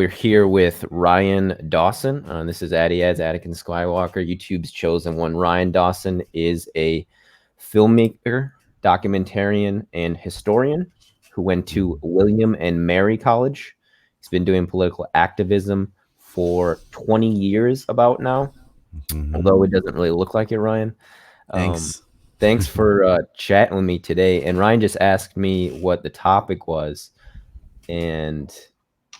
We're here with Ryan Dawson. This is Addy Ads, Anakin Skywalker, YouTube's chosen one. Ryan Dawson is a filmmaker, documentarian, and historian who went to William and Mary College. He's been doing political activism for 20 years about now, although it doesn't really look like it, Ryan. Thanks. Thanks for chatting with me today. And Ryan just asked me what the topic was, and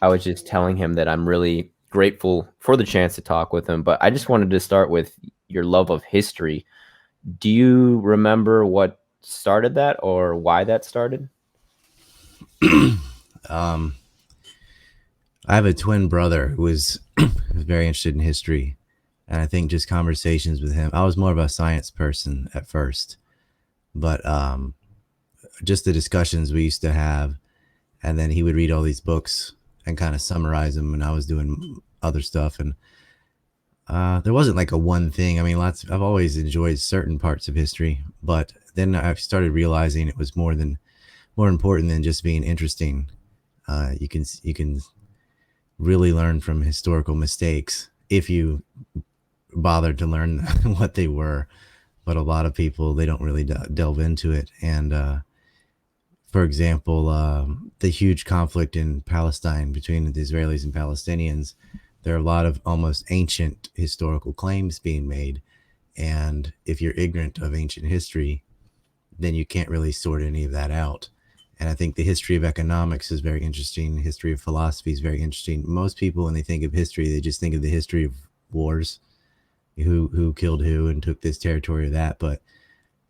I was just telling him that I'm really grateful for the chance to talk with him. But I just wanted to start with your love of history. Do you remember what started that or why that started? I have a twin brother who was very interested in history. And I think just conversations with him, I was more of a science person at first, but just the discussions we used to have, and then he would read all these books and kind of summarize them, and I was doing other stuff. And there wasn't like a one thing. I mean, I've always enjoyed certain parts of history, but then I started realizing it was more important than just being interesting. You can really learn from historical mistakes if you bother to learn what they were. But a lot of people, they don't really delve into it. And for example, the huge conflict in Palestine between the Israelis and Palestinians, there are a lot of almost ancient historical claims being made. And if you're ignorant of ancient history, then you can't really sort any of that out. And I think the history of economics is very interesting. The history of philosophy is very interesting. Most people, when they think of history, they just think of the history of wars, who killed who and took this territory or that. But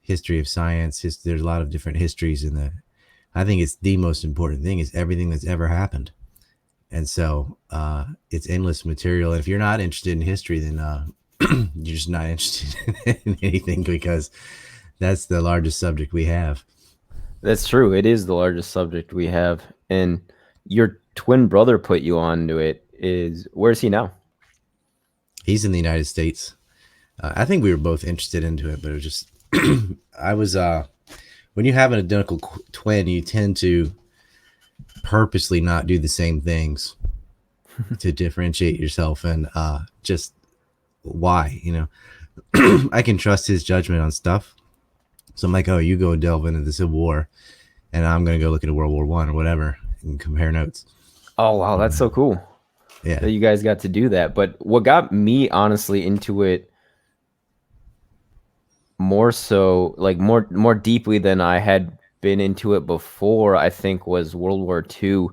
history of science, there's a lot of different histories in the. I think it's the most important thing is everything that's ever happened. And so it's endless material. And if you're not interested in history, then you're just not interested in anything, because that's the largest subject we have. That's true. It is the largest subject we have. And your twin brother put you onto it. Where's he now? He's in the United States. I think we were both interested into it, but it was just, I was, when you have an identical twin, you tend to purposely not do the same things to differentiate yourself. And just why, I can trust his judgment on stuff. So I'm like, oh, you go delve into the Civil War, and I'm going to go look into World War I or whatever and compare notes. Oh, wow. That's so cool. Yeah. That you guys got to do that. But what got me honestly into it more so, like more deeply than I had been into it before, I think, was World War II.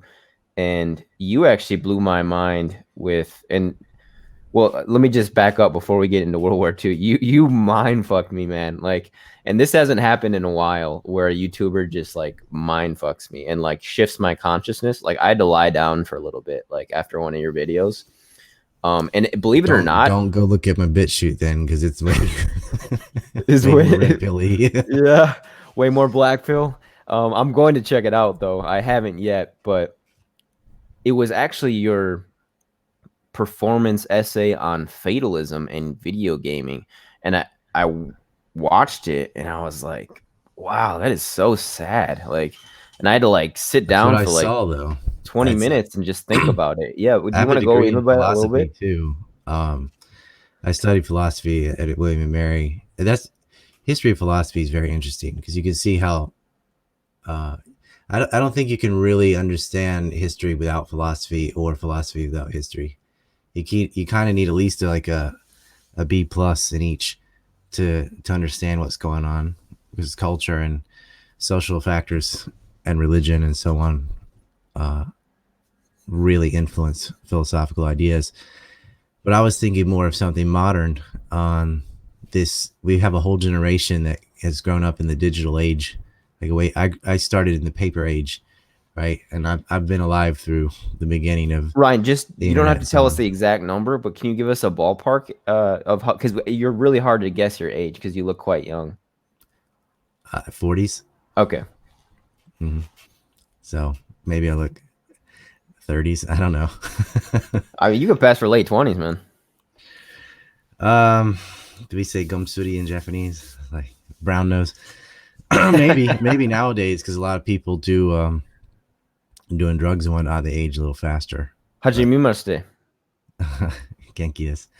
And you actually blew my mind well, let me just back up before we get into World War II. You mind fucked me, man. Like, and this hasn't happened in a while where a YouTuber just like mind fucks me and like shifts my consciousness. Like, I had to lie down for a little bit, like after one of your videos. And believe it or not, don't go look at my BitChute then, because it's way, is way more red pilly. yeah, way more black pill. I'm going to check it out though. I haven't yet, but it was actually your performance essay on fatalism and video gaming, and I watched it and I was like, wow, that is so sad. Like, and I had to like sit down for like though 20 minutes and just think about it. Yeah, do you want to go into that a little bit too? I studied philosophy at William and Mary. That's history of philosophy is very interesting, because you can see how I don't think you can really understand history without philosophy, or philosophy without history. You kind of need at least like a B plus in each to understand what's going on, because culture and social factors and religion and so on really influence philosophical ideas. But I was thinking more of something modern on this. We have a whole generation that has grown up in the digital age. Like I started in the paper age, right? And I've been alive through the beginning of Ryan. Just, you don't have to tell us the exact number, but can you give us a ballpark of how, because you're really hard to guess your age because you look quite young. 40s. Okay. Mm-hmm. So maybe I look 30s. I don't know. I mean, you could pass for late 20s, man. Do we say gumsuri in Japanese? Like brown nose? maybe nowadays, because a lot of people do doing drugs and whatnot, they age a little faster. But Hajimimashite. Genkiです.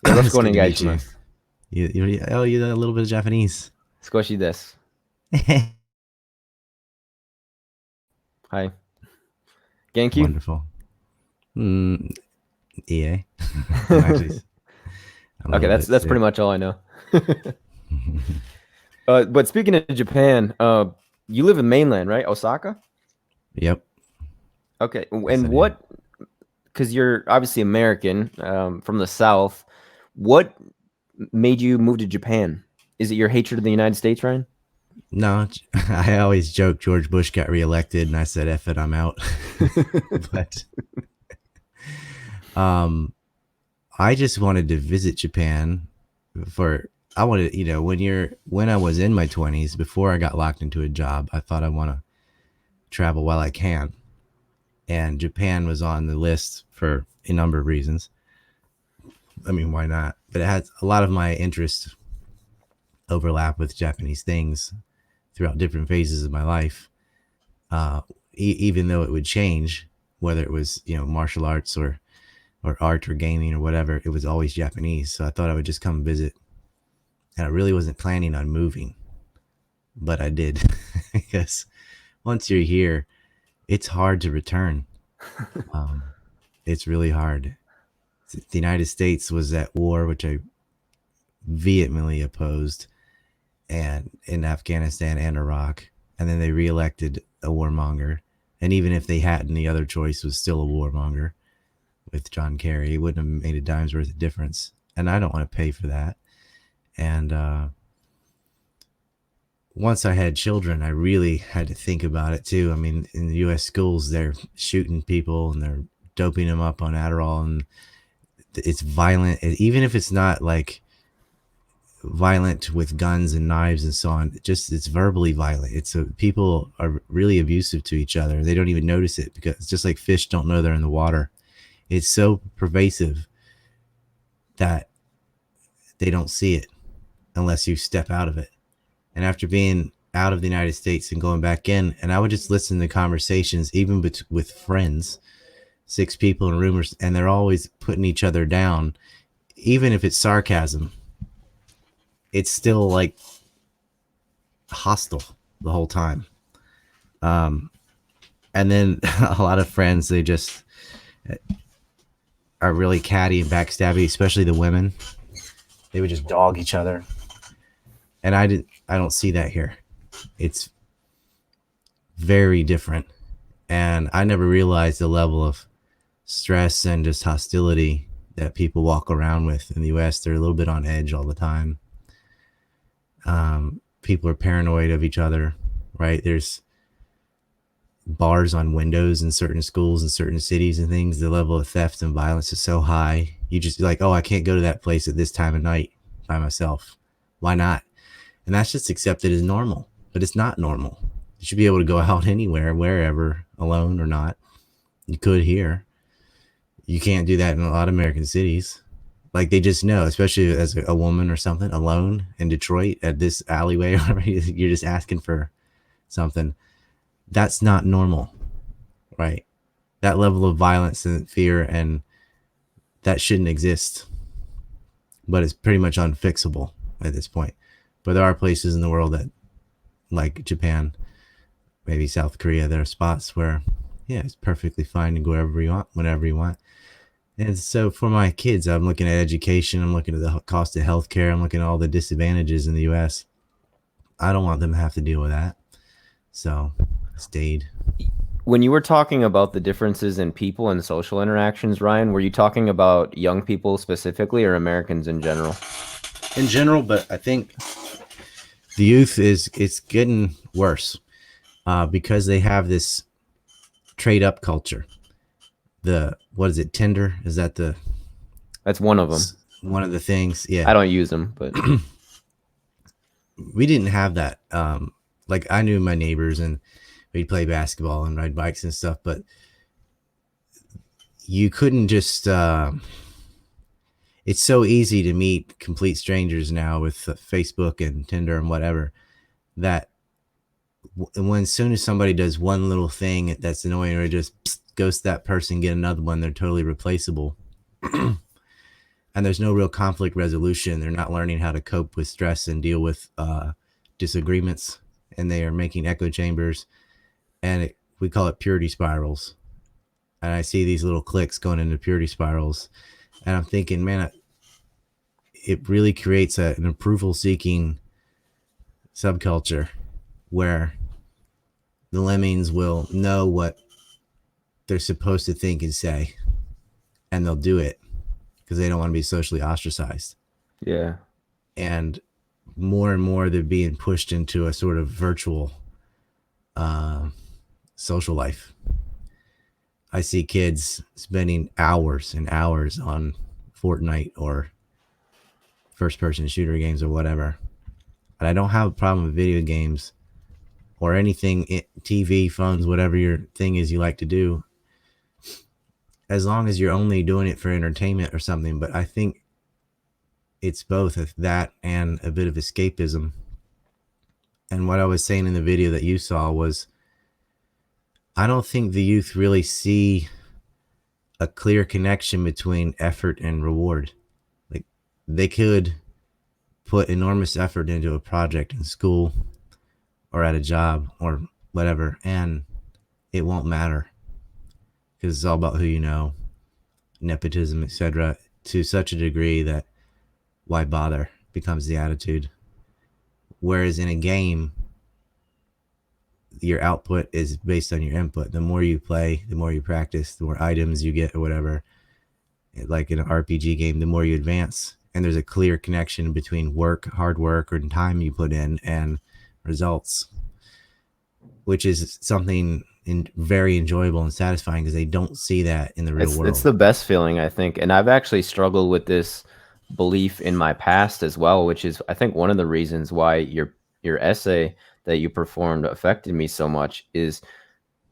よろしく It's お good 願 to いし meet ま you. す。You know a little bit of Japanese. 少しです。はい。元気 Wonderful. Mm, EA. I'm actually I'm a Okay, little that's bit that's pretty sick. much all I know. But speaking of Japan, you live in mainland, right? Osaka? Yep. Okay. Yes, And I do. what, because you're obviously American, from the South, what made you move to Japan? Is it your hatred of the United States, Ryan? No, I always joke George Bush got reelected, and I said, "F it, I'm out." But um, I just wanted to visit Japan for. I wanted, when I was in my 20s, before I got locked into a job, I thought I want to travel while I can, and Japan was on the list for a number of reasons. I mean, why not? But it has a lot of my interests overlap with Japanese things throughout different phases of my life. Uh, Even though it would change, whether it was martial arts or art or gaming or whatever, it was always Japanese. So I thought I would just come visit, and I really wasn't planning on moving, but I did because once you're here, it's hard to return. Um, it's really hard. The United States was at war, which I vehemently opposed, and in Afghanistan and Iraq, and then they reelected a warmonger. And even if they hadn't, the other choice was still a warmonger with John Kerry. It wouldn't have made a dime's worth of difference, and I don't want to pay for that. And once I had children, I really had to think about it too. I mean, in the U.S. schools, they're shooting people and they're doping them up on Adderall, and it's violent. Even if it's not like violent with guns and knives and so on, it's verbally violent. People are really abusive to each other. They don't even notice it because it's just like fish don't know they're in the water. It's so pervasive that they don't see it unless you step out of it. And after being out of the United States and going back in, and I would just listen to conversations, even with friends, 6 people in rumors, and they're always putting each other down. Even if it's sarcasm, it's still like hostile the whole time. And then a lot of friends, they just are really catty and backstabby, especially the women. They would just dog each other. And I don't see that here. It's very different. And I never realized the level of stress and just hostility that people walk around with in the US. They're a little bit on edge all the time. People are paranoid of each other, right? There's bars on windows in certain schools in certain cities and things. The level of theft and violence is so high. You just like, oh, I can't go to that place at this time of night by myself. Why not? And that's just accepted as normal, but it's not normal. You should be able to go out anywhere, wherever, alone or not. You could here. You can't do that in a lot of American cities. Like they just know, especially as a woman or something, alone in Detroit at this alleyway, or whatever, you're just asking for something. That's not normal, right? That level of violence and fear, and that shouldn't exist, but it's pretty much unfixable at this point. But there are places in the world that, like Japan, maybe South Korea, there are spots where, yeah, it's perfectly fine to go wherever you want, whenever you want. And so for my kids, I'm looking at education. I'm looking at the cost of healthcare. I'm looking at all the disadvantages in the U.S. I don't want them to have to deal with that. So I stayed. When you were talking about the differences in people and social interactions, Ryan, were you talking about young people specifically or Americans in general? In general, but I think the youth it's getting worse because they have this trade up culture. The what is it? Tinder, is that the That's one of them. one of the things? I Yeah, don't use them, but we didn't have that. Like I knew my neighbors and we'd play basketball and ride bikes and stuff, but you couldn't just. It's so easy to meet complete strangers now with Facebook and Tinder and whatever. That when as soon as somebody does one little thing that's annoying or just ghost that person, get another one, they're totally replaceable. And there's no real conflict resolution. They're not learning how to cope with stress and deal with disagreements, and they are making echo chambers, and we call it purity spirals. And I see these little clicks going into purity spirals, and I'm thinking, man, it really creates an approval seeking subculture where the lemmings will know what they're supposed to think and say, and they'll do it because they don't want to be socially ostracized. Yeah. And more they're being pushed into a sort of virtual social life. I see kids spending hours and hours on Fortnite or first person shooter games or whatever. And I don't have a problem with video games or anything, TV, phones, whatever your thing is you like to do, as long as you're only doing it for entertainment or something. But I think it's both that and a bit of escapism. And what I was saying in the video that you saw was, I don't think the youth really see a clear connection between effort and reward. Like, they could put enormous effort into a project in school or at a job or whatever, and it won't matter because it's all about who you know, nepotism, etc., to such a degree that why bother becomes the attitude. Whereas in a game, your output is based on your input. The more you play, the more you practice, the more items you get or whatever. Like in an RPG game, the more you advance, and there's a clear connection between work, hard work, or time you put in and results, which is something very enjoyable and satisfying because they don't see that in the real world. It's the best feeling, I think. And I've actually struggled with this belief in my past as well, which is, I think, one of the reasons why your essay that you performed affected me so much. Is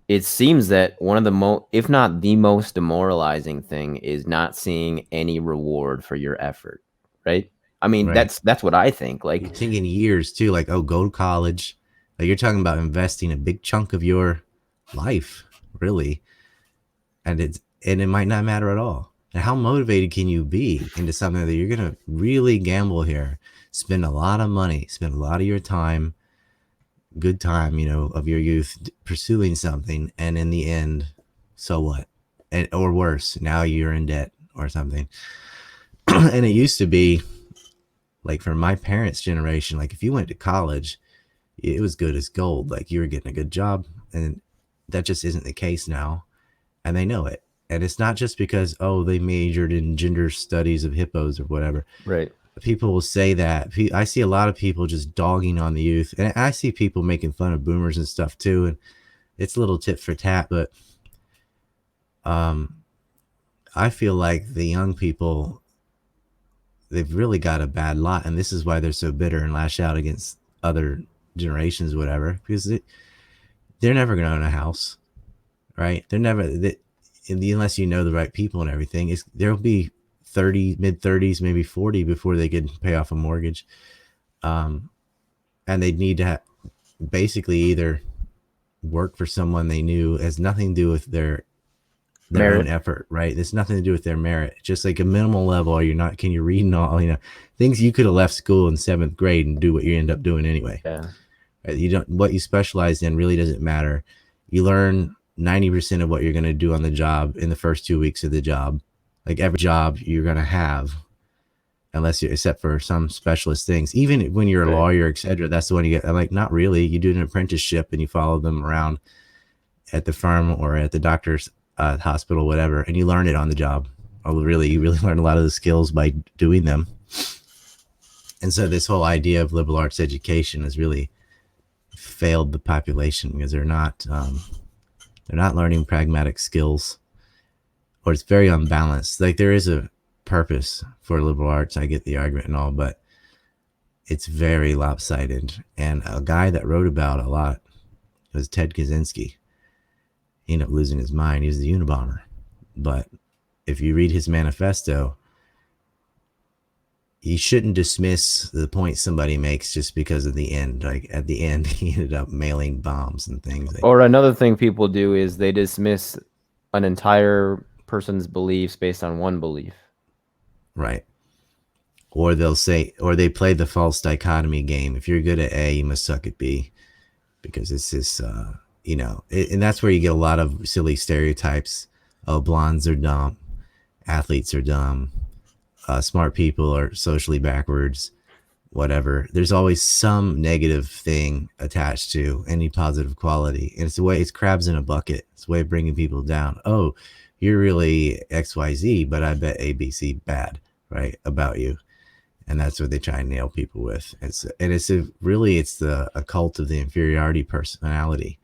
it seems that one of the if not the most demoralizing thing is not seeing any reward for your effort, right? I mean, Right. that's what I think. Like, You're thinking years too, like, oh, go to college. Like, you're talking about investing a big chunk of your life, really. And it might not matter at all. And how motivated can you be into something that you're going to really gamble here, spend a lot of money, spend a lot of your time, good time, of your youth pursuing something, and in the end, so what? Or worse, now you're in debt or something. And it used to be, like, for my parents' generation, like, if you went to college, it was good as gold. Like, you were getting a good job, and that just isn't the case now, and they know it. And it's not just because, oh, they majored in gender studies of hippos or whatever. right. People will say that. I see a lot of people just dogging on the youth, and I see people making fun of boomers and stuff too, and it's a little tit for tat. But I feel like the young people, they've really got a bad lot, and this is why they're so bitter and lash out against other generations, whatever, because they're never going to own a house, right? They're never, unless you know the right people and everything. There'll be 30, mid 30s, maybe 40 before they can pay off a mortgage. And they'd need to basically either work for someone they knew. It has nothing to do with their own effort, right? There's nothing to do with their merit. Just like a minimal level. Can you read and all, things you could have left school in 7th grade and do what you end up doing anyway. Yeah. Right? What you specialized in really doesn't matter. You learn 90% of what you're going to do on the job in the first 2 weeks of the job. Like, every job you're going to have, except for some specialist things, even when you're a lawyer, etc., that's the one you get. Like, not really. You do an apprenticeship and you follow them around at the firm or at the doctor's hospital, whatever, and you learn it on the job. You really learn a lot of the skills by doing them. And so this whole idea of liberal arts education has really failed the population because they're not learning pragmatic skills, or it's very unbalanced. Like, there is a purpose for liberal arts. I get the argument and all, but it's very lopsided. And a guy that wrote about a lot was Ted Kaczynski. He ended up losing his mind. He was the Unabomber. But if you read his manifesto, you shouldn't dismiss the point somebody makes just because of the end. Like, at the end, he ended up mailing bombs and things. Or another thing people do is they dismiss an entire person's beliefs based on one belief. Right. Or they'll say, or they play the false dichotomy game. If you're good at A, you must suck at B, because it's this, and that's where you get a lot of silly stereotypes. Oh, blondes are dumb, athletes are dumb, smart people are socially backwards, whatever. There's always some negative thing attached to any positive quality. And it's the way, it's crabs in a bucket. It's a way of bringing people down. Oh, you're really XYZ, but I bet ABC bad, right, about you. And that's what they try and nail people with. It's a cult of the inferiority personality,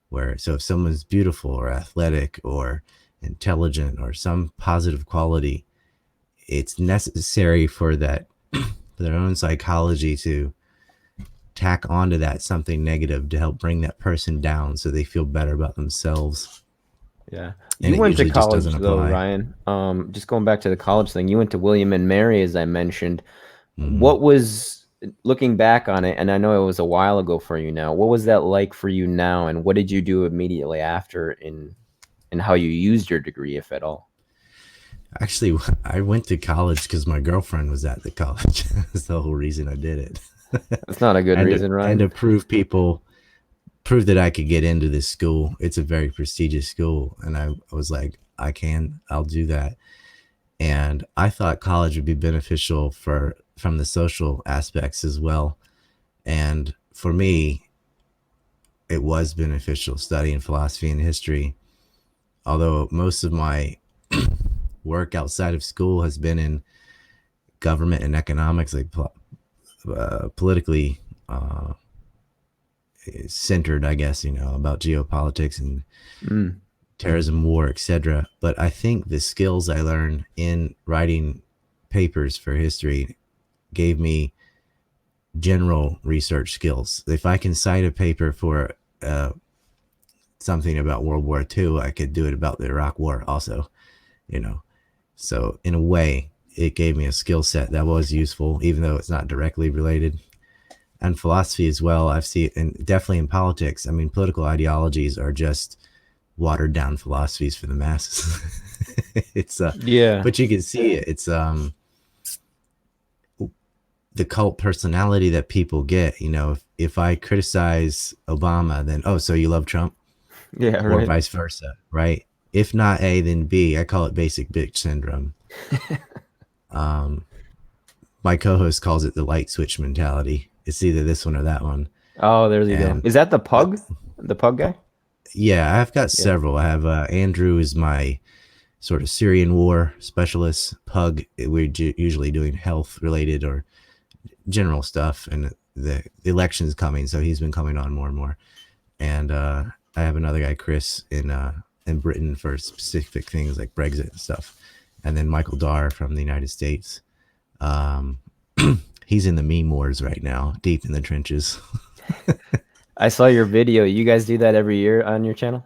where, so if someone's beautiful or athletic or intelligent or some positive quality, it's necessary for that their own psychology to tack onto that something negative to help bring that person down so they feel better about themselves. Yeah. And You it went to usually just college doesn't though, apply. Ryan. Just going back to the college thing, you went to William and Mary, as I mentioned. Hmm. What was, looking back on it, and I know it was a while ago for you now, what was that like for you now, and what did you do immediately after in how you used your degree, if at all? Actually, I went to college because my girlfriend was at the college. That's the whole reason I did it. That's not a good and to, reason, and Ryan. to prove that I could get into this school. It's a very prestigious school, and I was like, I'll do that. And I thought college would be beneficial from the social aspects as well. And for me, it was beneficial studying philosophy and history. Although most of my work outside of school has been in government and economics, like politically centered, I guess, about geopolitics and Mm, terrorism, war, etc. But I think the skills I learned in writing papers for history gave me general research skills. If I can cite a paper for something about World War II, I could do it about the Iraq War also, you know. So in a way, it gave me a skill set that was useful, even though it's not directly related. And philosophy as well, I've seen, and definitely in politics. I mean, political ideologies are just watered down philosophies for the masses. it's yeah. But you can see it. It's the cult personality that people get. If I criticize Obama, then, oh, so you love Trump, Yeah, or right. vice versa, right? If not A, then B. I call it basic bitch syndrome. Um, my co-host calls it the light switch mentality. It's either this one or that one. Oh, there you go. And Is that the pug? The pug guy? yeah, I've got Yeah. several. I have Andrew is my sort of Syrian War specialist. Pug, we're usually doing health related or general stuff, and the election's coming, so he's been coming on more and more. And I have another guy, Chris, in Britain for specific things like Brexit and stuff. And then Michael Darr from the United States. Um, he's in the meme wars right now, deep in the trenches. I saw your video. You guys do that every year on your channel?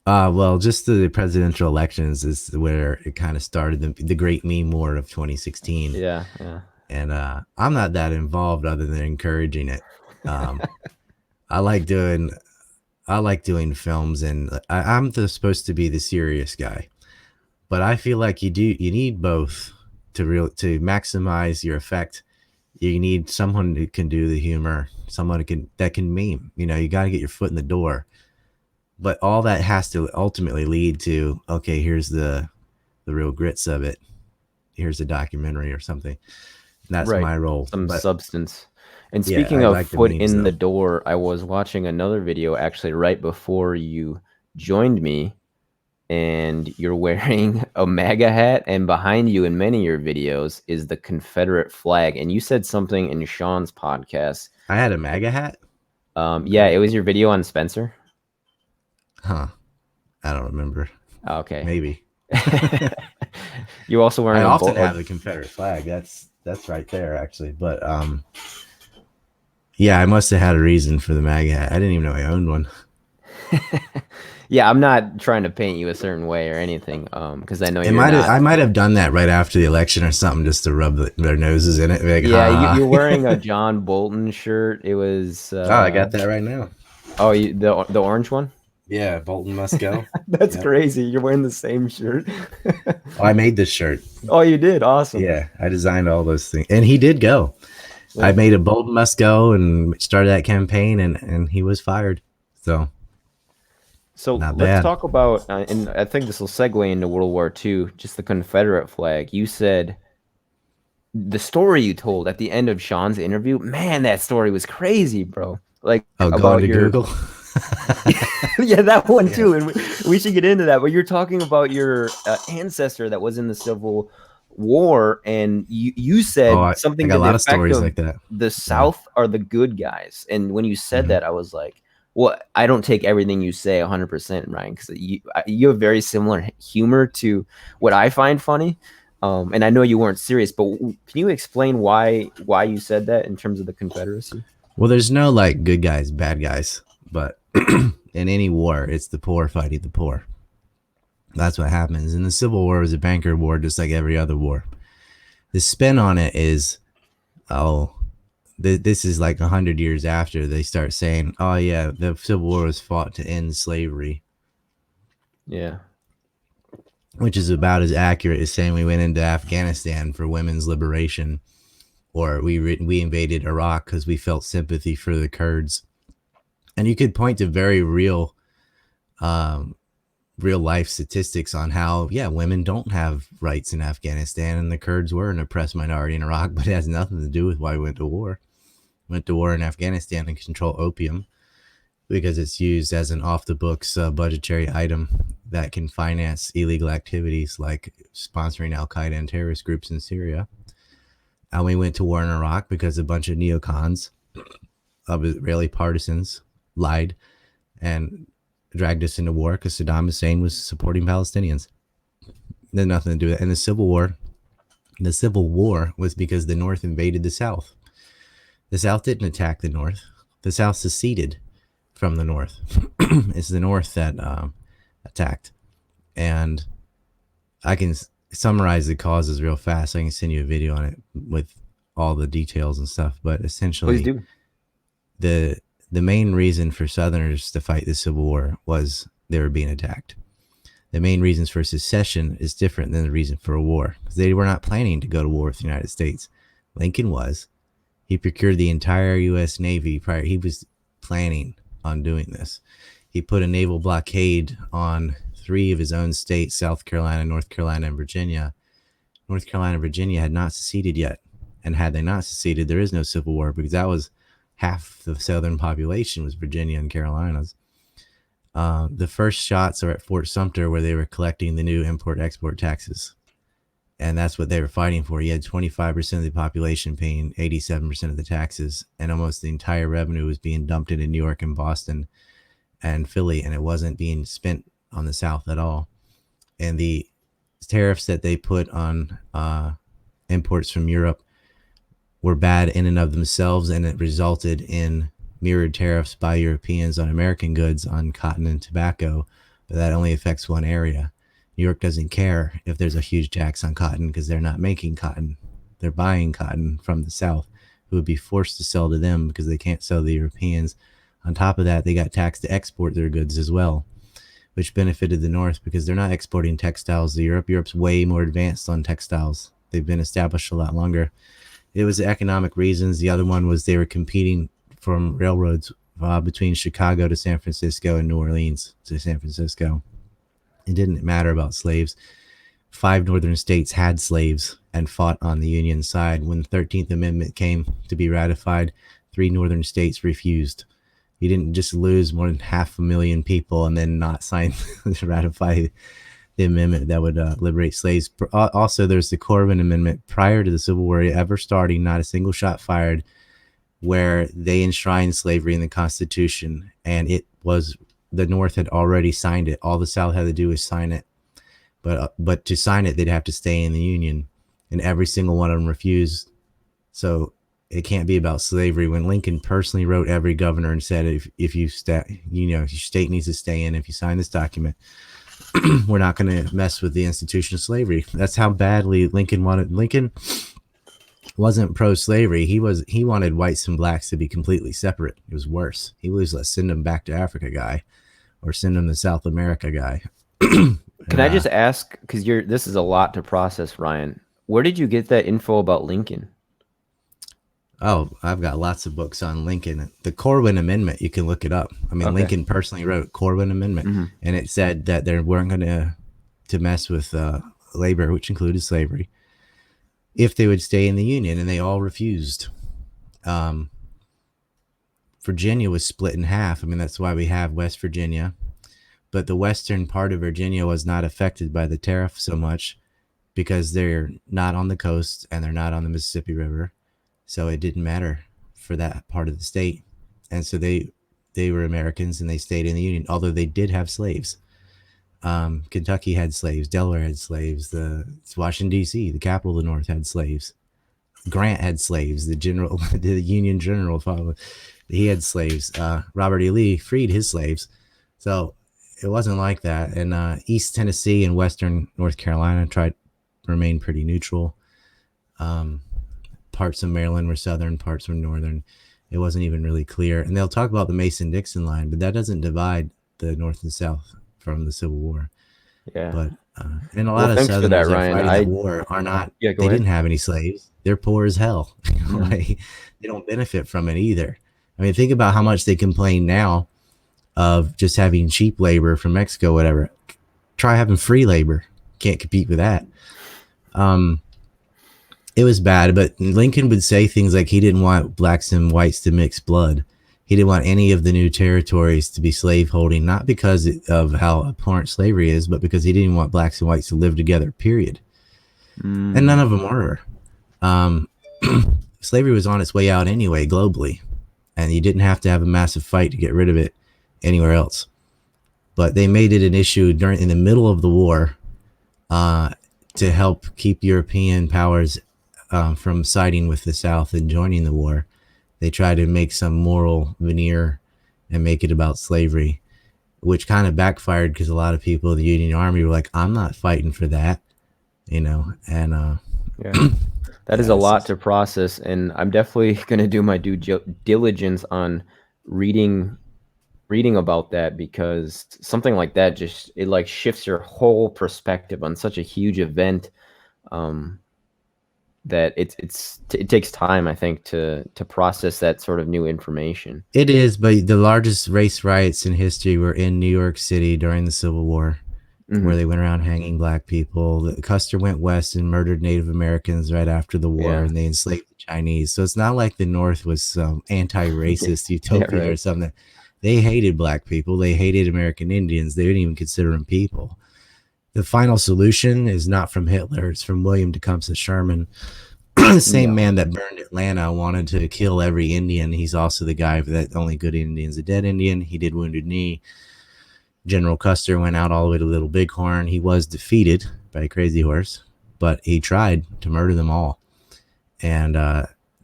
Well, just the presidential elections is where it kind of started, the great meme war of 2016. Yeah, yeah. And I'm not that involved other than encouraging it. Um, I like doing films, and I'm supposed to be the serious guy, but I feel like you need both to maximize your effect. You need someone who can do the humor, someone that can meme. You got to get your foot in the door, but all that has to ultimately lead to, okay, here's the real grits of it. Here's a documentary or something. And that's Right. my role. Some But substance. And yeah, speaking I of like the foot memes in the though. door, I was watching another video actually right before you joined me, and you're wearing a MAGA hat, and behind you in many of your videos is the Confederate flag. And you said something in Sean's podcast. I had a MAGA hat. Yeah, Okay. it was your video on Spencer. Huh. I don't remember. Okay. Maybe. You're also I wearing a often bull. have the Confederate flag. That's right there actually. But yeah, I must have had a reason for the MAGA hat. I didn't even know I owned one. Yeah, I'm not trying to paint you a certain way or anything, because I know It you're might have not. I might have done that right after the election or something, just to rub their noses in it. Be like, Yeah, ha. you're wearing a John Bolton shirt. It was Oh, I got that right now. oh, the orange one? Yeah, Bolton must go. That's Yep. crazy. You're wearing the same shirt. Oh, I made this shirt. Oh, you did. Awesome. Yeah, I designed all those things, and he did go. I Yeah. made a Bolton must go and started that campaign, and he was fired. So So not let's bad. talk about, and I think this will segue into World War II, just the Confederate flag. You said the story you told at the end of Sean's interview, man, that story was crazy, bro. Like Oh, going about to your, Google. yeah, that one Yeah. too. And we should get into that. But you're talking about your ancestor that was in the Civil War, and you Oh, said I something got to a the lot of effect stories of like that. the Yeah. South are the good guys. And when you said Mhm. that, I was like, well, I don't take everything you say 100%, Ryan, because you have very similar humor to what I find funny. And I know you weren't serious, but can you explain why you said that in terms of the Confederacy? Well, there's no like good guys, bad guys, but in any war, it's the poor fighting the poor. That's what happens. And the Civil War was a banker war, just like every other war. The spin on it is, oh, this is like 100 years after they start saying, oh yeah, the Civil War was fought to end slavery, Yeah. which is about as accurate as saying we went into Afghanistan for women's liberation, or we invaded Iraq because we felt sympathy for the Kurds. And you could point to very um, real life statistics on how, yeah, women don't have rights in Afghanistan, and the Kurds were an oppressed minority in Iraq, but it has nothing to do with why we went to war. Went to war in Afghanistan to control opium because it's used as an off the books budgetary item that can finance illegal activities like sponsoring Al Qaeda and terrorist groups in Syria. And we went to war in Iraq because a bunch of neocons of Israeli partisans lied and dragged us into war because Saddam Hussein was supporting Palestinians. There's nothing to do with it. And the Civil War was because the North invaded the South. The South didn't attack the North. The South seceded from the North. It's the North that attacked. And I can summarize the causes real fast. I can send you a video on it with all the details and stuff. But Please essentially, do. the the main reason for Southerners to fight the Civil War was they were being attacked. The main reasons for secession is different than the reason for a war, because they were not planning to go to war with the United States. Lincoln was. He procured the entire U.S. Navy prior. He was planning on doing this. He put a naval blockade on 3 of his own states, South Carolina, North Carolina, and Virginia. North Carolina and Virginia had not seceded yet. And had they not seceded, there is no Civil War, because that was half the southern population was Virginia and Carolinas. The first shots are at Fort Sumter, where they were collecting the new import-export taxes. And that's what they were fighting for. You had 25% of the population paying 87% of the taxes, and almost the entire revenue was being dumped into New York and Boston and Philly, and it wasn't being spent on the South at all. And the tariffs that they put on imports from Europe were bad in and of themselves, and it resulted in mirrored tariffs by Europeans on American goods on cotton and tobacco, but that only affects one area. New York doesn't care if there's a huge tax on cotton because they're not making cotton. They're buying cotton from the South, who would be forced to sell to them because they can't sell to the Europeans. On top of that, they got taxed to export their goods as well, which benefited the North because they're not exporting textiles to Europe. Europe's way more advanced on textiles. They've been established a lot longer. It was economic reasons. The other one was they were competing from railroads between Chicago to San Francisco and New Orleans to San Francisco. It didn't matter about slaves. 5 northern states had slaves and fought on the Union side. When the 13th Amendment came to be ratified, 3 northern states refused. You didn't just lose more than 500,000 people and then not sign to ratify the amendment that would liberate slaves. Also, there's the Corbin Amendment prior to the Civil War ever starting, not a single shot fired, where they enshrined slavery in the Constitution, and it was the North had already signed it. All the South had to do was sign it, but to sign it, they'd have to stay in the Union, and every single one of them refused. So it can't be about slavery. When Lincoln personally wrote every governor and said, if you stay, your state needs to stay in. If you sign this document, we're not going to mess with the institution of slavery. That's how badly Lincoln wanted. Lincoln wasn't pro-slavery. He wanted whites and blacks to be completely separate. It was worse. He was a send them back to Africa guy, or send them the South America guy. Can And I just ask, because this is a lot to process, Ryan. Where did you get that info about Lincoln? oh, I've got lots of books on Lincoln. The Corwin Amendment, you can look it up. I mean, Okay. Lincoln personally wrote Corwin Amendment, Hmm. and it said that they weren't going to mess with labor, which included slavery, if they would stay in the Union, and they all refused. Um, Virginia was split in half. I mean, that's why we have West Virginia. But the western part of Virginia was not affected by the tariff so much because they're not on the coast and they're not on the Mississippi River. So it didn't matter for that part of the state. And so they were Americans and they stayed in the Union, although they did have slaves. Kentucky had slaves. Delaware had slaves. The Washington D.C., the capital of the North, had slaves. Grant had slaves. The general, the Union general, he had slaves. Robert E. Lee freed his slaves. So it wasn't like that. And East Tennessee and Western North Carolina tried to remain pretty neutral. Um, Parts of Maryland were Southern, parts were Northern. It wasn't even really clear. And they'll talk about the Mason-Dixon line, but that doesn't divide the North and South from the Civil War. Yeah. But and a Well, lot of thanks for that, Southerners that are Ryan. fighting that war are not. Yeah, go They ahead. didn't have any slaves. They're poor as hell. Hmm. Like, they don't benefit from it either. I mean, think about how much they complain now of just having cheap labor from Mexico, whatever. Try having free labor. Can't compete with that. Um, it was bad, but Lincoln would say things like he didn't want blacks and whites to mix blood. He didn't want any of the new territories to be slaveholding, not because of how abhorrent slavery is, but because he didn't want blacks and whites to live together, period. And none Mm, of them were. Um, Slavery was on its way out anyway, globally, and you didn't have to have a massive fight to get rid of it anywhere else. But they made it an issue in the middle of the war uh, to help keep European powers from siding with the South and joining the war. They tried to make some moral veneer and make it about slavery, which kind of backfired because a lot of people in the Union Army were like, "I'm not fighting for that," and yeah. That is yeah, a it's lot just, to process, and I'm definitely going to do my diligence on reading about that because something like that just it like shifts your whole perspective on such a huge event. Um, that it takes time, I think, to process that sort of new information. it is. But the largest race riots in history were in New York City during the Civil War, where Hmm. they went around hanging black people. Custer went west and murdered Native Americans right after the war, Yeah. and they enslaved the Chinese. So it's not like the North was some anti-racist Yeah, utopia or right. something. They hated black people. They hated American Indians. They didn't even consider them people. The final solution is not from Hitler. It's from William Tecumseh Sherman, the same Yeah. man that burned Atlanta wanted to kill every Indian. He's also the guy that only good Indian's a dead Indian. He did Wounded Knee. General Custer went out all the way to Little Bighorn. He was defeated by Crazy Horse, but he tried to murder them all. And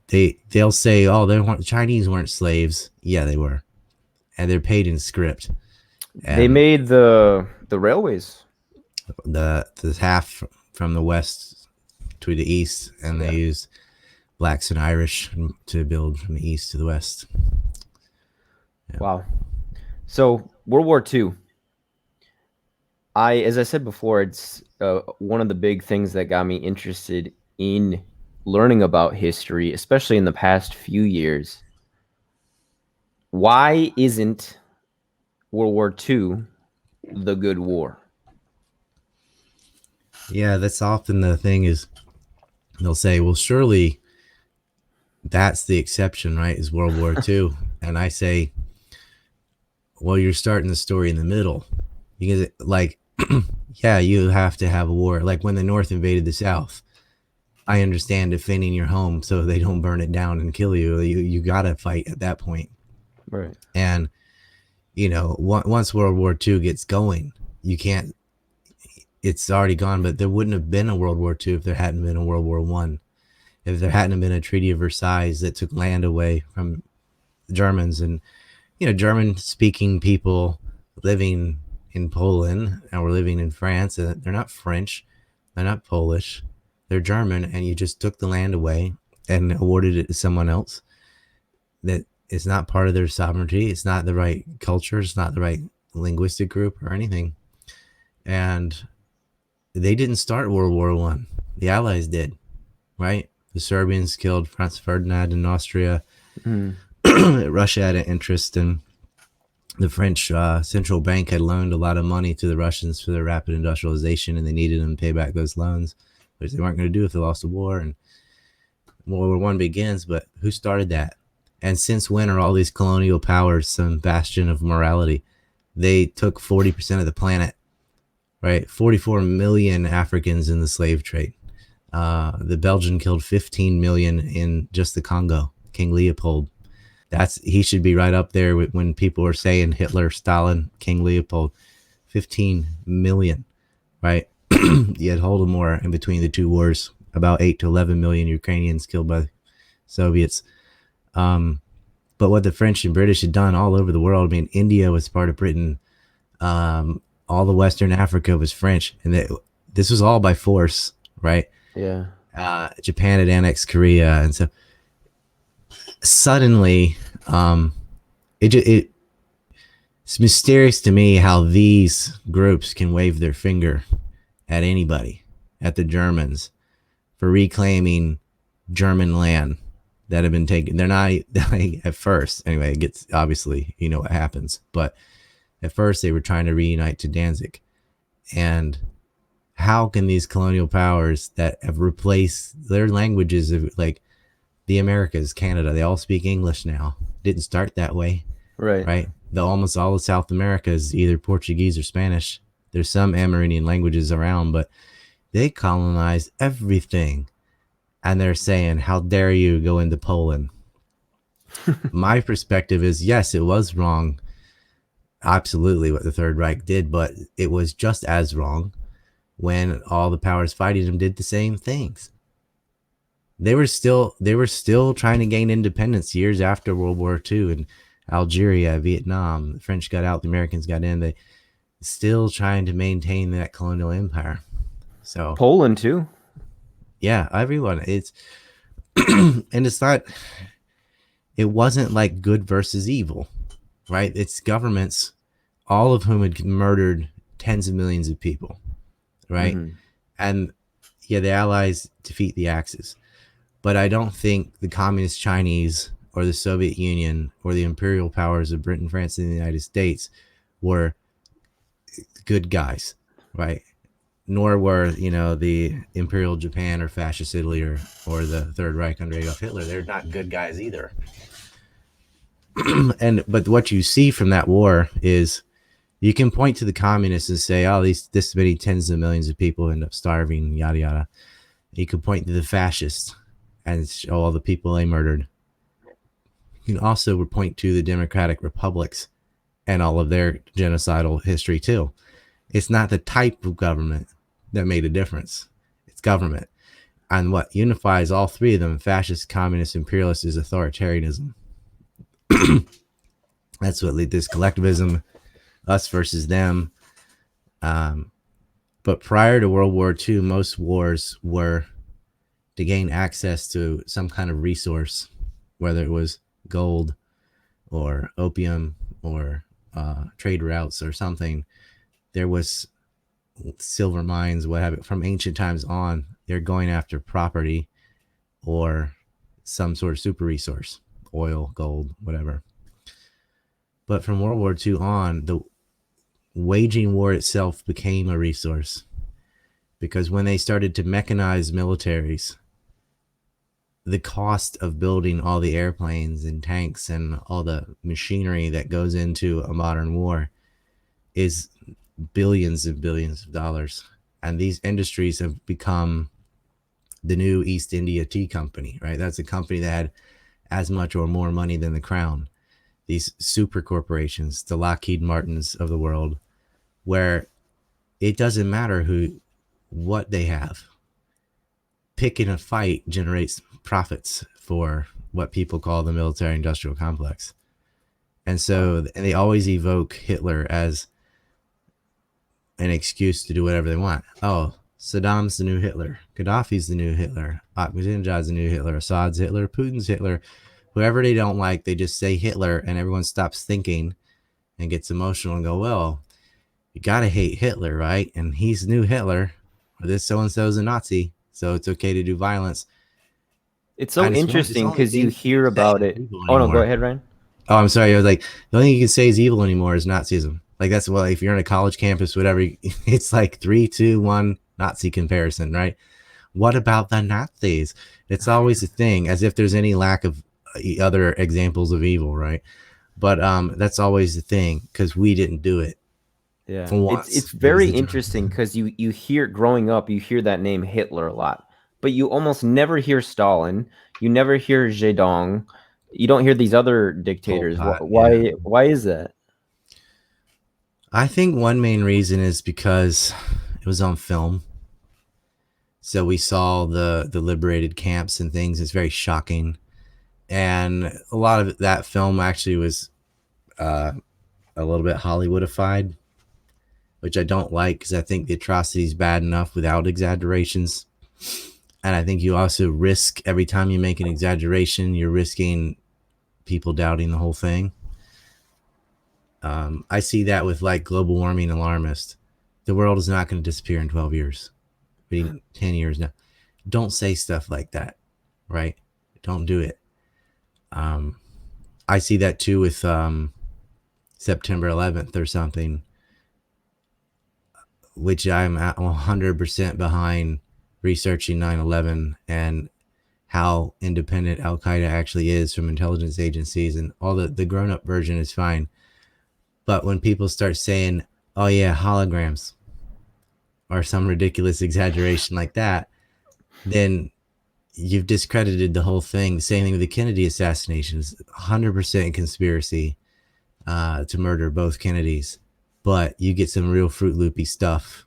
they'll say, "Oh, the Chinese weren't slaves." Yeah, they were, and they're paid in script. They And made the railways. the half from the west to the east, and they Yeah. use blacks and Irish to build from the east to the west. Yeah. Wow. So World War II. As I said before, it's one of the big things that got me interested in learning about history, especially in the past few years. Why isn't World War II the good war? Yeah, that's often the thing is they'll say, well, surely that's the exception, right? Is World War II. And I say, well, you're starting the story in the middle. Because, like, yeah, you have to have a war. Like when the North invaded the South, I understand defending your home so they don't burn it down and kill you. You got to fight at that point. Right. And, once World War II gets going, you can't, it's already gone, but there wouldn't have been a World War II if there hadn't been a World War One. If there hadn't been a Treaty of Versailles that took land away from the Germans, and German speaking people living in Poland and we're living in France, and they're not French, they're not Polish, they're German, and you just took the land away and awarded it to someone else that is not part of their sovereignty. It's not the right culture. It's not the right linguistic group or anything. And they didn't start World War One. The Allies did, right? The Serbians killed Franz Ferdinand in Austria. Mm. Russia had an interest in the French central bank had loaned a lot of money to the Russians for their rapid industrialization, and they needed them to pay back those loans, which they weren't going to do if they lost the war. And World War One begins, but who started that? And since when are all these colonial powers some bastion of morality? They took 40% of the planet, right? 44 million Africans in the slave trade. The Belgian killed 15 million in just the Congo. King Leopold. He should be right up there when people are saying Hitler, Stalin, King Leopold. 15 million, right? You had Holodomor in between the two wars. About 8 to 11 million Ukrainians killed by Soviets. But what the French and British had done all over the world, I mean, India was part of Britain. All the Western Africa was French. And this was all by force, right? Yeah. Japan had annexed Korea. And so suddenly, it's mysterious to me how these groups can wave their finger at anybody, at the Germans, for reclaiming German land that have been taken. They're not at first. Anyway, it gets obviously, you know what happens. But at first, they were trying to reunite to Danzig. And how can these colonial powers that have replaced their languages, like the Americas, Canada, they all speak English now. Didn't start that way, Right. right? Almost all of South America is either Portuguese or Spanish. There's some Amerindian languages around, but they colonized everything. And they're saying, how dare you go into Poland? My perspective is, yes, it was wrong. Absolutely what the Third Reich did, but it was just as wrong when all the powers fighting them did the same things. They were still trying to gain independence years after World War II in Algeria, Vietnam. The French got out, the Americans got in. They still trying to maintain that colonial empire. So Poland too. yeah, everyone. And it's not. It wasn't like good versus evil, right? It's governments, all of whom had murdered tens of millions of people, right? Mm-hmm. And yeah, the Allies defeat the Axis. But I don't think the communist Chinese or the Soviet Union or the imperial powers of Britain, France, and the United States were good guys, right? Nor were, the Imperial Japan or Fascist Italy or the Third Reich under Adolf Hitler. They're not good guys either. But what you see from that war is you can point to the communists and say, oh, this many tens of millions of people end up starving, yada, yada. You can point to the fascists and show all the people they murdered. You can also point to the democratic republics and all of their genocidal history too. It's not the type of government that made a difference. It's government. And what unifies all three of them, fascist, communist, imperialist, is authoritarianism. That's what leads this collectivism, us versus them. But prior to World War II, most wars were to gain access to some kind of resource, whether it was gold or opium or trade routes or something. There was silver mines, what have you. From ancient times on, they're going after property or some sort of super resource, oil, gold, whatever. But from World War II on, the waging war itself became a resource, because when they started to mechanize militaries, the cost of building all the airplanes and tanks and all the machinery that goes into a modern war is billions and billions of dollars. And these industries have become the new East India Tea Company, right? That's a company that had as much or more money than the crown. These super corporations, the Lockheed Martins of the world, where it doesn't matter what they have. Picking a fight generates profits for what people call the military industrial complex. And so and they always evoke Hitler as an excuse to do whatever they want. Oh, Saddam's the new Hitler. Gaddafi's the new Hitler. Ahmadinejad's the new Hitler. Assad's Hitler. Putin's Hitler. Whoever they don't like, they just say Hitler, and everyone stops thinking and gets emotional and go, well, you gotta hate Hitler, right? And he's new Hitler, or this so and so is a Nazi, so it's okay to do violence. It's I so just want, it's the interesting only because you thing you hear can say about is it. evil Oh no, go anymore. ahead, Ryan. Oh, I'm sorry. I was like, the only thing you can say is evil anymore is Nazism. Like that's what, if you're on a college campus, whatever, it's like 3, 2, 1 Nazi comparison, right? What about the Nazis? It's always a thing, as if there's any lack of other examples of evil, right? But that's always the thing because we didn't do it Yeah, for it's once. It was very the interesting Germans. because you hear growing up, you hear that name Hitler a lot, but you almost never hear Stalin. You never hear Zedong. You don't hear these other Pol dictators. Pot, yeah. Why is that? I think one main reason is because it was on film. So we saw the liberated camps and things. It's very shocking. And a lot of that film actually was uh, a little bit Hollywoodified, which I don't like because I think the atrocity is bad enough without exaggerations. And I think you also risk every time you make an exaggeration, you're risking people doubting the whole thing. I see that with like global warming alarmist. The world is not going to disappear in 12 years, but even 10 years now. Don't say stuff like that, right? Don't do it. Um, I see that too with September 11th or something, which I'm at 100% behind researching 9/11 and how independent Al Qaeda actually is from intelligence agencies, and all the grown up version is fine. But when people start saying, oh, yeah, holograms or some ridiculous exaggeration like that, then you've discredited the whole thing. The same thing with the Kennedy assassinations, 100% conspiracy to murder both Kennedys. But you get some real Fruit Loopy stuff,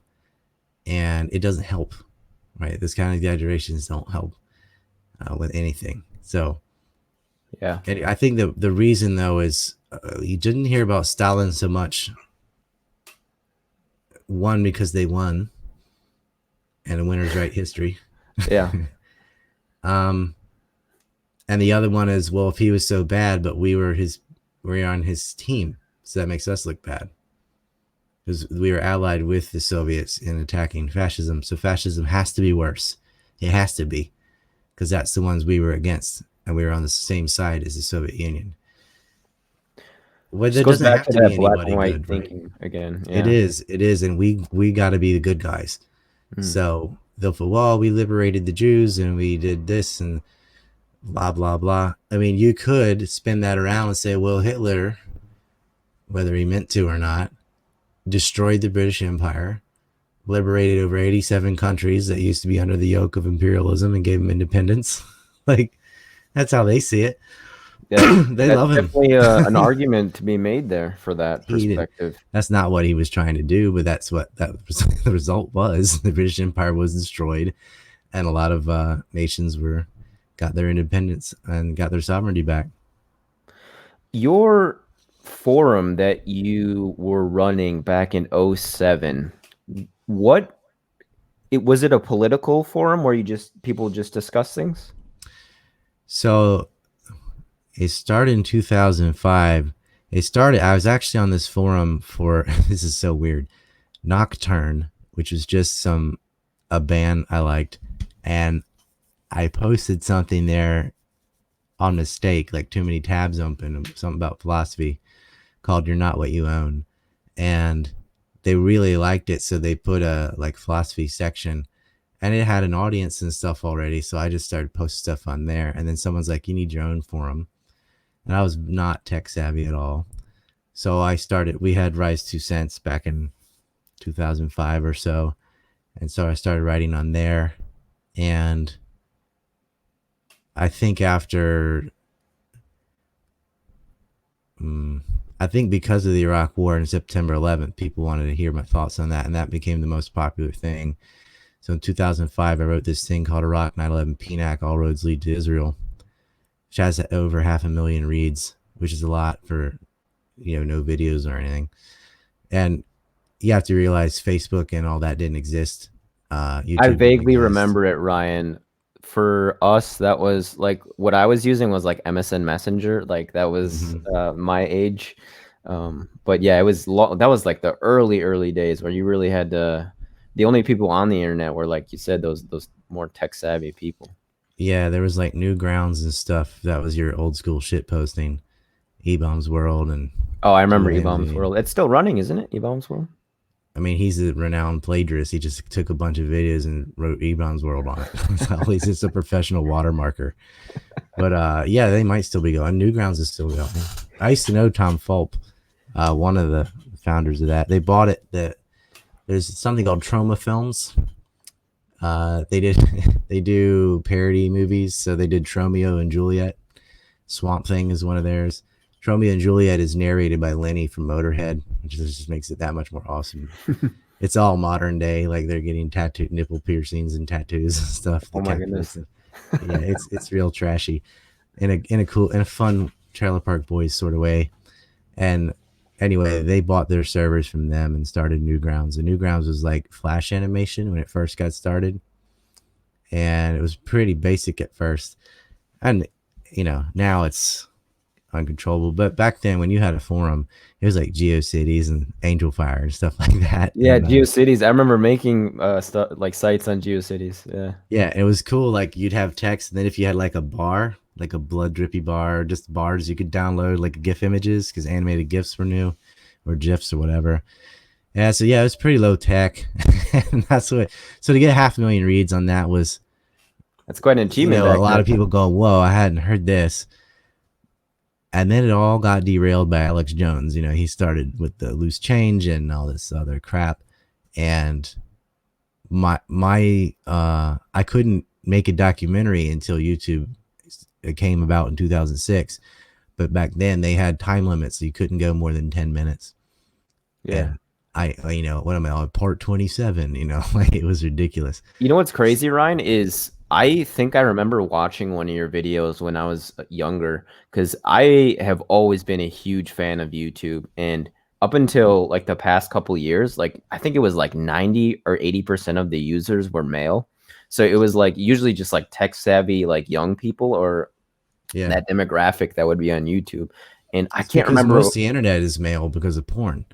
and it doesn't help, right? This kind of exaggerations don't help with anything. So Yeah, I think the reason though is you didn't hear about Stalin so much. One, because they won, and the winners write history. yeah. um, and the other one is, well, if he was so bad, but we were on his team, so that makes us look bad because we were allied with the Soviets in attacking fascism. So fascism has to be worse. It has to be because that's the ones we were against, and we were on the same side as the Soviet Union. Well, Just there goes doesn't back have to to be that black and anybody white good, right? thinking again. It Yeah. is, it is, and we got to be the good guys. Mm. So they'll feel, well, we liberated the Jews and we did this and blah blah blah. I mean, you could spin that around and say, well, Hitler, whether he meant to or not, destroyed the British Empire, liberated over 87 countries that used to be under the yoke of imperialism, and gave them independence. Like that's how they see it. That's They that's love him. definitely an argument to be made there for that He didn't. perspective. That's not what he was trying to do, but that's what that the result was. The British Empire was destroyed, and a lot of nations were got their independence and got their sovereignty back. Your forum that you were running back in '07, what it was it a political forum where you just people just discuss things? So it started in 2005. It started. I was actually on this forum for this is so weird. Nocturne, which was just some a band I liked, and I posted something there on mistake, like too many tabs open, something about philosophy called "You're Not What You Own," and they really liked it, so they put a like philosophy section, and it had an audience and stuff already. So I just started posting stuff on there, and then someone's like, "You need your own forum," and I was not tech savvy at all. So I started. We had Rise 2 Cents back in 2005 or so, and so I started writing on there, and I think after Mm, I think because of the Iraq War and September 11th, people wanted to hear my thoughts on that, and that became the most popular thing. So in 2005, I wrote this thing called Iraq 9/11 PNAC, All Roads Lead to Israel, which has over 500,000 reads, which is a lot for no videos or anything. And you have to realize Facebook and all that didn't exist. I YouTube didn't vaguely exist. remember it, Ryan. For us, that was like what I was using was like MSN Messenger. Like that was Hmm. my age. But yeah, it was that was like the early days where you really had to. The only people on the internet were, like you said, those more tech savvy people. Yeah, there was like Newgrounds and stuff. That was your old school shit posting. E-Bombs World and Oh, I remember E-Bombs QNZ. World. It's still running, isn't it? E-Bombs World. I mean, he's a renowned plagiarist. He just took a bunch of videos and wrote E-Bombs World on it. So he's just a professional watermarker. But yeah, they might still be going. Newgrounds is still going. I used to know Tom Fulp, one of the founders of that. They bought it. There's something called Trauma Films. They did they do parody movies. So they did Tromeo and Juliet. Swamp Thing is one of theirs. Romeo and Juliet is narrated by Lenny from Motorhead, which just makes it that much more awesome. It's all modern day, like they're getting tattooed nipple piercings and tattoos and stuff. Oh my goodness. Yeah, it's real trashy, in a fun Trailer Park Boys sort of way. And anyway, they bought their servers from them and started Newgrounds. And Newgrounds was like Flash animation when it first got started, and it was pretty basic at first. And now it's uncontrollable. But back then, when you had a forum, it was like GeoCities and Angel Fire and stuff like that. Yeah, And GeoCities. I remember making stuff like sites on GeoCities. Yeah. yeah, it was cool. Like you'd have text, and then if you had like a bar, like a blood drippy bar, or just bars you could download, like GIF images, because animated GIFs were new, or GIFs or whatever. Yeah, so yeah, it was pretty low tech, and that's what. So to get 500,000 reads on that was, That's quite an achievement a back lot then. of people go, "Whoa, I hadn't heard this." And then it all got derailed by Alex Jones. He started with the loose change and all this other crap. And I couldn't make a documentary until YouTube came about in 2006. But back then they had time limits, so you couldn't go more than 10 minutes. Yeah. And what am I on part 27? Like it was ridiculous. You know what's crazy, Ryan, is I think I remember watching one of your videos when I was younger, because I have always been a huge fan of YouTube. And up until like the past couple years, like I think it was like 90 or 80% of the users were male. So it was like usually just like tech savvy, like young people or Yeah. that demographic that would be on YouTube. And I It's can't because remember. most of the internet is male because of porn.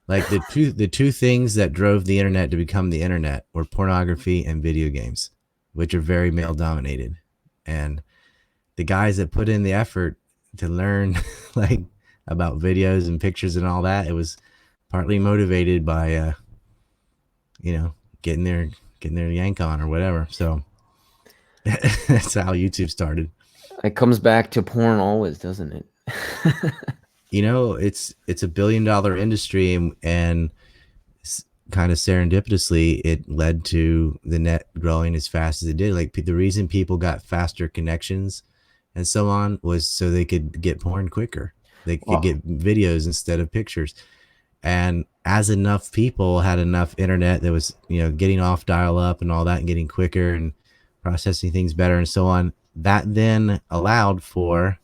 Like the two things that drove the internet to become the internet were pornography and video games, which are very male dominated. And the guys that put in the effort to learn like about videos and pictures and all that, it was partly motivated by getting their yank on or whatever. So that's how YouTube started. It comes back to porn always, doesn't it? It's a $1 billion industry, and kind of serendipitously it led to the net growing as fast as it did. Like the reason people got faster connections and so on was so they could get porn quicker. They could get videos instead of pictures. And as enough people had enough internet that was, getting off dial up and all that and getting quicker and processing things better and so on, that then allowed for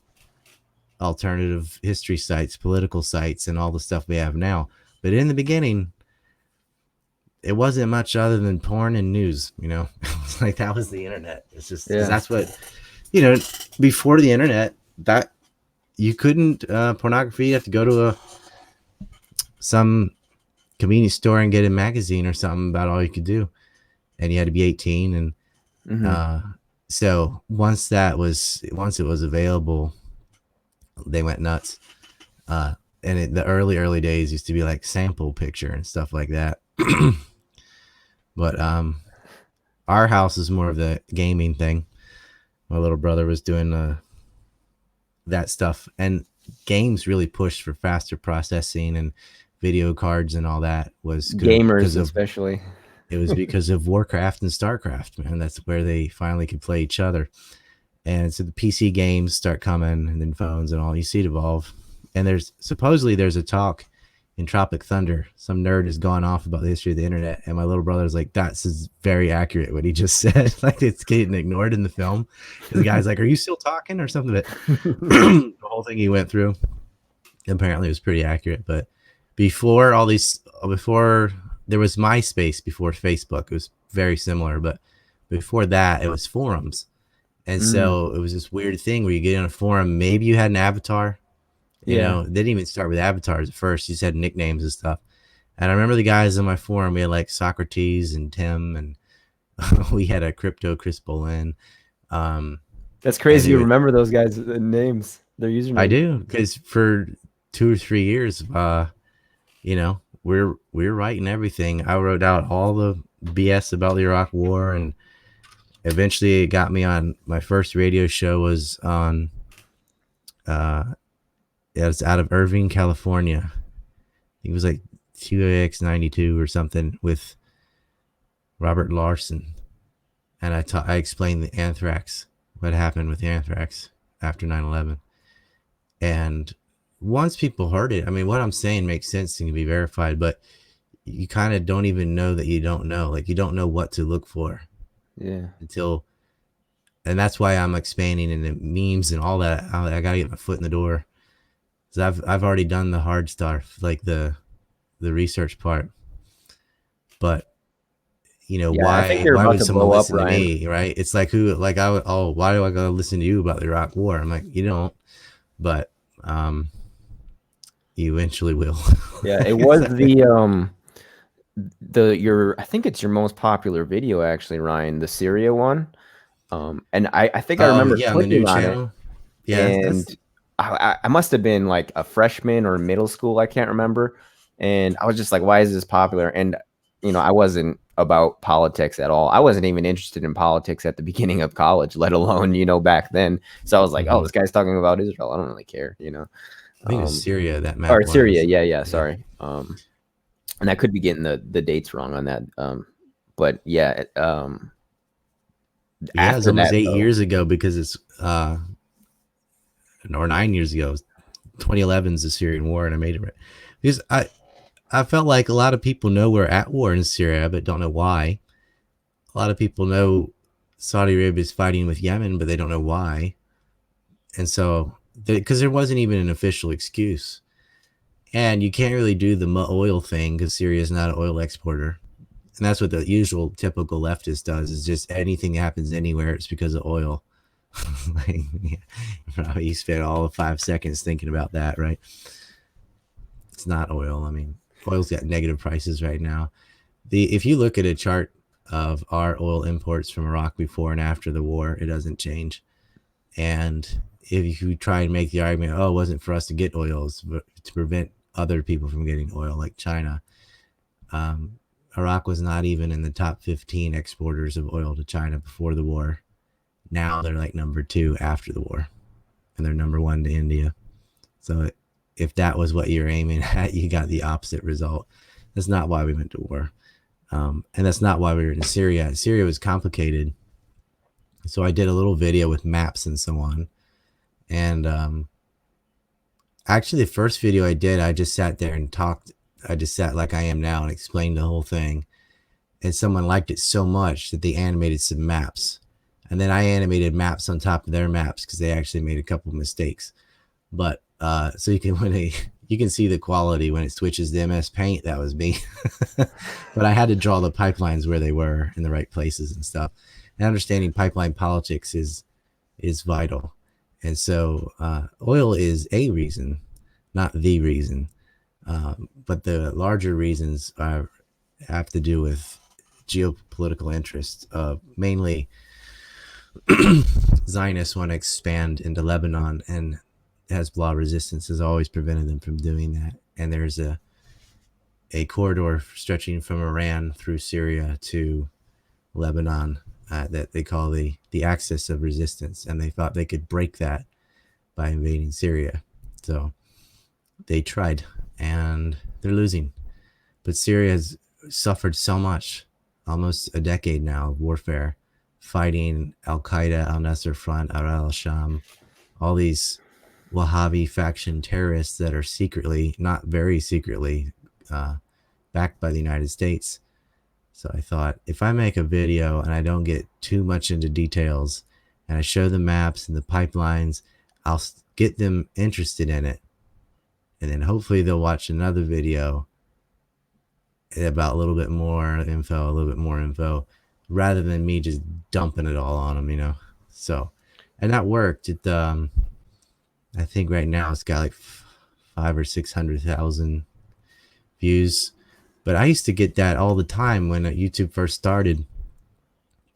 alternative history sites, political sites, and all the stuff we have now. But in the beginning, it wasn't much other than porn and news. It's like that was the internet. It's just that's what before the internet, that you couldn't pornography. You have to go to some convenience store and get a magazine or something about all you could do, and you had to be 18. And so once it was available, they went nuts. And the early days used to be like sample picture and stuff like that. But our house is more of the gaming thing. My little brother was doing that stuff, and games really pushed for faster processing, and video cards and all that was good. Gamers especially. It was because of Warcraft and StarCraft, man. That's where they finally could play each other. And so the PC games start coming, and then phones and all. You see it evolve. And there's a talk in Tropic Thunder. Some nerd has gone off about the history of the internet, and my little brother's like, "That's is very accurate what he just said." Like it's getting ignored in the film. And the guy's like, "Are you still talking?" or something. But the whole thing he went through apparently was pretty accurate. But before there was MySpace before Facebook. It was very similar, but before that, it was forums. And so it was this weird thing where you get in a forum, maybe you had an avatar, Yeah. They didn't even start with avatars at first. You said nicknames and stuff. And I remember the guys in my forum. We had like Socrates and Tim, and we had a crypto Chris Bolin. Um, That's and crazy. they You would, remember those guys' names, their I usernames. do, because for 2 or 3 years, we're writing everything. I wrote out all the BS about the Iraq War, and eventually it got me on my first radio show was on. Uh, it was out of Irving, California. It was like QAX 92 or something with Robert Larson, and I explained the anthrax, what happened with the anthrax after 9/11, and once people heard it, I mean, what I'm saying makes sense and can be verified, but you kind of don't even know that you don't know. Like, you don't know what to look for Yeah. until, and that's why I'm expanding into memes and all that. I gotta get my foot in the door, because I've already done the hard stuff, like the research part. But Yeah, I think you're why about would to someone blow up, listen to Ryan. me, right? It's like, why do I gotta listen to you about the Iraq War? I'm like, you don't, but um, you eventually will. Yeah, it was the your I think it's your most popular video actually, Ryan, the Syria one. And I think I Oh remember yeah, on the new clicking on it, channel. Yeah, and I must have been like a freshman or middle school, I can't remember. And I was just like, why is this popular? And I wasn't about politics at all. I wasn't even interested in politics at the beginning of college, let alone, back then. So I was like, oh, mhm. this guy's talking about Israel. I don't really care. I think it was Um, Syria that or map Syria, was. yeah, yeah, Yeah, sorry. And I could be getting the dates wrong on that. But yeah, yeah, it was after almost that eight though, years ago because it's or 9 years ago. 2011 is the Syrian War, and I made it right because I felt like a lot of people know we're at war in Syria, but don't know why. A lot of people know Saudi Arabia is fighting with Yemen, but they don't know why. And so, because there wasn't even an official excuse, and you can't really do the oil thing because Syria is not an oil exporter, and that's what the usual typical leftist does: is just anything that happens anywhere, it's because of oil. Like, yeah, you spent all of 5 seconds thinking about that, right? It's not oil. I mean, oil's got negative prices right now. If you look at a chart of our oil imports from Iraq before and after the war, it doesn't change. And if you try and make the argument, oh, it wasn't for us to get oils, but to prevent other people from getting oil, like China, um, Iraq was not even in the top 15 exporters of oil to China before the war. Now they're like number 2 after the war, and they're number 1 to India. So if that was what you're aiming at, you got the opposite result. That's not why we went to war. And that's not why we were in Syria. Syria was complicated. So I did a little video with maps and so on. And actually, the first video I did, I just sat there and talked. I just sat like I am now and explained the whole thing. And someone liked it so much that they animated some maps. And then I animated maps on top of their maps because they actually made a couple of mistakes. But so you can you can see the quality when it switches to MS Paint. That was me. But I had to draw the pipelines where they were in the right places and stuff. And understanding pipeline politics is vital. And so oil is a reason, not the reason. But the larger reasons have to do with geopolitical interests. Mainly, Zionists want to expand into Lebanon, and Hezbollah resistance has always prevented them from doing that. And there's a corridor stretching from Iran through Syria to Lebanon that they call the axis of resistance, and they thought they could break that by invading Syria. So they tried, and they're losing. But Syria has suffered so much, almost a decade now of warfare, fighting Al Qaeda, Al Nasser Front, Al Sham, all these Wahhabi faction terrorists that are secretly, not very secretly, uh, backed by the United States. So I thought, if I make a video and I don't get too much into details and I show the maps and the pipelines, I'll get them interested in it. And then hopefully they'll watch another video about a little bit more info, rather than me just dumping it all on them. So, and that worked. I think right now it's got like 5 or 600,000 views. But I used to get that all the time when YouTube first started.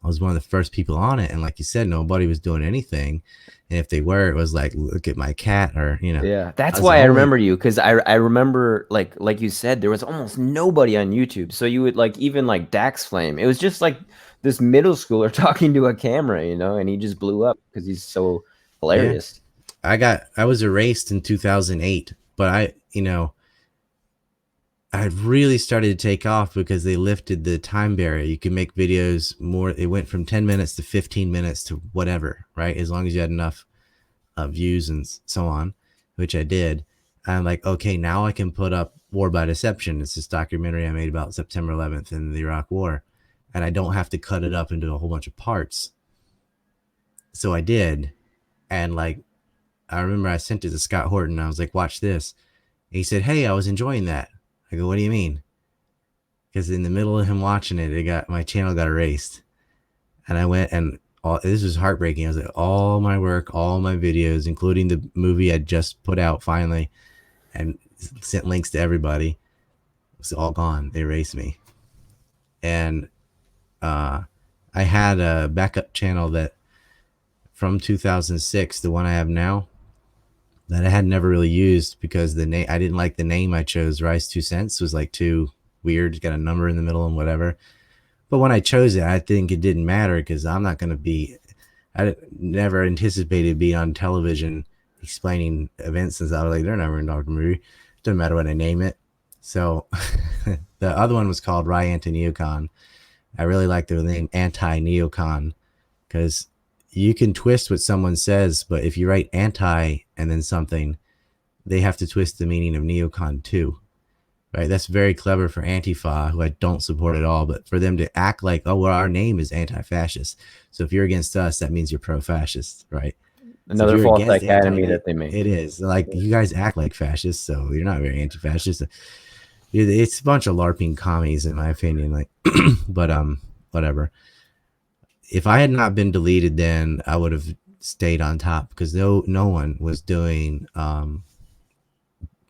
I was one of the first people on it, and like you said, nobody was doing anything. And if they were, it was like, look at my cat, or Yeah, I that's was the why I only. remember you, because I remember like you said there was almost nobody on YouTube. So you would like even like Dax Flame. It was just like this middle schooler talking to a camera, and he just blew up because he's so Yeah, hilarious. I was erased in 2008, but I really started to take off because they lifted the time barrier. You can make videos more. It went from 10 minutes to 15 minutes to whatever, right? As long as you had enough views and so on, which I did. I'm like, okay, now I can put up War by Deception. It's this documentary I made about September 11th and the Iraq War. And I don't have to cut it up into a whole bunch of parts. So I did. And like, I remember I sent it to Scott Horton. I was like, watch this. And he said, hey, I was enjoying that. I go, what do you mean? Because in the middle of him watching it, my channel got erased. And I went and this was heartbreaking. I was like, all my work, all my videos, including the movie I just put out finally and sent links to everybody, it was all gone. They erased me. And uh, I had a backup channel that from 2006, the one I have now, that I had never really used because the name I didn't like the name I chose. Rise 2 cents was like too weird. It's got a number in the middle and whatever. But when I chose it, I think it didn't matter because I'm not going to be. I never anticipated being on television explaining events since I was like, they're never in documentary. Doesn't matter what I name it. So the other one was called Rye Anti-Neocon. I really like the name Anti-Neocon because you can twist what someone says, but if you write anti and then something, they have to twist the meaning of neocon too. Right? That's very clever for Antifa, who I don't support at all, but for them to act like, oh, well, our name is anti-fascist. So if you're against us, that means you're pro-fascist, right? So if Another you're false against dichotomy anti, that they make. it is like you guys act like fascists, so you're not very anti-fascist. It's a bunch of LARPing commies, in my opinion. Like, but whatever. If I had not been deleted, then I would have stayed on top because no one was doing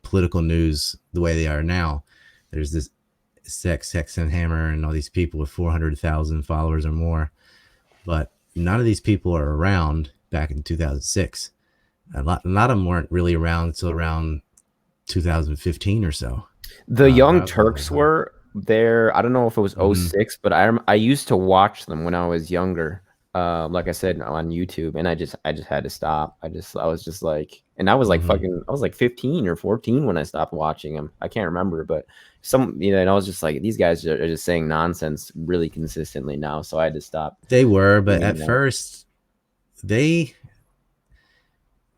political news the way they are now. There's this Sex and Hammer and all these people with 400,000 followers or more, but none of these people are around back in 2006. A lot of them weren't really around until around 2015 or so. The Young That was when they Turks hung. were there. I don't know if it was Mm-hmm. '06, but I used to watch them when I was younger. Like I said on YouTube, and I just had to stop. I was just like, and I was like Mm-hmm. fucking I was like 15 or 14 when I stopped watching them. I can't remember, but and I was just like, these guys are just saying nonsense really consistently now, so I had to stop They were, but doing at that. first they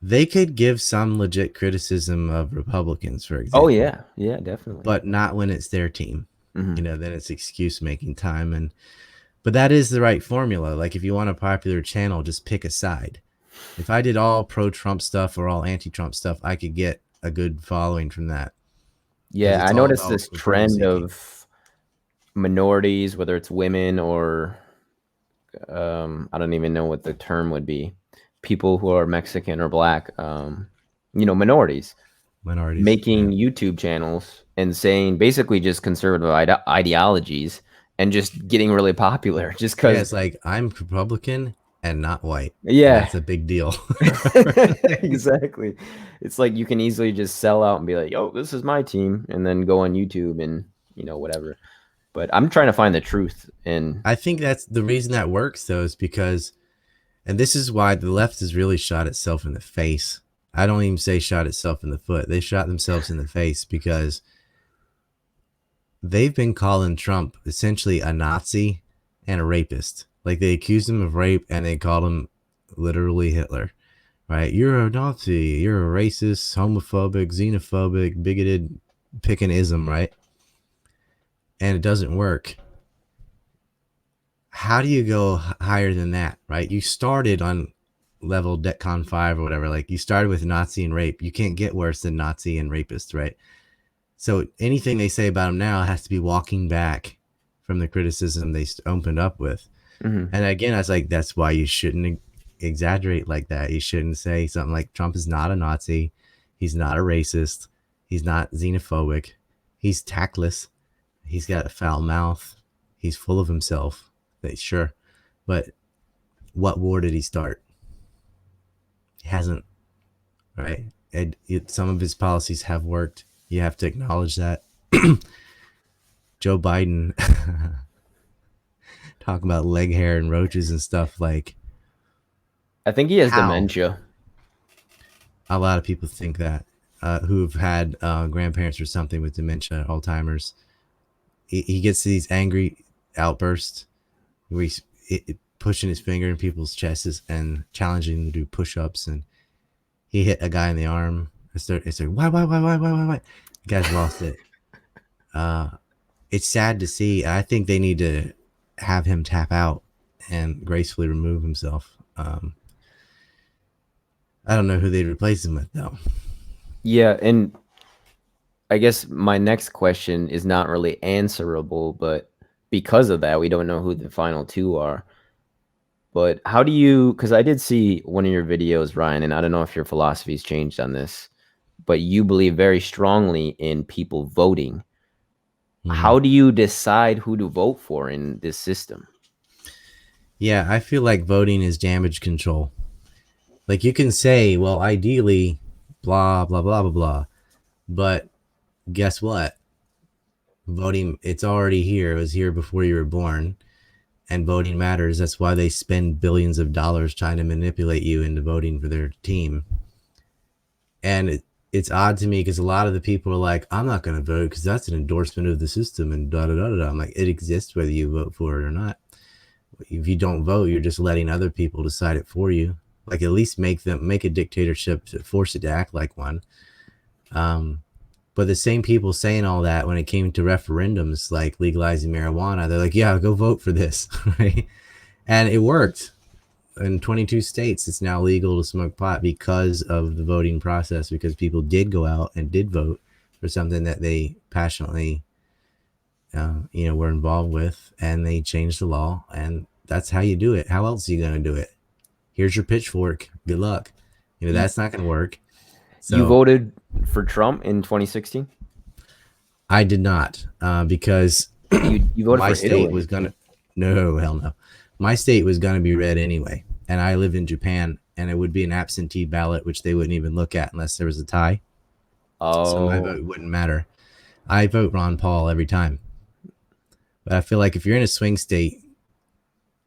they could give some legit criticism of Republicans, for Oh example, yeah, yeah, definitely. but not when it's their team. Hmm. Then it's excuse making time. And but that is the right formula. Like if you want a popular channel, just pick a side. If I did all pro Trump stuff or all anti Trump stuff, I could get a good following from that because Yeah, I it's all noticed about this approval trend seeking. of minorities, whether it's women or I don't even know what the term would be. People who are Mexican or black, minorities, Minorities. Yeah. making YouTube channels and saying basically just conservative ideologies and just getting really popular just Yeah, because, it's like I'm Republican and not white. And yeah, that's a big deal. exactly. It's like you can easily just sell out and be like, yo, this is my team, and then go on YouTube and, whatever. But I'm trying to find the truth in, I think that's the reason that works though, is because, and this is why the left has really shot itself in the face. I don't even say shot itself in the foot. They shot themselves in the face because they've been calling Trump essentially a Nazi and a rapist. Like they accused him of rape and they called him literally Hitler. Right? You're a Nazi. You're a racist, homophobic, xenophobic, bigoted, pick an ism, right? And it doesn't work. How do you go higher than that, right? You started on level DEFCON 5 or whatever. Like you started with Nazi and rape. You can't get worse than Nazi and rapist, right? So anything they say about him now has to be walking back from the criticism they opened up with. mhm. And again, I was like, that's why you shouldn't exaggerate like that. You shouldn't say something like Trump is not a Nazi. He's not a racist. He's not xenophobic. He's tactless. He's got a foul mouth. He's full of himself. Sure. But what war did he start? He hasn't, right? Some of his policies have worked. You have to acknowledge that. Joe Biden talking about leg hair and roaches and stuff, like, I think he has how? dementia. A lot of people think that, who've had grandparents or something with dementia, Alzheimer's. He gets these angry outbursts where he's pushing his finger in people's chests and challenging them to do push-ups, and he hit a guy in the arm. It's like, why? The guy's lost it. It's sad to see. I think they need to have him tap out and gracefully remove himself. I don't know who they'd replace him with, though. Yeah, and I guess my next question is not really answerable, but because of that, we don't know who the final two are. But how do you, because I did see one of your videos, Ryan, and I don't know if your philosophy's changed on this, but you believe very strongly in people voting. Mm-hmm. How do you decide who to vote for in this system? Yeah, I feel like voting is damage control. Like, you can say, well, ideally, blah, blah, blah, blah, blah. But guess what? Voting, it's already here. It was here before you were born. And voting matters. That's why they spend billions of dollars trying to manipulate you into voting for their team. And it's odd to me because a lot of the people are like, I'm not going to vote because that's an endorsement of the system and da da da da. I'm like, it exists whether you vote for it or not. If you don't vote, you're just letting other people decide it for you. Like, at least make a dictatorship to force it to act like one. But the same people saying all that when it came to referendums, like legalizing marijuana, they're like, yeah, go vote for this, right? And it worked. In 22 states, it's now legal to smoke pot because of the voting process, because people did go out and did vote for something that they passionately, were involved with, and they changed the law, and that's how you do it. How else are you going to do it? Here's your pitchfork. Good luck. You, That's not going to work. you So voted for Trump in 2016? I did not, because You voted my for state Italy. was going to, no, hell no. My state was going to be red anyway. And I live in Japan, and it would be an absentee ballot, which they wouldn't even look at unless there was a tie. So my Oh, vote wouldn't matter. I vote Ron Paul every time. But I feel like if you're in a swing state,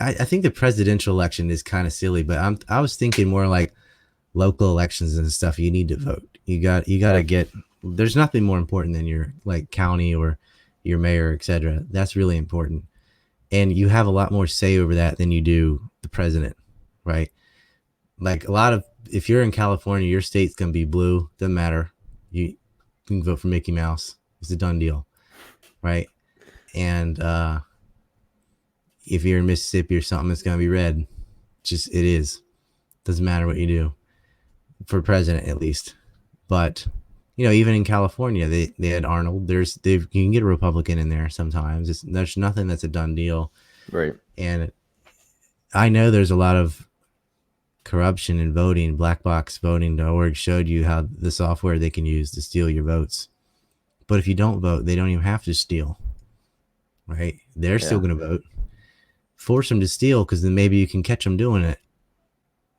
I think the presidential election is kind of silly, but I was thinking more like local elections and stuff. You need to vote. You got yeah, to get. There's nothing more important than your like county or your mayor, etc. That's really important, and you have a lot more say over that than you do the president, right? Like, a lot of, if you're in California, your state's gonna be blue. Doesn't matter. You can vote for Mickey Mouse. It's a done deal, right? And if you're in Mississippi or something, it's gonna be red. Just, it is. Doesn't matter what you do for president, at least. But even in California, they had Arnold. You can get a Republican in there sometimes. There's nothing that's a done deal. right. And I know there's a lot of corruption in voting. Blackboxvoting.org showed you how the software they can use to steal your votes. But if you don't vote, they don't even have to steal, right? They're still Yeah. going to vote. Force them to steal, because then maybe you can catch them doing it.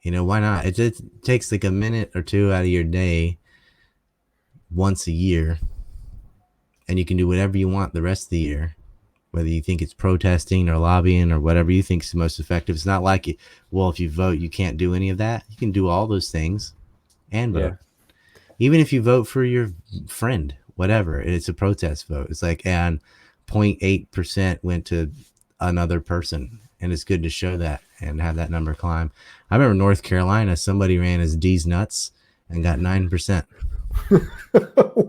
Why not? It takes like a minute or two out of your day once a year, and you can do whatever you want the rest of the year, whether you think it's protesting or lobbying or whatever you think is the most effective. It's not like, if you vote, you can't do any of that. You can do all those things and Yeah. vote. Even if you vote for your friend, whatever, it's a protest vote. It's like, and 0.8% went to another person. And it's good to show that and have that number climb. I remember North Carolina, somebody ran as D's nuts and got 9%.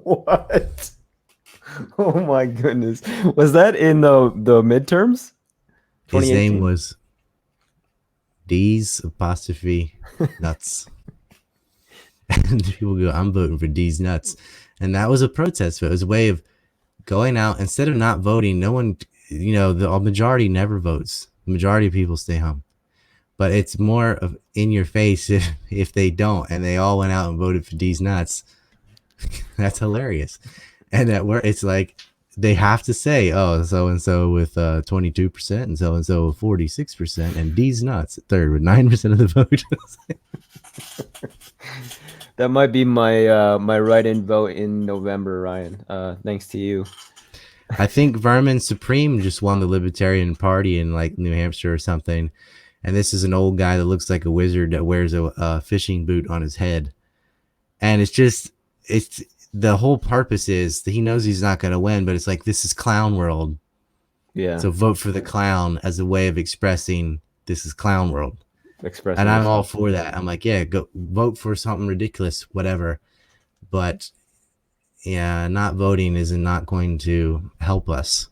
What? Oh my goodness. Was that in the midterms? His name 2018? was D's apostrophe nuts. And people go, I'm voting for D's nuts. And that was a protest vote. It was a way of going out. Instead of not voting, no one, the majority never votes. The majority of people stay home. But it's more of in your face if they don't. And they all went out and voted for D's nuts. That's hilarious. And at work, it's like they have to say, oh, so and so with 22% and so with 46%, and D's nuts at third with 9% of the vote. That might be my my write-in vote in November, Ryan. Thanks to you. I think Vermin Supreme just won the Libertarian Party in like New Hampshire or something. And this is an old guy that looks like a wizard that wears a fishing boot on his head. And it's the whole purpose is that he knows he's not going to win, but it's like, this is clown world. Yeah, So vote for the clown as a way of expressing this is clown world. And expressing I'm all yourself. for that. I'm like, yeah, go vote for something ridiculous, whatever. But yeah, not voting is not going to help us.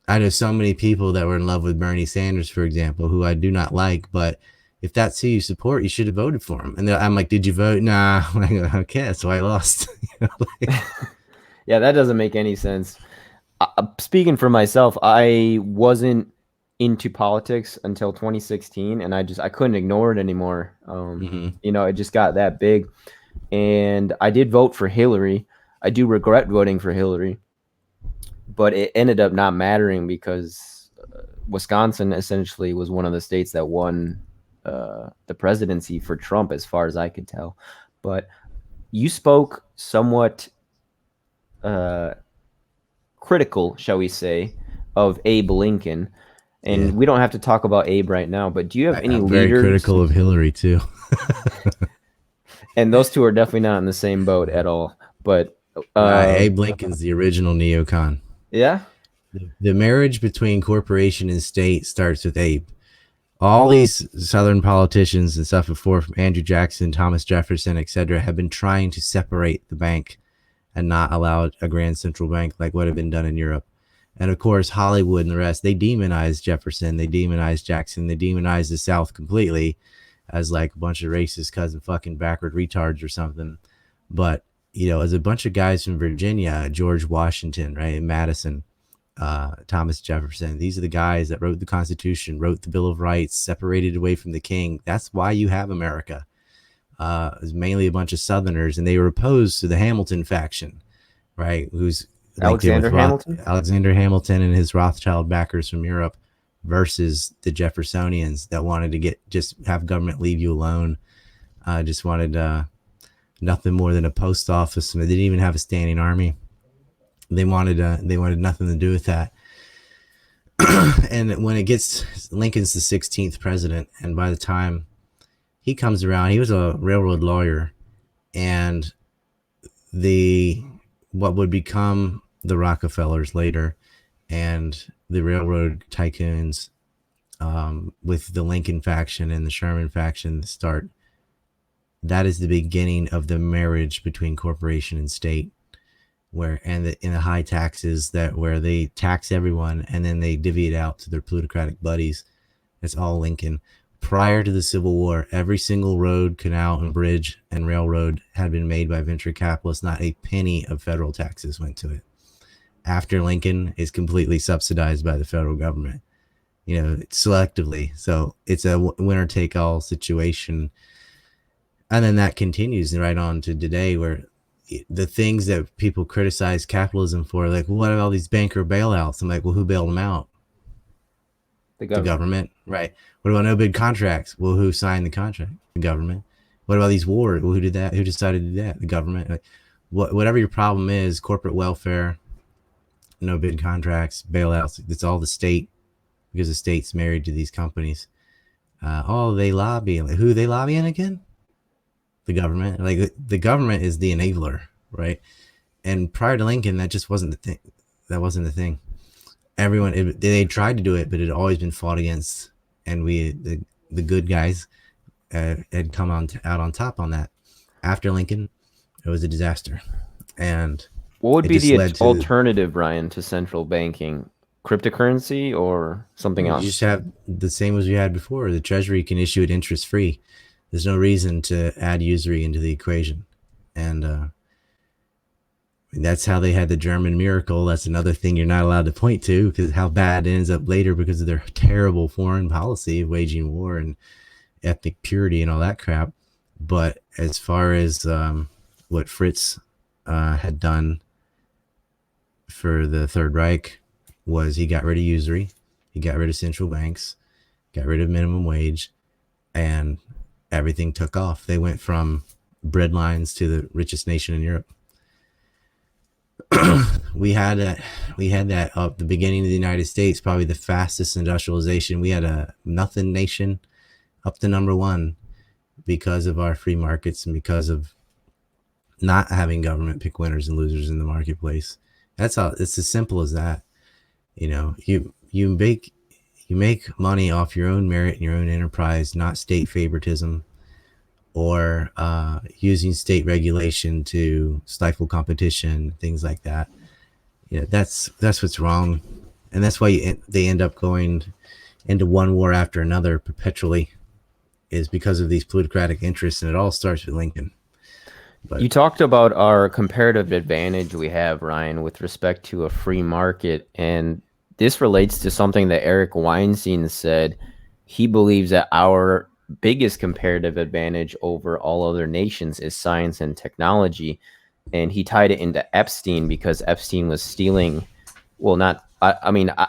I know so many people that were in love with Bernie Sanders, for example, who I do not like, but if that's who you support, you should have voted for him. And I'm like, did you vote? Nah. I'm like, okay, that's why I lost. Yeah, that doesn't make any sense. Speaking for myself, I wasn't into politics until 2016, and I couldn't ignore it anymore. Mm-hmm. It just got that big, and I did vote for Hillary. I do regret voting for Hillary, but it ended up not mattering because Wisconsin essentially was one of the states that won the presidency for Trump, as far as I could tell. But you spoke somewhat uh, critical, shall we say, of Abe Lincoln. Yeah. And we don't have to talk about Abe right now, but do you have any I'm very leaders? critical of Hillary, too. And those two are definitely not in the same boat at all. But Abe Lincoln's the original neocon. yeah, The marriage between corporation and state starts with Abe. All these Southern politicians and stuff before, from Andrew Jackson, Thomas Jefferson, etc., have been trying to separate the bank and not allow a grand central bank like what had been done in Europe. And of course, Hollywood and the rest, they demonized Jefferson, they demonized Jackson, they demonized the South completely as like a bunch of racist cousin fucking backward retards or something. But, as a bunch of guys from Virginia, George Washington, right, and Madison, Thomas Jefferson, these are the guys that wrote the Constitution, wrote the Bill of Rights, separated away from the king. That's why you have America. It was mainly a bunch of Southerners, and they were opposed to the Hamilton faction, right? Who's linked in with Alexander Hamilton. Alexander Hamilton and his Rothschild backers from Europe versus the Jeffersonians that wanted to just have government leave you alone. Just wanted nothing more than a post office, and they didn't even have a standing army. They wanted nothing to do with that. And when it gets, Lincoln's the 16th president, and by the time he comes around, he was a railroad lawyer, and what would become the Rockefellers later and the railroad tycoons, with the Lincoln faction and the Sherman faction start. That is the beginning of the marriage between corporation and state, in the high taxes where they tax everyone and then they divvy it out to their plutocratic buddies. It's all Lincoln. Prior to the Civil War, every single road, canal, and bridge and railroad had been made by venture capitalists. Not a penny of federal taxes went to it. After Lincoln, it's completely subsidized by the federal government, selectively. So it's a winner-take-all situation. And then that continues right on to today, where the things that people criticize capitalism for, like, well, what about all these banker bailouts? I'm like, well, who bailed them out? The The government. government, right? What about no bid contracts? Well, who signed the contract? The government. What about these wars? Well, who did that? Who decided to do that? The government. Like, whatever your problem is, corporate welfare, no bid contracts, bailouts, it's all the state, because the state's married to these companies. They lobby. Like, who are they lobbying again? The government. Like, the government is the enabler, right? And prior to Lincoln, that just wasn't the thing. That wasn't the thing. They tried to do it, but it had always been fought against, and the good guys had come out on top on that. After Lincoln, it was a disaster, and What would it be just the led to, alternative, Ryan, to central banking? Cryptocurrency or something you else? just have the same as we had before. The Treasury can issue it interest free. There's no reason to add usury into the equation, and that's how they had the German miracle. That's another thing you're not allowed to point to, because how bad it ends up later because of their terrible foreign policy of waging war and ethnic purity and all that crap. But as far as what Fritz had done for the Third Reich was he got rid of usury, he got rid of central banks, got rid of minimum wage, and everything took off. They went from bread lines to the richest nation in Europe. We had that up the beginning of the United States, probably the fastest industrialization. We had a nothing nation up to number one because of our free markets and because of not having government pick winners and losers in the marketplace. That's how it's as simple as that. You make money off your own merit and your own enterprise, not state favoritism or using state regulation to stifle competition, things like that. That's what's wrong, and that's why they end up going into one war after another perpetually, is because of these plutocratic interests, and it all starts with Lincoln. But You talked about our comparative advantage we have, Ryan, with respect to a free market. And this relates to something that Eric Weinstein said. He believes that our biggest comparative advantage over all other nations is science and technology. And he tied it into Epstein because Epstein was stealing. Well, not, I mean, yeah,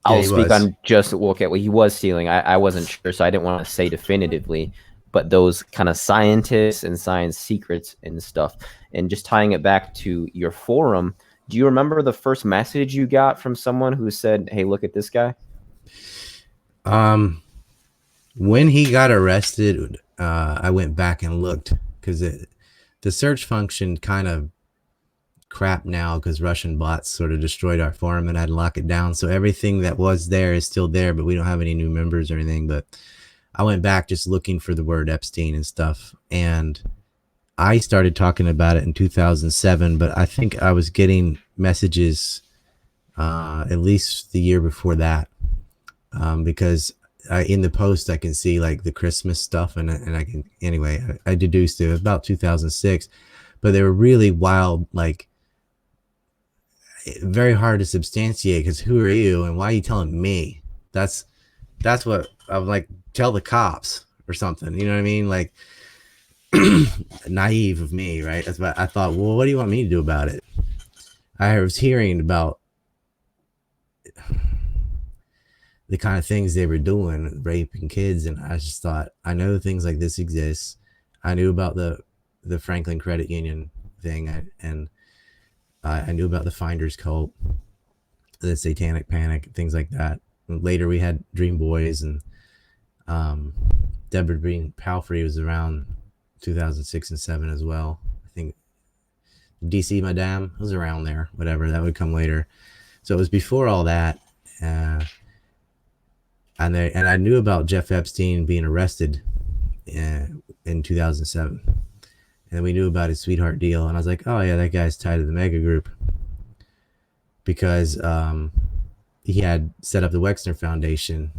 I'll he speak was. on just, well, okay, well, he was stealing. I wasn't sure, so I didn't want to say definitively, but those kind of scientists and science secrets and stuff. And just tying it back to your forum, do you remember the first message you got from someone who said, "Hey, look at this guy"? Um, when he got arrested, I went back and looked because the search function kind of crap now because Russian bots sort of destroyed our forum and had to lock it down. So everything that was there is still there, but we don't have any new members or anything. But I went back just looking for the word Epstein and stuff, and I started talking about it in 2007. But I think I was getting messages at least the year before that, because in the post I can see like the Christmas stuff, and I can anyway. I deduced it was about 2006, but they were really wild, like very hard to substantiate because who are you and why are you telling me? That's that's what I'm like. Tell the cops or something. You know what I mean? Like naive of me, right? That's what I thought. Well, what do you want me to do about it? I was hearing about the kind of things they were doing, raping kids, and I just thought, I know things like this exist. I knew about the Franklin Credit Union thing, and I knew about the Finders cult, the Satanic Panic, things like that. And later, we had Dream Boys, and um, Deborah Green Palfrey was around 2006 and 7 as well. I think DC Madame was around there, whatever, that would come later. So it was before all that. Uh, and I knew about Jeff Epstein being arrested in 2007. And we knew about his sweetheart deal. And I was like, oh, yeah, that guy's tied to the mega group because he had set up the Wexner Foundation.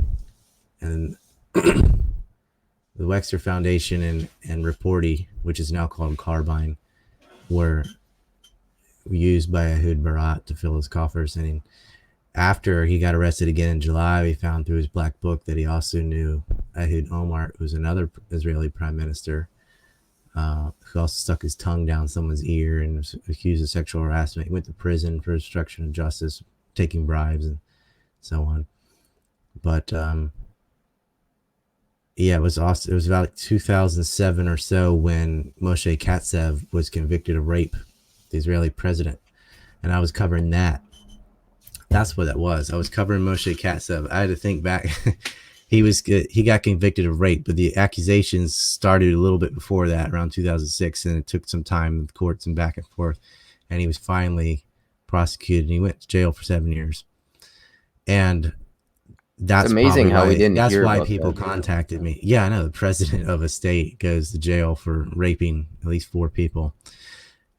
And the Wexner Foundation and Reporty, which is now called Carbine, were used by Ehud Barat to fill his coffers. And after he got arrested again in July, we found through his black book that he also knew Ehud Olmert, who's another Israeli prime minister, who also stuck his tongue down someone's ear and was accused of sexual harassment. He went to prison for obstruction of justice, taking bribes, and so on. But yeah, it was awesome. It was about 2007 or so when Moshe Katsav was convicted of rape, the Israeli president, and I was covering that. That's what that was. I was covering Moshe Katsav. I had to think back. He got convicted of rape, but the accusations started a little bit before that, around 2006, and it took some time in the courts and back and forth. And he was finally prosecuted, and he went to jail for 7 years. And It's that's amazing probably how we why didn't hear about people that. contacted me. Yeah, I know the president of a state goes to jail for raping at least 4 people.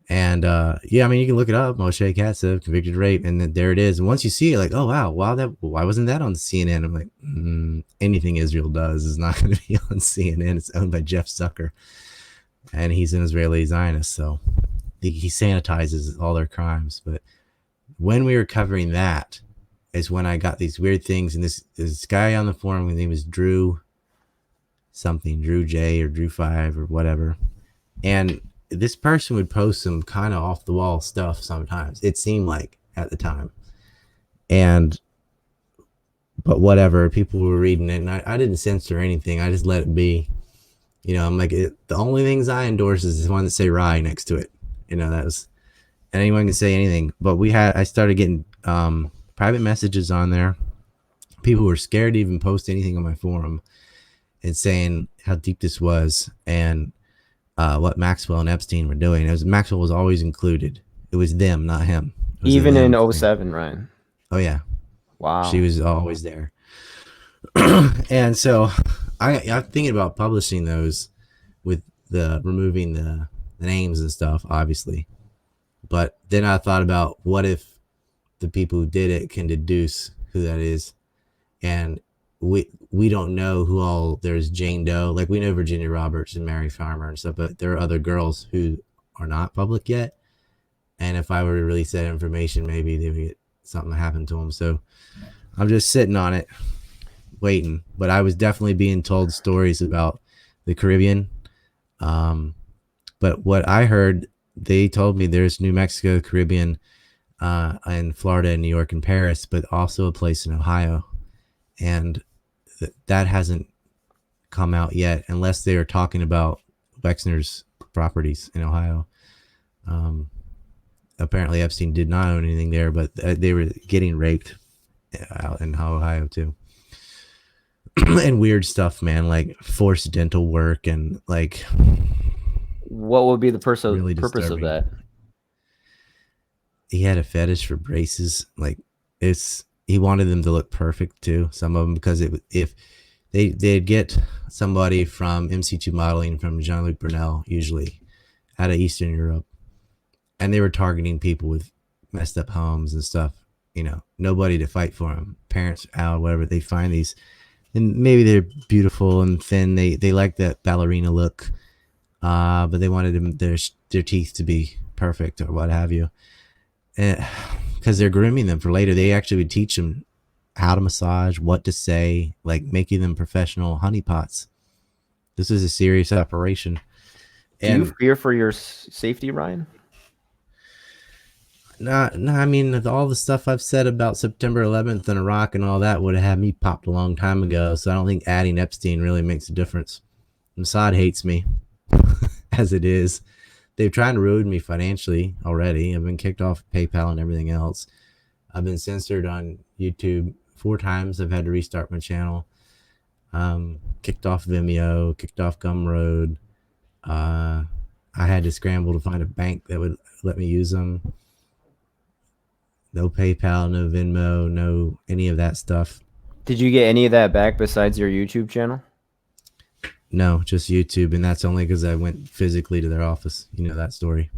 And yeah, I mean, you can look it up, Moshe Katsav, convicted rape, and then there it is. And once you see it, like, oh wow, why wasn't that on CNN? I'm like, anything Israel does is not going to be on CNN. It's owned by Jeff Zucker, and he's an Israeli Zionist, so he sanitizes all their crimes. But when we were covering that, is when I got these weird things, and this guy on the forum, his name is Drew something, Drew J or Drew 5 or whatever, and this person would post some kind of off the wall stuff sometimes. It seemed like at the time. And but whatever, people were reading it, and I didn't censor anything. I just let it be. I'm like, the only things I endorse is the one that say "rye" next to it. That was, and anyone can say anything. But I started getting private messages on there. People were scared to even post anything on my forum and saying how deep this was and what Maxwell and Epstein were doing. Maxwell was always included. It was them, not him. It was a Even in them thing. '07, Ryan. Oh yeah, she Wow. was always there. And so I'm thinking about publishing those with the removing the names and stuff, obviously. But then I thought about, what if the people who did it can deduce who that is, and we don't know who all. There's Jane Doe, like we know Virginia Roberts and Mary Farmer and stuff, but there are other girls who are not public yet. And if I were to release that information, maybe they would get something happen to them. So I'm just sitting on it, waiting. But I was definitely being told stories about the Caribbean. But what I heard, they told me there's New Mexico, Caribbean, and Florida and New York and Paris, but also a place in Ohio. And that hasn't come out yet, unless they are talking about Wexner's properties in Ohio. Apparently Epstein did not own anything there, but they were getting raped out in Ohio too. And weird stuff, man, like forced dental work and like What would be the really purpose of disturbing. that? He had a fetish for braces. Like he wanted them to look perfect too. Some of them, because if they'd get somebody from MC2 modeling from Jean-Luc Brunel, usually out of Eastern Europe, and they were targeting people with messed up homes and stuff. Nobody to fight for them. Parents out, whatever. They find these, and maybe they're beautiful and thin. They like that ballerina look, but they wanted their teeth to be perfect or what have you. Because they're grooming them for later. They actually would teach them how to massage, what to say, like making them professional honeypots. This is a serious operation. Do you And fear for your safety, Ryan? no, I mean, all the stuff I've said about September 11th and Iraq and all that would have had me popped a long time ago. So I don't think adding Epstein really makes a difference. Mossad hates me as it is. They've tried to ruin me financially already. I've been kicked off PayPal and everything else. I've been censored on YouTube 4 times. I've had to restart my channel. Kicked off Vimeo, kicked off Gumroad. I had to scramble to find a bank that would let me use them. No PayPal, no Venmo, no any of that stuff. Did you get any of that back besides your YouTube channel? No, just YouTube, and that's only because I went physically to their office. You know that story.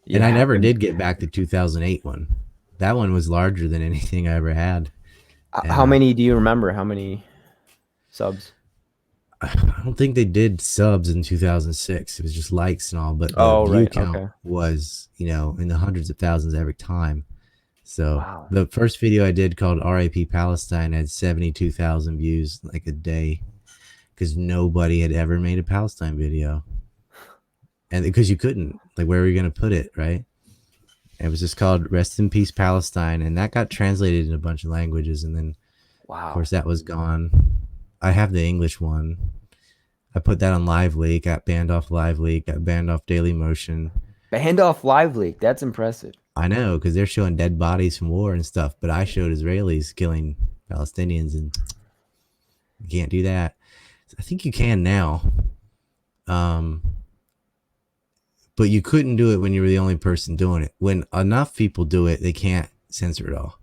And I Yeah. never did get back the 2008 one. That one was larger than anything I ever had. And How many do you remember? How many subs? I don't think they did subs in 2006. It was just likes and all, but the Oh, view right. count Okay. was, in the hundreds of thousands every time. So Wow. the first video I did called RIP Palestine had 72,000 views like a day, because nobody had ever made a Palestine video. And because you couldn't, like, where were you going to put it, right? It was just called Rest in Peace Palestine, and that got translated in a bunch of languages, and then of Wow. course that was gone. I have the English one. I put that on Live Leak, got banned off Live Leak, got banned off Daily Motion. Banned off Live Leak. That's impressive. I know, because they're showing dead bodies from war and stuff, but I showed Israelis killing Palestinians, and you can't do that. I think you can now. But you couldn't do it when you were the only person doing it. When enough people do it, they can't censor it all,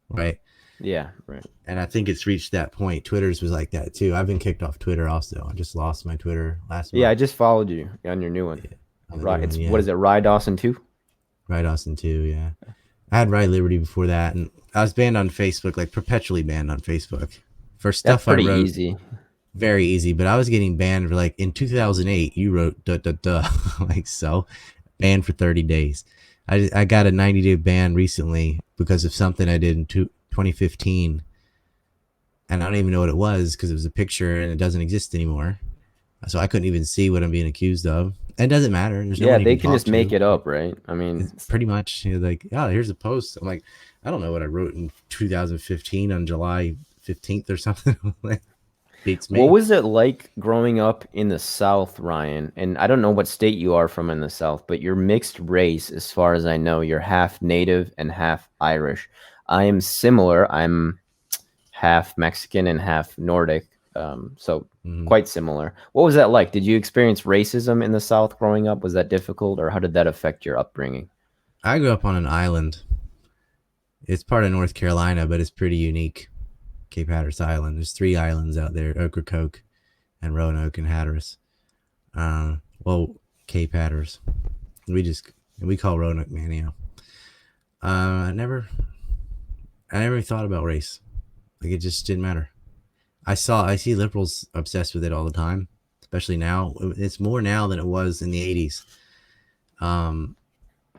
right? Yeah, right. And I think it's reached that point. Twitter's was like that too. I've been kicked off Twitter also. I just lost my Twitter last Yeah, I month. just followed you on your new one. Yeah, on the Right. new one, It's yeah. what is it? Rye Dawson 2? Right, Austin too, yeah. I had Right Liberty before that, and I was banned on Facebook, like perpetually banned on Facebook for That's stuff I pretty wrote. easy. Very easy, but I was getting banned for, like, in 2008. You wrote duh duh duh, like, so banned for 30 days. I got a 90-day ban recently because of something I did in 2015, and I don't even know what it was because it was a picture and it doesn't exist anymore. So I couldn't even see what I'm being accused of. It doesn't matter. There's no Yeah, one you they can can talk just make to. it up, right? I mean, It's pretty much, like, oh, here's a post. I'm like, I don't know what I wrote in 2015 on July 15th or something. Like, beats what me. was it like growing up in the South, Ryan? And I don't know what state you are from in the South, but you're mixed race as far as I know. You're half Native and half Irish. I am similar. I'm half Mexican and half Nordic. So Mhm. quite similar. What was that like? Did you experience racism in the South growing up? Was that difficult, or how did that affect your upbringing? I grew up on an island. It's part of North Carolina, but it's pretty unique. Cape Hatteras Island. There's three islands out there: Ocracoke and Roanoke and Hatteras. Well, Cape Hatteras. We call Roanoke Manio. I never thought about race. Like, it just didn't matter. I see liberals obsessed with it all the time, especially now. It's more now than it was in the 80s. Um,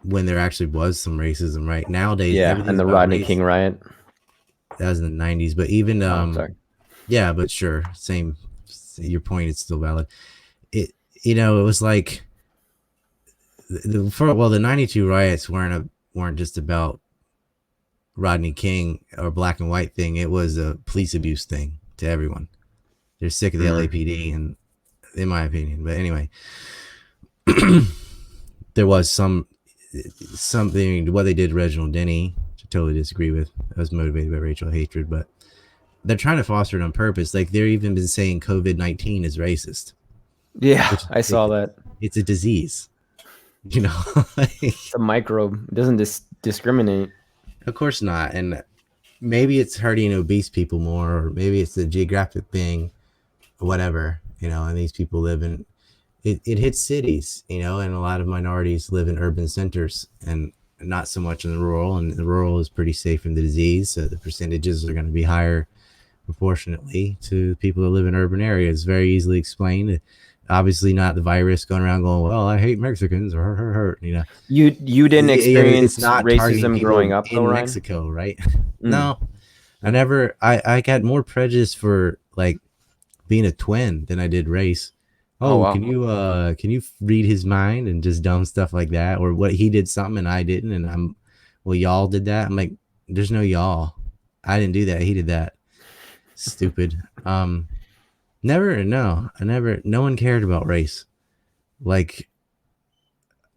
when there actually was some racism, right? Nowadays Yeah, and everything's the about Rodney race. King riot. That was in the 90s, but even Oh, sorry. yeah, but sure, same. Your point is still valid. It it was like the 92 riots weren't just about Rodney King or black and white thing. It was a police abuse thing to everyone. They're sick of the Mm. LAPD, and in my opinion. But anyway, there was something what they did to Reginald Denny, which I totally disagree with. I was motivated by racial hatred, but they're trying to foster it on purpose. Like, they're even been saying COVID-19 is racist, Yeah, which is I saw ridiculous. that. It's a disease, you know. It's a microbe. It doesn't discriminate. Of course not. And maybe it's hurting obese people more, or maybe it's a geographic thing, or whatever, and these people live in it hits cities, and a lot of minorities live in urban centers and not so much in the rural, and the rural is pretty safe from the disease, so the percentages are going to be higher proportionately to people that live in urban areas. Very easily explained. Obviously not the virus going around going, well, I hate Mexicans, or hurt. You didn't It's experience not targeting racism growing people up though, in Ryan? Mexico, right? Mm. No, I got more prejudice for, like, being a twin than I did race. Oh Oh, wow. can you read his mind, and just dumb stuff like that, or what he did something and I didn't, and well, y'all did that. I'm like, there's no y'all. I didn't do that. He did that. Stupid. Never. No, I never. No one cared about race. Like,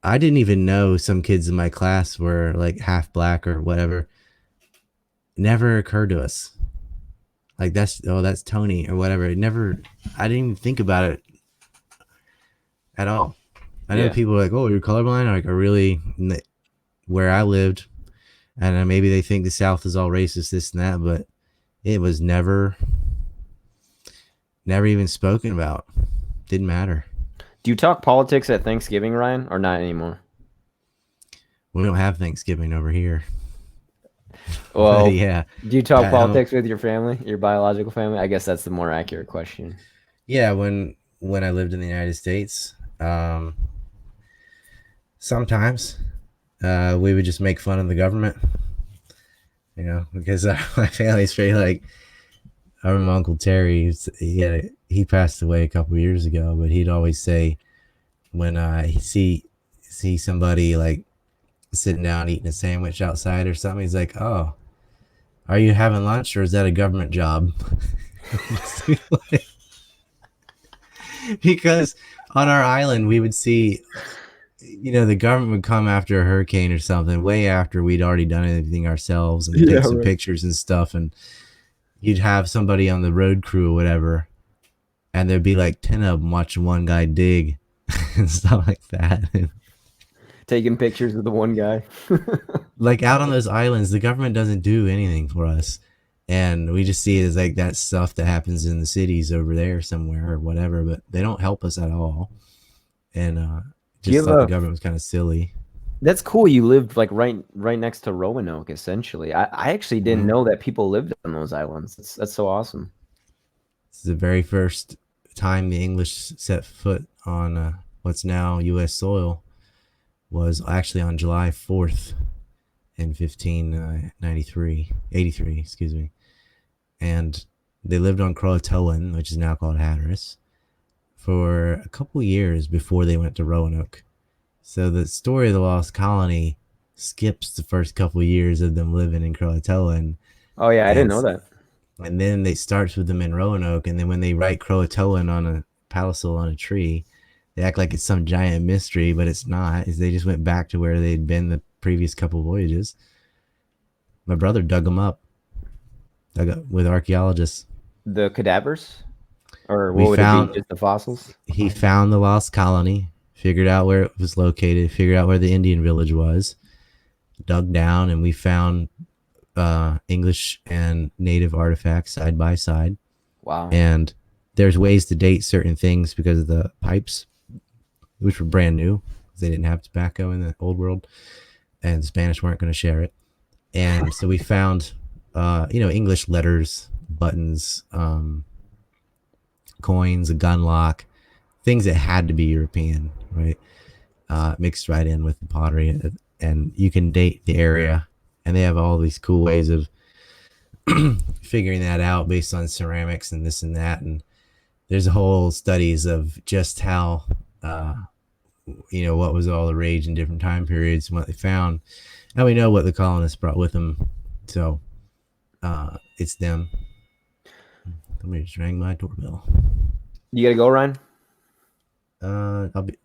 I didn't even know some kids in my class were like half black or whatever. It never occurred to us. Like, that's Tony or whatever. It never. I didn't even think about it at all. I know Yeah. people are like, "Oh, you're colorblind." Like, I really, where I lived, and maybe they think the South is all racist, this and that, but it was never even spoken about. Didn't matter. Do you talk politics at Thanksgiving, Ryan, or not anymore? We don't have Thanksgiving over here, but Well, yeah, do you talk at home, politics with your family, your biological family? I guess that's the more accurate question. yeah. When I lived in the United States, sometimes we would just make fun of the government, because my family's very like. I remember Uncle Terry. He passed away a couple of years ago, but he'd always say, when he see somebody like sitting down eating a sandwich outside or something, he's like, "Oh, are you having lunch, or is that a government job?" Because on our island, we would see, the government would come after a hurricane or something, way after we'd already done everything ourselves, and Yeah, take some right. pictures and stuff, and you'd have somebody on the road crew or whatever, and there'd be like 10 of them watching one guy dig and stuff like that. Taking pictures of the one guy. Like, out on those islands, the government doesn't do anything for us. And we just see it as like that stuff that happens in the cities over there somewhere or whatever, but they don't help us at all. And Do you just have thought the a government was kind of silly. That's cool. You lived like right next to Roanoke, essentially. I actually didn't Mm-hmm. know that people lived on those islands. That's so awesome. This is the very first time the English set foot on what's now U.S. soil, was actually on July 4th in 1593, 83, excuse me. And they lived on Croatoan, which is now called Hatteras, for a couple years before they went to Roanoke. So the story of the Lost Colony skips the first couple years of them living in Croatoan, Oh yeah, I didn't and know that. and then it starts with them in Roanoke, and then when they write Croatoan on a palisade on a tree, they act like it's some giant mystery, but it's not. Is they just went back to where they'd been the previous couple voyages. My brother dug them up, dug up with archaeologists. The cadavers, or We what would it be? found Just the fossils? he found the lost colony, figured out where it was located, figured out where the Indian village was, dug down, and we found English and native artifacts side by side. Wow. And there's ways to date certain things because of the pipes, which were brand new. They didn't have tobacco in the old world, and the Spanish weren't going to share it. And so we found, English letters, buttons, coins, a gun lock, things that had to be European, right? Mixed right in with the pottery, and you can date the area, and they have all these cool ways of figuring that out based on ceramics and this and that. And there's a whole studies of just how, what was all the rage in different time periods and what they found. And we know what the colonists brought with them. So it's them. Somebody just rang my doorbell. You gotta go, Ryan?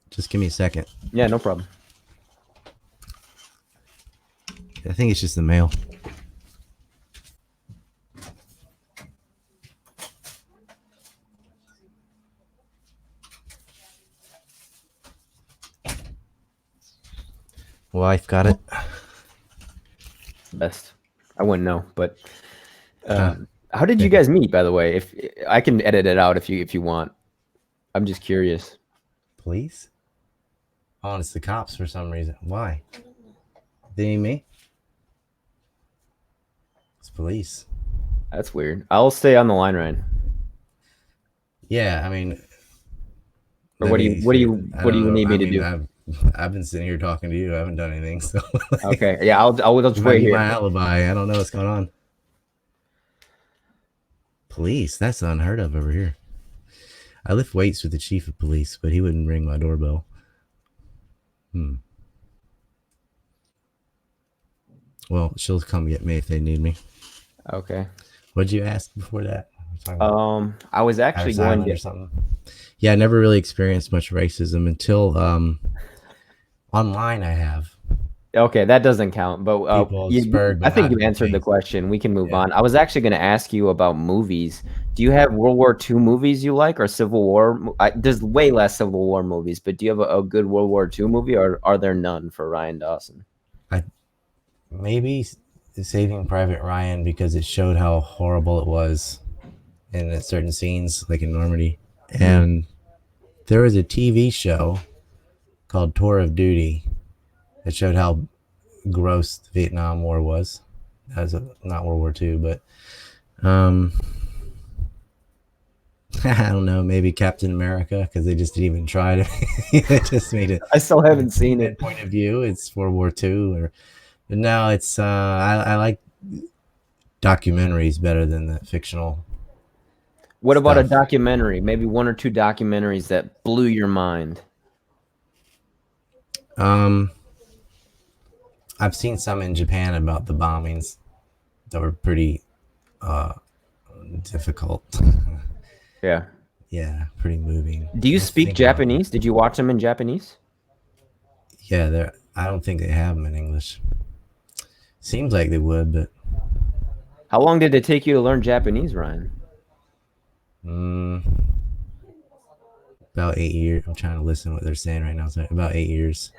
Just give me a second. Yeah, no problem. I think it's just the mail. Wife got it. Best. I wouldn't know, but how did you guys meet, by the way? If I can edit it out if you want. I'm just curious. Police? Oh, it's the cops for some reason. Why? They need me? It's police. That's weird. I'll stay on the line, Ryan. Yeah, I mean, Or what do you need me to do? I've been sitting here talking to you. I haven't done anything. So Okay, yeah, I'll just wait here. My alibi. I don't know what's going on. Police? That's unheard of over here. I lift weights with the chief of police, but he wouldn't ring my doorbell. Well, she'll come get me if they need me. Okay. What'd you ask before that? I was actually going to. Or something. Yeah, I never really experienced much racism until online. I have. Okay, that doesn't count. But I think you answered the question. We can move on. I was actually going to ask you about movies. Do you have World War II movies you like, or Civil War? There's way less Civil War movies, but do you have a good World War II movie, or are there none for Ryan Dawson? Maybe Saving Private Ryan, because it showed how horrible it was in certain scenes, like in Normandy. And there was a TV show called Tour of Duty that showed how gross the Vietnam War was. That was not World War II, but I don't know, maybe Captain America, because they just didn't even try to. It just made it. I still haven't seen it. Point of view, it's World War II, but no, it's I like documentaries better than the fictional. What about a documentary? Maybe one or two documentaries that blew your mind. I've seen some in Japan about the bombings that were pretty difficult. Yeah. Yeah, pretty moving. Do you speak Japanese? Did you watch them in Japanese? Yeah, I don't think they have them in English. Seems like they would, but. How long did it take you to learn Japanese, Ryan? About 8 years. I'm trying to listen to what they're saying right now. So about 8 years.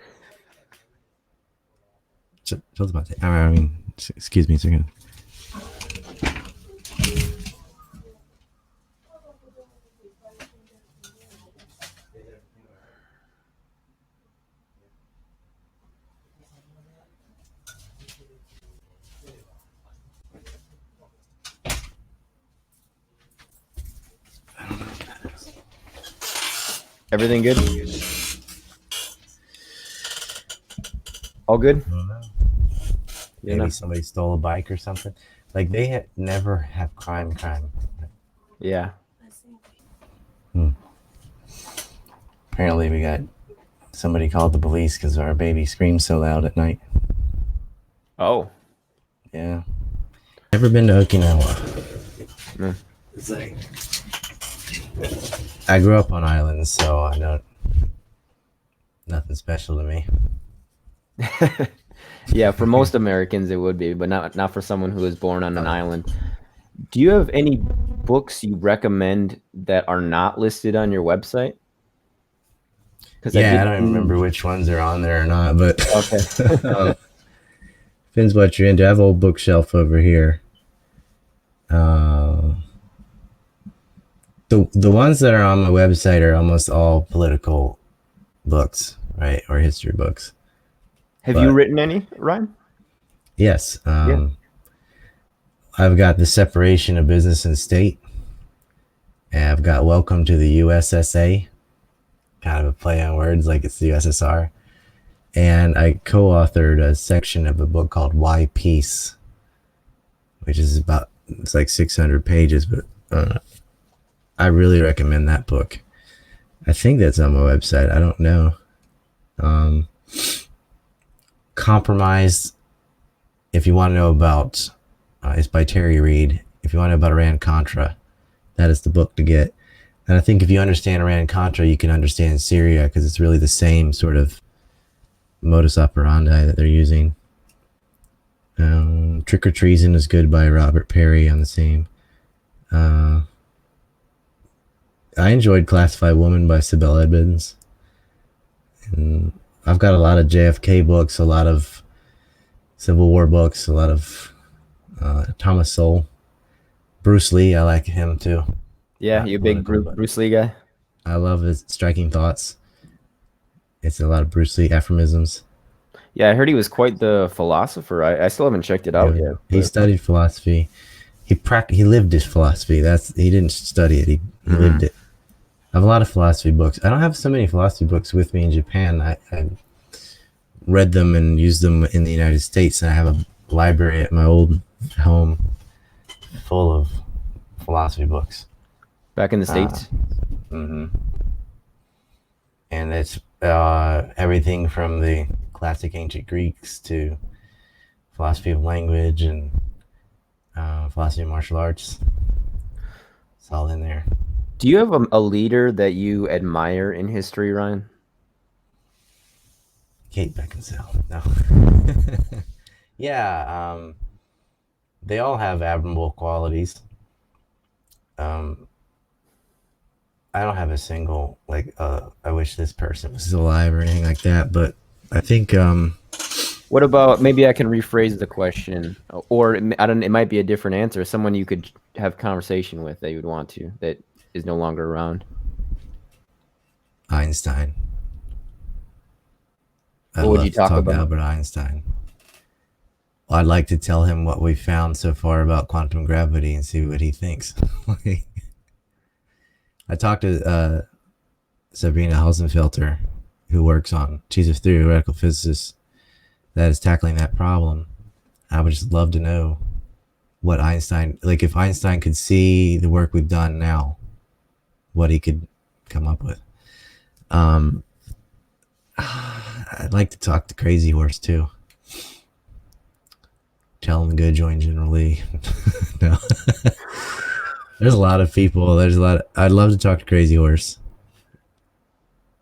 Excuse me a second. Everything good? All good? Maybe somebody stole a bike or something. Like, they never have crime. Yeah. Apparently, we got somebody called the police because our baby screams so loud at night. Oh, Yeah. Never been to Okinawa. no. It's like I grew up on islands, so I know nothing special to me. Yeah, for most Americans it would be, but not for someone who was born on an island. Do you have any books you recommend that are not listed on your website? Because I Yeah, did I don't even see. remember which ones are on there or not, but Okay. depends what you're into. I have a whole bookshelf over here. Uh, the ones that are on my website are almost all political books, right, or history books. Have you But written any, Ryan? yes, Yeah. I've got The Separation of Business and State, and I've got Welcome to the USSA, kind of a play on words like it's the USSR. And I co-authored a section of a book called Why Peace, which is it's like 600 pages, but I really recommend that book. I think that's on my website. I don't know. Um, Compromise, if you want to know about, it's by Terry Reid. If you want to know about Iran-Contra, that is the book to get. And I think if you understand Iran-Contra, you can understand Syria because it's really the same sort of modus operandi that they're using. Trick or Treason is good by Robert Perry on the same. I enjoyed Classified Woman by Sibel Edmonds. And I've got a lot of JFK books, a lot of Civil War books, a lot of Thomas Sowell. Bruce Lee, I like him too. Yeah, Not you a big political, but Bruce Lee guy? I love his Striking Thoughts. It's a lot of Bruce Lee aphorisms. Yeah, I heard he was quite the philosopher. I still haven't checked it out yet, He but studied philosophy. He lived his philosophy. He didn't study it. He lived Mhm. it. I have a lot of philosophy books. I don't have so many philosophy books with me in Japan. I read them and used them in the United States, and I have a library at my old home full of philosophy books. back in the Uh, States. hmm And it's everything from the classic ancient Greeks to philosophy of language and philosophy of martial arts. It's all in there. Do you have a leader that you admire in history, Ryan? Kate Beckinsale. No. Yeah, they all have admirable qualities. Um, I don't have a single like I wish this person was alive or anything like that, but I think What about maybe I can rephrase the question, or I don't. It might be a different answer. Someone you could have conversation with that you would want to that is no longer around. Einstein. I'd What would you love to talk talk to about? Albert Einstein. I'd like to tell him what we found so far about quantum gravity and see what he thinks. I talked to Sabrina Hausenfelter, who works on, she's a theoretical physicist that is tackling that problem. I would just love to know what Einstein, like if Einstein could see the work we've done now, what he could come up with. Um, I'd like to talk to Crazy Horse too. Tell him to go join General Lee. No. There's a lot of people. I'd love to talk to Crazy Horse.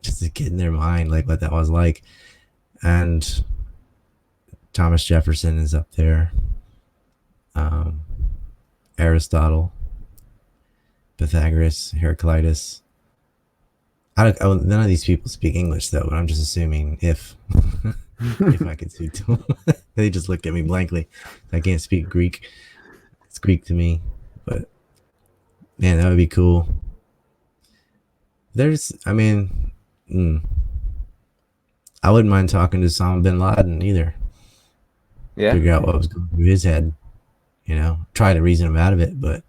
Just to get in their mind, like what that was like. And Thomas Jefferson is up there. Um, Aristotle, Pythagoras, Heraclitus. None of these people speak English though, but I'm just assuming if if I could speak to them, they just look at me blankly. I can't speak Greek. It's Greek to me, but man, that would be cool. I mean, I wouldn't mind talking to Osama bin Laden either. Yeah. Figure out what was going through his head. Try to reason him out of it, but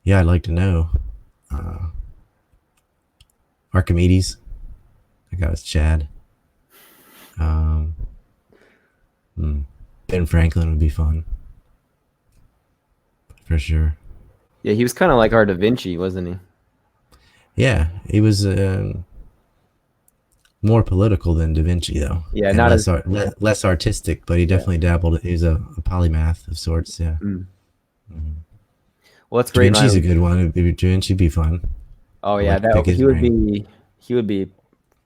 yeah, I'd like to know. Uh, Archimedes, that guy was Chad. Um, Ben Franklin would be fun for sure. Yeah, he was kind of like our Da Vinci, wasn't he? Yeah, he was. More political than Da Vinci, though, Yeah, and not as less artistic. But he yeah. definitely dabbled. He was a polymath of sorts. Yeah. Mm. Mhm. Well, that's Da great, Vinci's a Ryan. good one. Da Vinci'd be fun. Oh I'd yeah, like to pick that his brain. he would be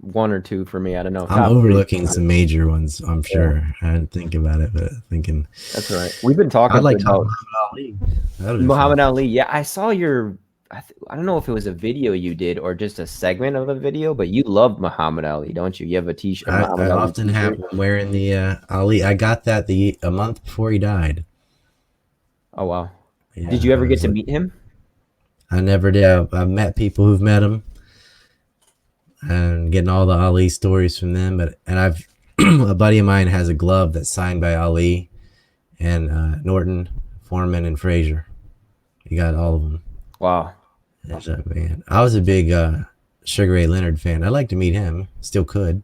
one or two for me. I don't know, I'm top three. overlooking some major ones, I'm Yeah, sure. I didn't think about it, but thinking that's all right. We've been I'd talking for like to talk about Muhammad Ali. That would be fun. Muhammad Ali. Yeah, I saw your. I don't know if it was a video you did or just a segment of a video, but you love Muhammad Ali, don't you? You have a a I Muhammad Ali often have T-shirt. one wearing the Ali. I got that a month before he died. Oh wow. Did Yeah, you I ever get was to like, meet him? I never did. I've met people who've met him and getting all the Ali stories from them. But and I've a buddy of mine has a glove that's signed by Ali and Norton, Foreman, and Frazier. He got all of them. Wow. That's a man. I was a big Sugar Ray Leonard fan. I'd like to meet him. Still could.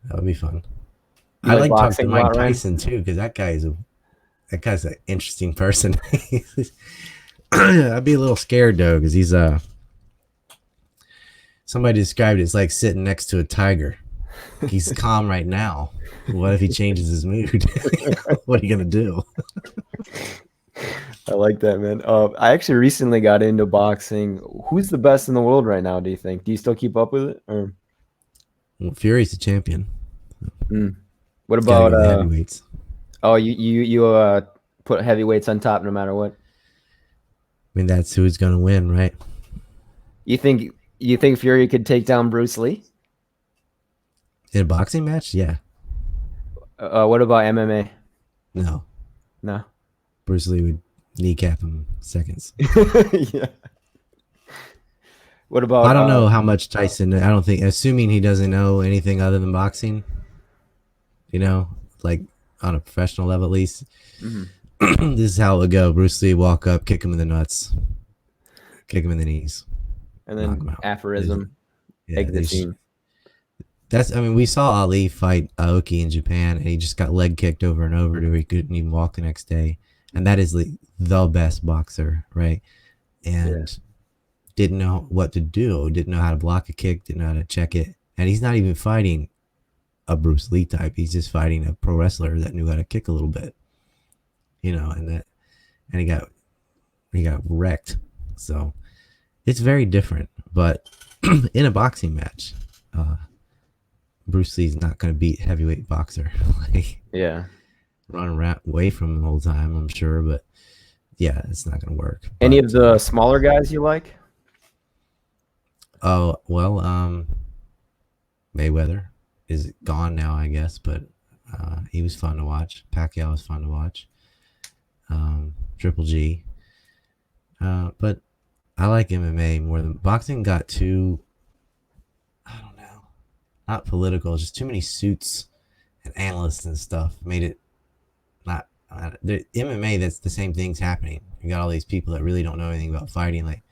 That would be fun. You I'd like like to talk to boxing a Mike lot, Ryan? Tyson too, because that guy's an interesting person. I'd be a little scared though, because he's somebody described it as like sitting next to a tiger. He's calm right now. What if he changes his mood? What are you gonna do? I like that, man. I actually recently got into boxing. Who's the best in the world right now, do you think? Do you still keep up with it? Or Well, Fury's the champion. mm. What He's got to about go to the heavyweights. oh you put heavyweights on top no matter what? I mean, that's who's gonna win, right? You think Fury could take down Bruce Lee? In a boxing match, yeah. What about MMA? No, No. Bruce Lee would kneecap him seconds. Yeah. What about I don't know how much Tyson. I don't think, assuming he doesn't know anything other than boxing. You know, like on a professional level, at least. mhm. This is how it would go. Bruce Lee walk up, kick him in the nuts, kick him in the knees, And knock then him out. aphorism, Yeah, exit scene. that's. I mean, we saw Ali fight Aoki in Japan, and he just got leg kicked over and over to where he couldn't even walk the next day. And that is the best boxer, right? Yeah. And didn't know what to do, didn't know how to block a kick, didn't know how to check it. And he's not even fighting a Bruce Lee type. He's just fighting a pro wrestler that knew how to kick a little bit, and he got wrecked. So it's very different. But in a boxing match, uh, Bruce Lee's not going to beat heavyweight boxer. Like Yeah. run around away from him the whole time, I'm sure. But yeah, it's not going to work. Any But of the smaller guys you like? oh well, Mayweather is gone now, I guess, but he was fun to watch. Pacquiao was fun to watch. Triple G. But I like MMA more than boxing. Got too, I don't know, not political. Just too many suits and analysts and stuff made it not. The MMA, that's the same thing's happening. You got all these people that really don't know anything about fighting, like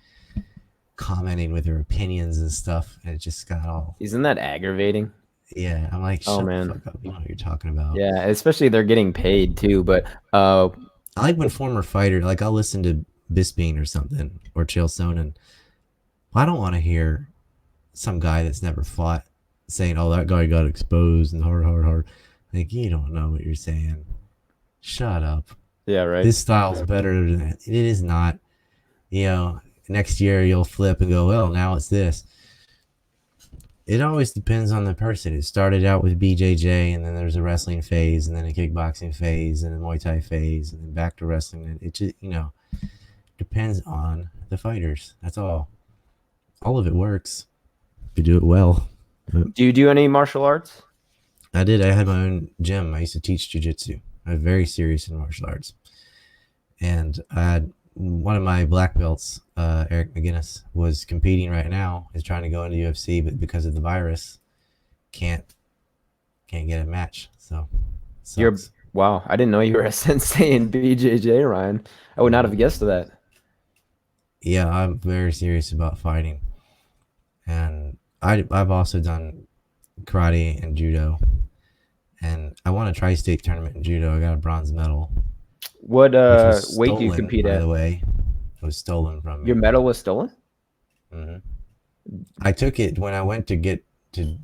commenting with their opinions and stuff, and it just got all. Isn't that aggravating? Yeah, I'm like, Oh shut the man. fuck up. You know what you're talking about. Yeah, especially they're getting paid too, but I like when former fighter, like I'll listen to Bisping or something, or Chael Sonnen. I don't want to hear some guy that's never fought saying, "Oh, that guy got exposed and hard, hard, hard." Like, you don't know what you're saying. Shut up. yeah, right. This style's better than that. It is not. Next year you'll flip and go, well, now it's this. It always depends on the person. It started out with BJJ, and then there's a wrestling phase, and then a kickboxing phase, and a Muay Thai phase, and then back to wrestling. And it just, depends on the fighters. That's all. All of it works if you do it well. But Do you do any martial arts? I did. I had my own gym. I used to teach jiu-jitsu. I'm very serious in martial arts. And I had one of my black belts, Eric McGinnis, was competing right now. Is trying to go into UFC, but because of the virus, can't get a match. So You're sucks. wow, I didn't know you were a sensei in BJJ, Ryan. I would not have guessed that. Yeah, I'm very serious about fighting, and I've also done karate and judo, and I won a tri-state tournament in judo. I got a bronze medal, What which was weight do you stolen, compete by at? the way. It was stolen from Your me. medal was stolen? hmm I took it when I went to get to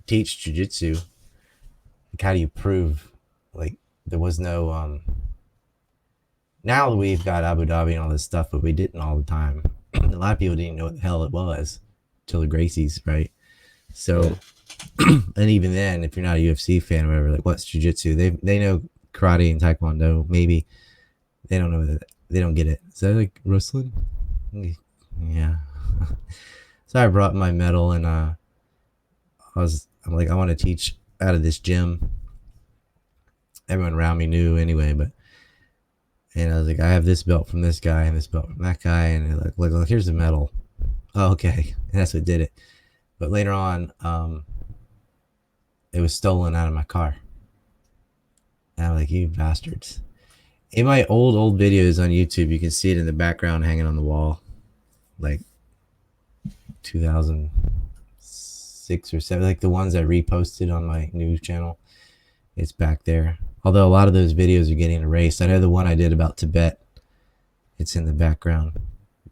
teach jiu-jitsu, like how do you prove, like, there was no now we've got Abu Dhabi and all this stuff, but we didn't all the time. A lot of people didn't know what the hell it was till the Gracies, right? Yeah. So, and even then, if you're not a UFC fan or whatever, like, what's jiu-jitsu? They know karate and taekwondo. Maybe they don't know that. They don't get it. Is that like wrestling? Yeah. So I brought my medal, and I'm like, I want to teach out of this gym. Everyone around me knew anyway, but and I was like, I have this belt from this guy and this belt from that guy, and they're like, look, here's the medal. Oh, okay, and that's what did it. But later on, it was stolen out of my car. And I'm like, you bastards. In my old videos on YouTube, you can see it in the background hanging on the wall, like 2006 or 7, like the ones I reposted on my news channel. It's back there. Although a lot of those videos are getting erased. I know the one I did about Tibet, it's in the background.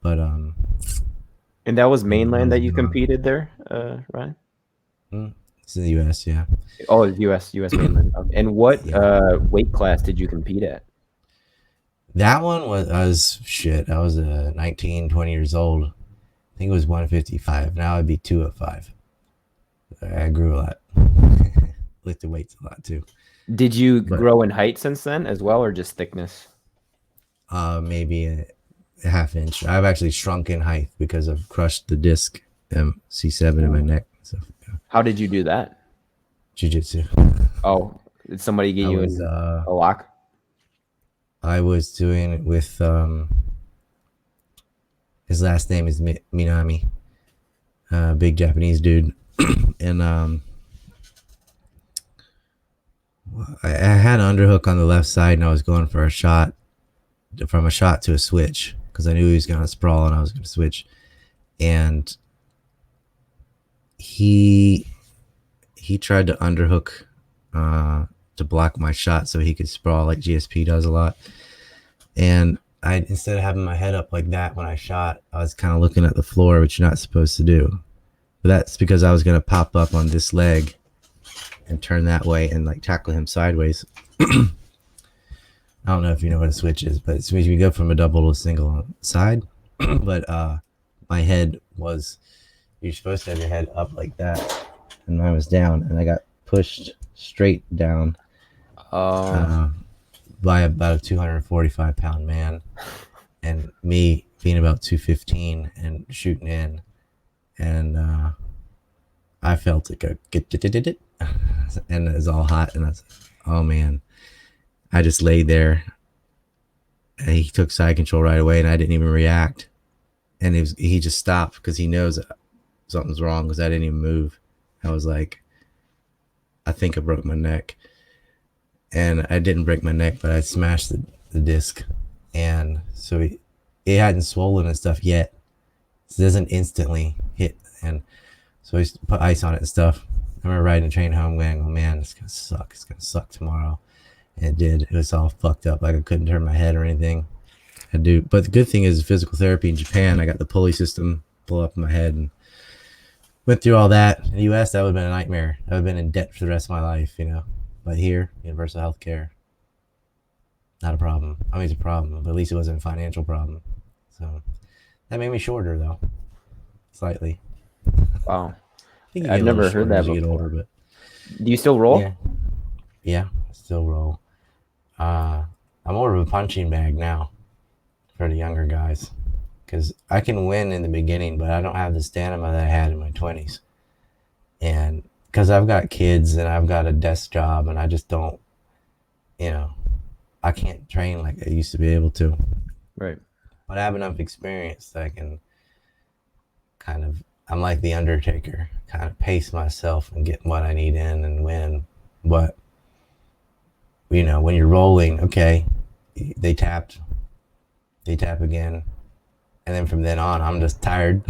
But And that was mainland that you competed there, Ryan? it's in the US, yeah. Oh, it's US mainland. Okay. And what Yeah. weight class did you compete at? That one was shit. I was 19, 20 years old. I think it was 155. Now I'd be 205. I grew a lot. Lifted weights a lot too. Did you But grow in height since then as well, or just thickness? maybe a half inch. I've actually shrunk in height because I've crushed the disc C7 in my neck. So yeah. How did you do that? Jiu-jitsu. Oh, did somebody get I you was in a lock? I was doing it with his last name is Minami, big Japanese dude, and I had an underhook on the left side, and I was going for a shot, from a shot to a switch, because I knew he was going to sprawl and I was going to switch, and he tried to underhook to block my shot so he could sprawl like GSP does a lot, and I, instead of having my head up like that when I shot, I was kind of looking at the floor, which you're not supposed to do. But that's because I was going to pop up on this leg and turn that way and like tackle him sideways. I don't know if you know what a switch is, but it's when you go from a double to a single on the side. But my head was, you're supposed to have your head up like that, and mine was down, and I got pushed straight down by about a 245-pound man, and me being about 215 and shooting in, and I felt it go get it, and it was all hot, and I was like, oh man. I just laid there, and he took side control right away, and I didn't even react, and he just stopped because he knows something's wrong because I didn't even move. I was like, I think I broke my neck, and I didn't break my neck, but I smashed the disc, and so it hadn't swollen and stuff yet, so it doesn't instantly hit, and so I put ice on it and stuff. I remember riding the train home going, oh man, it's gonna suck tomorrow. And it did. It was all fucked up. Like I couldn't turn my head or anything. I do. But the good thing is physical therapy in Japan, I got the pulley system pull up in my head and went through all that. In the US, that would have been a nightmare. I would have been in debt for the rest of my life, you know. But here, universal health care, not a problem. I mean, it's a problem, but at least it wasn't a financial problem. So that made me shorter, though, slightly. Wow. I think you I've get a little never heard shorter that as you get before. older, but Do you still roll? yeah, I still roll. I'm more of a punching bag now for the younger guys because I can win in the beginning, but I don't have the stamina that I had in my 20s. And because I've got kids and I've got a desk job and I just don't, you know, I can't train like I used to be able to. Right. But I have enough experience that I can kind of, I'm like the Undertaker, kind of pace myself and get what I need in and win. But, you know, when you're rolling, okay, they tap again, and then from then on I'm just tired.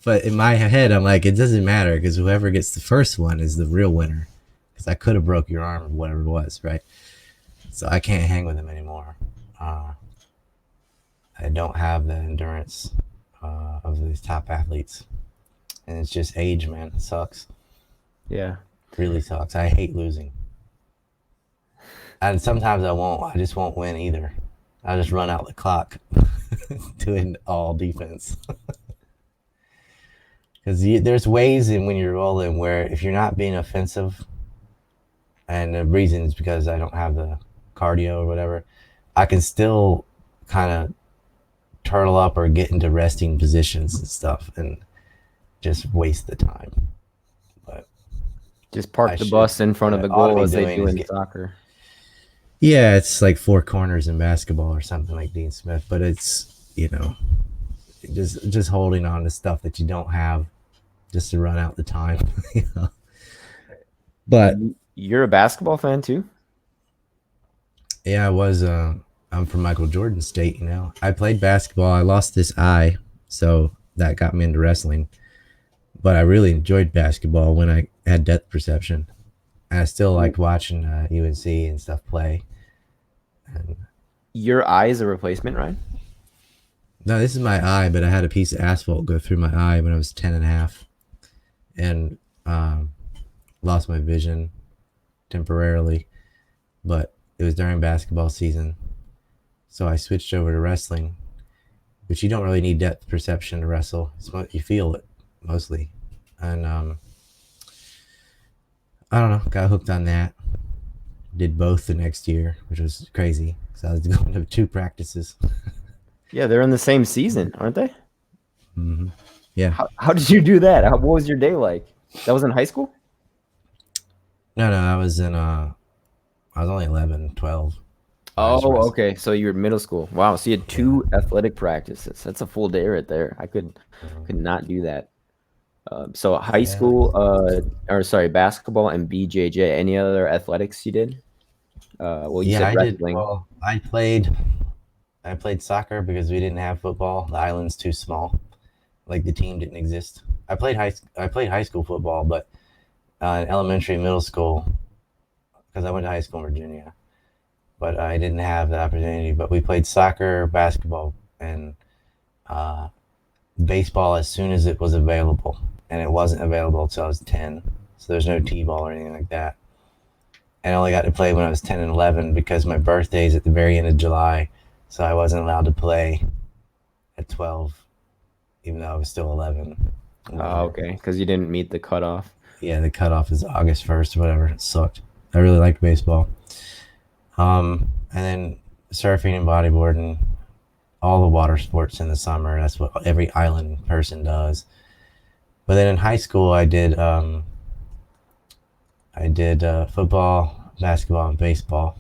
But in my head I'm like, it doesn't matter because whoever gets the first one is the real winner, because I could have broke your arm or whatever it was, right? So I can't hang with him anymore. I don't have the endurance of these top athletes, and it's just age, man. It sucks. Yeah. Really sucks. I hate losing. And sometimes I won't. I just won't win either. I just run out the clock doing all defense. Because there's ways in when you're rolling where if you're not being offensive, and the reason is because I don't have the cardio or whatever, I can still kind of turtle up or get into resting positions and stuff and just waste the time. But Just I park the should. bus in front What of I the ought to goal be as they doing do is in get. soccer. Yeah, it's like four corners in basketball or something like Dean Smith, but it's just holding on to stuff that you don't have just to run out the time. you know? But You're a basketball fan too? yeah, I was. I'm from Michael Jordan State. I played basketball. I lost this eye, so that got me into wrestling. But I really enjoyed basketball when I had depth perception. And I still liked watching UNC and stuff play. And Your eye is a replacement, right? no, this is my eye, but I had a piece of asphalt go through my eye when I was 10 and a half, and um, lost my vision temporarily. But it was during basketball season, so I switched over to wrestling, which you don't really need depth perception to wrestle. You feel it mostly, and I don't know. Got hooked on that. Did both the next year, which was crazy. So I was going to two practices. Yeah, they're in the same season, aren't they? Yeah. How did you do that? What was your day like? That was in high school? No, I was in. I was only 11, 12. I was Oh, wrestling. okay. So you were middle school. Wow. So you had Yeah. two athletic practices. That's a full day right there. I could not do that. So high Yeah. school, or sorry, basketball and BJJ. Any other athletics you did? Well, you Yeah, said I did. wrestling. Well, I played soccer because we didn't have football. The island's too small. Like the team didn't exist. I played high school football, but in elementary and middle school, because I went to high school in Virginia, but I didn't have the opportunity. But we played soccer, basketball, and uh, baseball as soon as it was available, and it wasn't available until I was 10. So there's no t-ball or anything like that. And I only got to play when I was 10 and 11 because my birthday is at the very end of July, so I wasn't allowed to play at 12, even though I was still 11. Oh, Whatever. okay, because you didn't meet the cutoff. Yeah, the cutoff is August 1st or whatever. It sucked. I really liked baseball. And then surfing and bodyboarding, all the water sports in the summer. That's what every island person does. But then in high school, I did football, basketball, and baseball,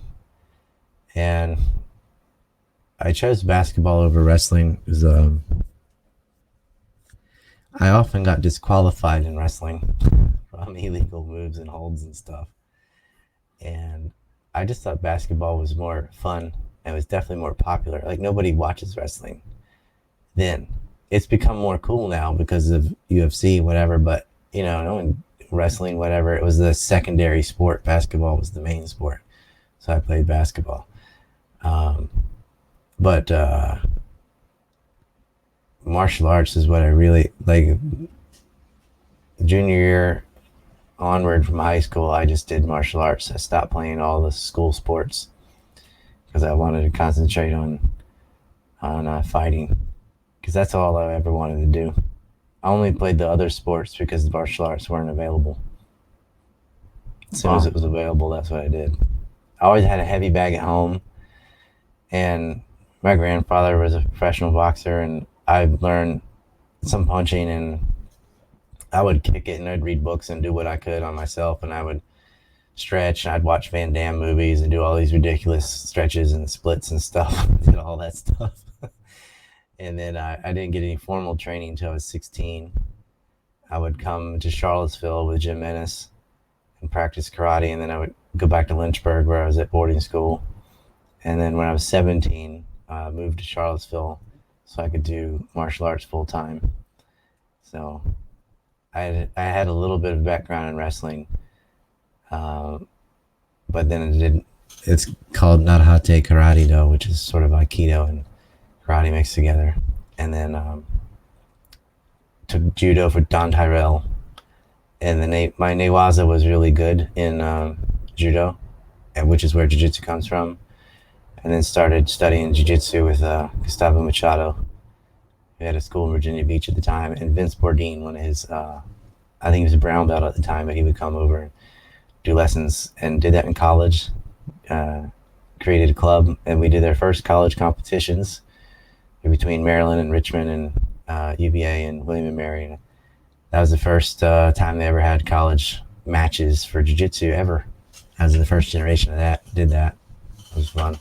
and I chose basketball over wrestling because I often got disqualified in wrestling from illegal moves and holds and stuff, and I just thought basketball was more fun and was definitely more popular. Like nobody watches wrestling then. It's become more cool now because of UFC, whatever. But no one wrestling, whatever. It was the secondary sport. Basketball was the main sport, so I played basketball. Um, but martial arts is what I really like. Junior year onward from high school, I just did martial arts. I stopped playing all the school sports because I wanted to concentrate on fighting because that's all I ever wanted to do. I only played the other sports because the martial arts weren't available. As soon as Wow. it was available, that's what I did. I always had a heavy bag at home, and my grandfather was a professional boxer, and I learned some punching, and I would kick it, and I'd read books and do what I could on myself, and I would stretch, and I'd watch Van Damme movies and do all these ridiculous stretches and splits and stuff, did all that stuff. And then I didn't get any formal training until I was 16. I would come to Charlottesville with Jim Ennis and practice karate, and then I would go back to Lynchburg where I was at boarding school. And then when I was 17, I moved to Charlottesville so I could do martial arts full time. So I had a little bit of background in wrestling, uh, but then it didn't. It's called Narahate Karate Do, which is sort of Aikido and karate mixed together. And then took judo for Don Tyrell, and my Newaza was really good in judo, and which is where jiu-jitsu comes from. And then started studying jiu-jitsu with Gustavo Machado, who had a school in Virginia Beach at the time, and Vince Bourdin, one of his, I think he was a brown belt at the time, but he would come over and do lessons, and did that in college. Uh, Created a club, and we did our first college competitions between Maryland and Richmond and UVA and William and Mary. And that was the first time they ever had college matches for jiu-jitsu ever. I was the first generation of that. Did that. It was fun.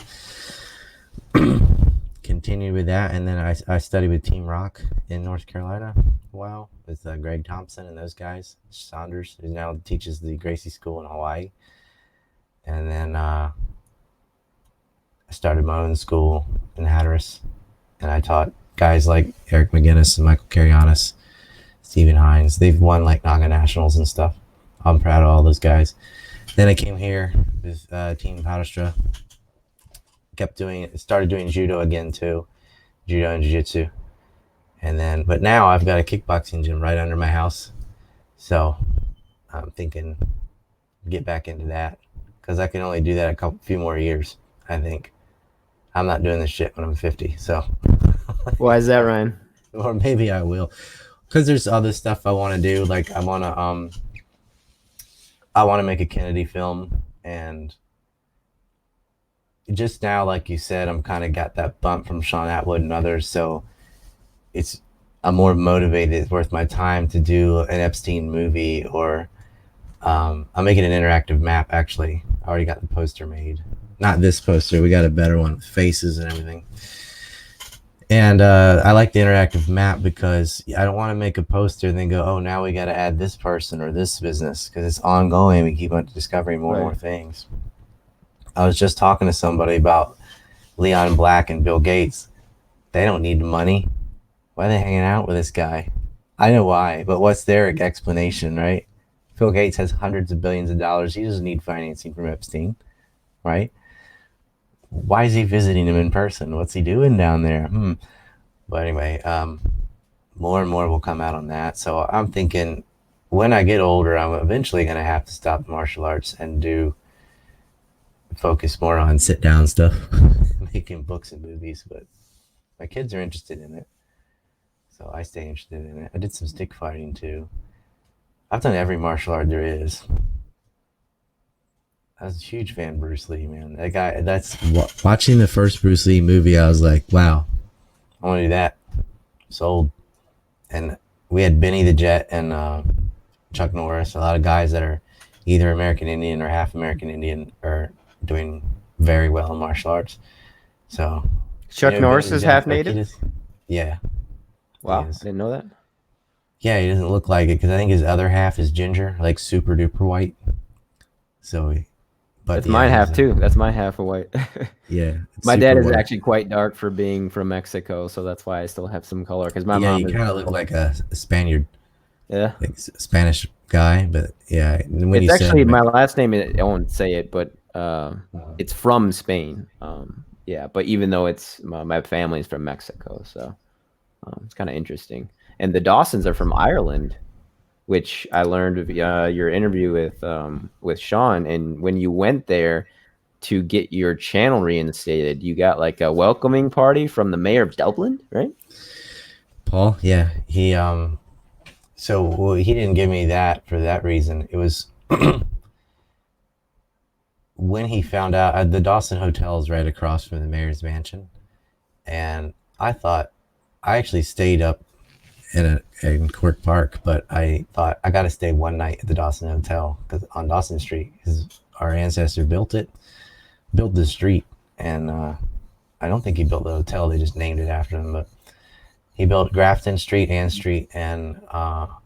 Continued with that, and then I studied with Team Rock in North Carolina a while with Greg Thompson and those guys. Saunders, who now teaches the Gracie School in Hawaii. And then I started my own school in Hatteras, and I taught guys like Eric McGinnis and Michael Carrianis, Stephen Hines. They've won like Naga Nationals and stuff. I'm proud of all those guys. Then I came here with Team Padastra. Started doing judo again too, judo and jiu-jitsu. And then, but now I've got a kickboxing gym right under my house. So I'm thinking get back into that, because I can only do that a few more years, I think. I'm not doing this shit when I'm 50, so. Why is that, Ryan? Or maybe I will, because there's other stuff I want to do. Like I want to make a Kennedy film, and just now, like you said, I'm kind of got that bump from Sean Atwood and others, so I'm more motivated. It's worth my time to do an Epstein movie, or I'm making an interactive map. Actually, I already got the poster made. Not this poster. We got a better one with faces and everything. And I like the interactive map because I don't want to make a poster and then go, oh, now we got to add this person or this business, because it's ongoing. We keep on discovering more and more things. I was just talking to somebody about Leon Black and Bill Gates. They don't need the money. Why are they hanging out with this guy? I know why, but what's their explanation, right? Bill Gates has hundreds of billions of dollars. He doesn't need financing from Epstein, right? Why is he visiting him in person? What's he doing down there? But anyway, more and more will come out on that. So I'm thinking when I get older, I'm eventually going to have to stop martial arts and focus more on sit down stuff, making books and movies. But my kids are interested in it, so I stay interested in it. I did some stick fighting too. I've done every martial art there is. I was a huge fan of Bruce Lee, man. That guy, watching the first Bruce Lee movie, I was like, wow, I want to do that. Sold. And we had Benny the Jet and Chuck Norris, a lot of guys that are either American Indian or half American Indian are doing very well in martial arts. So Chuck Norris is half native? Yeah. Wow, I didn't know that. Yeah, he doesn't look like it because I think his other half is ginger, like super duper white. So, that's mine half too. That's my half of white. Yeah. My dad is actually quite dark for being from Mexico, so that's why I still have some color. Because my mom, you kind of look like a Spaniard. Yeah, like Spanish guy, but yeah. When it's actually my last name. I won't say it, but it's from Spain. Yeah, but even though it's my family's from Mexico, so it's kind of interesting. And the Dawsons are from Ireland, which I learned of your interview with Sean. And when you went there to get your channel reinstated, you got like a welcoming party from the mayor of Dublin, right? Paul, yeah, he he didn't give me that for that reason. It was when he found out the Dawson Hotel is right across from the mayor's mansion, and I actually stayed up in Cork Park, but I thought I got to stay one night at the Dawson Hotel because on Dawson Street, our ancestor built the street, and I don't think he built the hotel; they just named it after him. But he built Grafton Street, Ann Street, and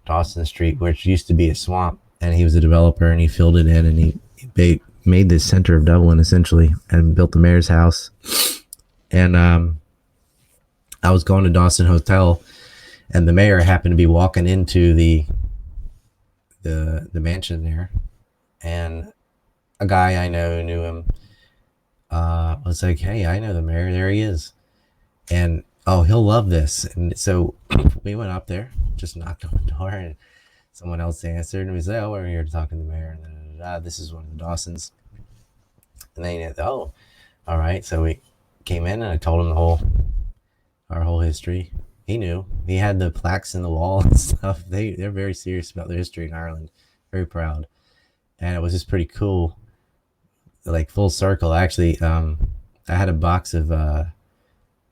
Dawson Street, which used to be a swamp, and he was a developer, and he filled it in, and he made the center of Dublin essentially, and built the mayor's house. And I was going to Dawson Hotel, and the mayor happened to be walking into the mansion there, and a guy I know who knew him was like, "Hey, I know the mayor. There he is." And oh, he'll love this. And so we went up there, just knocked on the door, and someone else answered, and we said, oh, we're here to talk to the mayor. And this is one of the Dawsons. And they, oh, all right. So we came in, and I told him our whole history. He knew. He had the plaques in the wall and stuff. They're very serious about their history in Ireland. Very proud. And it was just pretty cool. Like full circle. Actually, I had a box of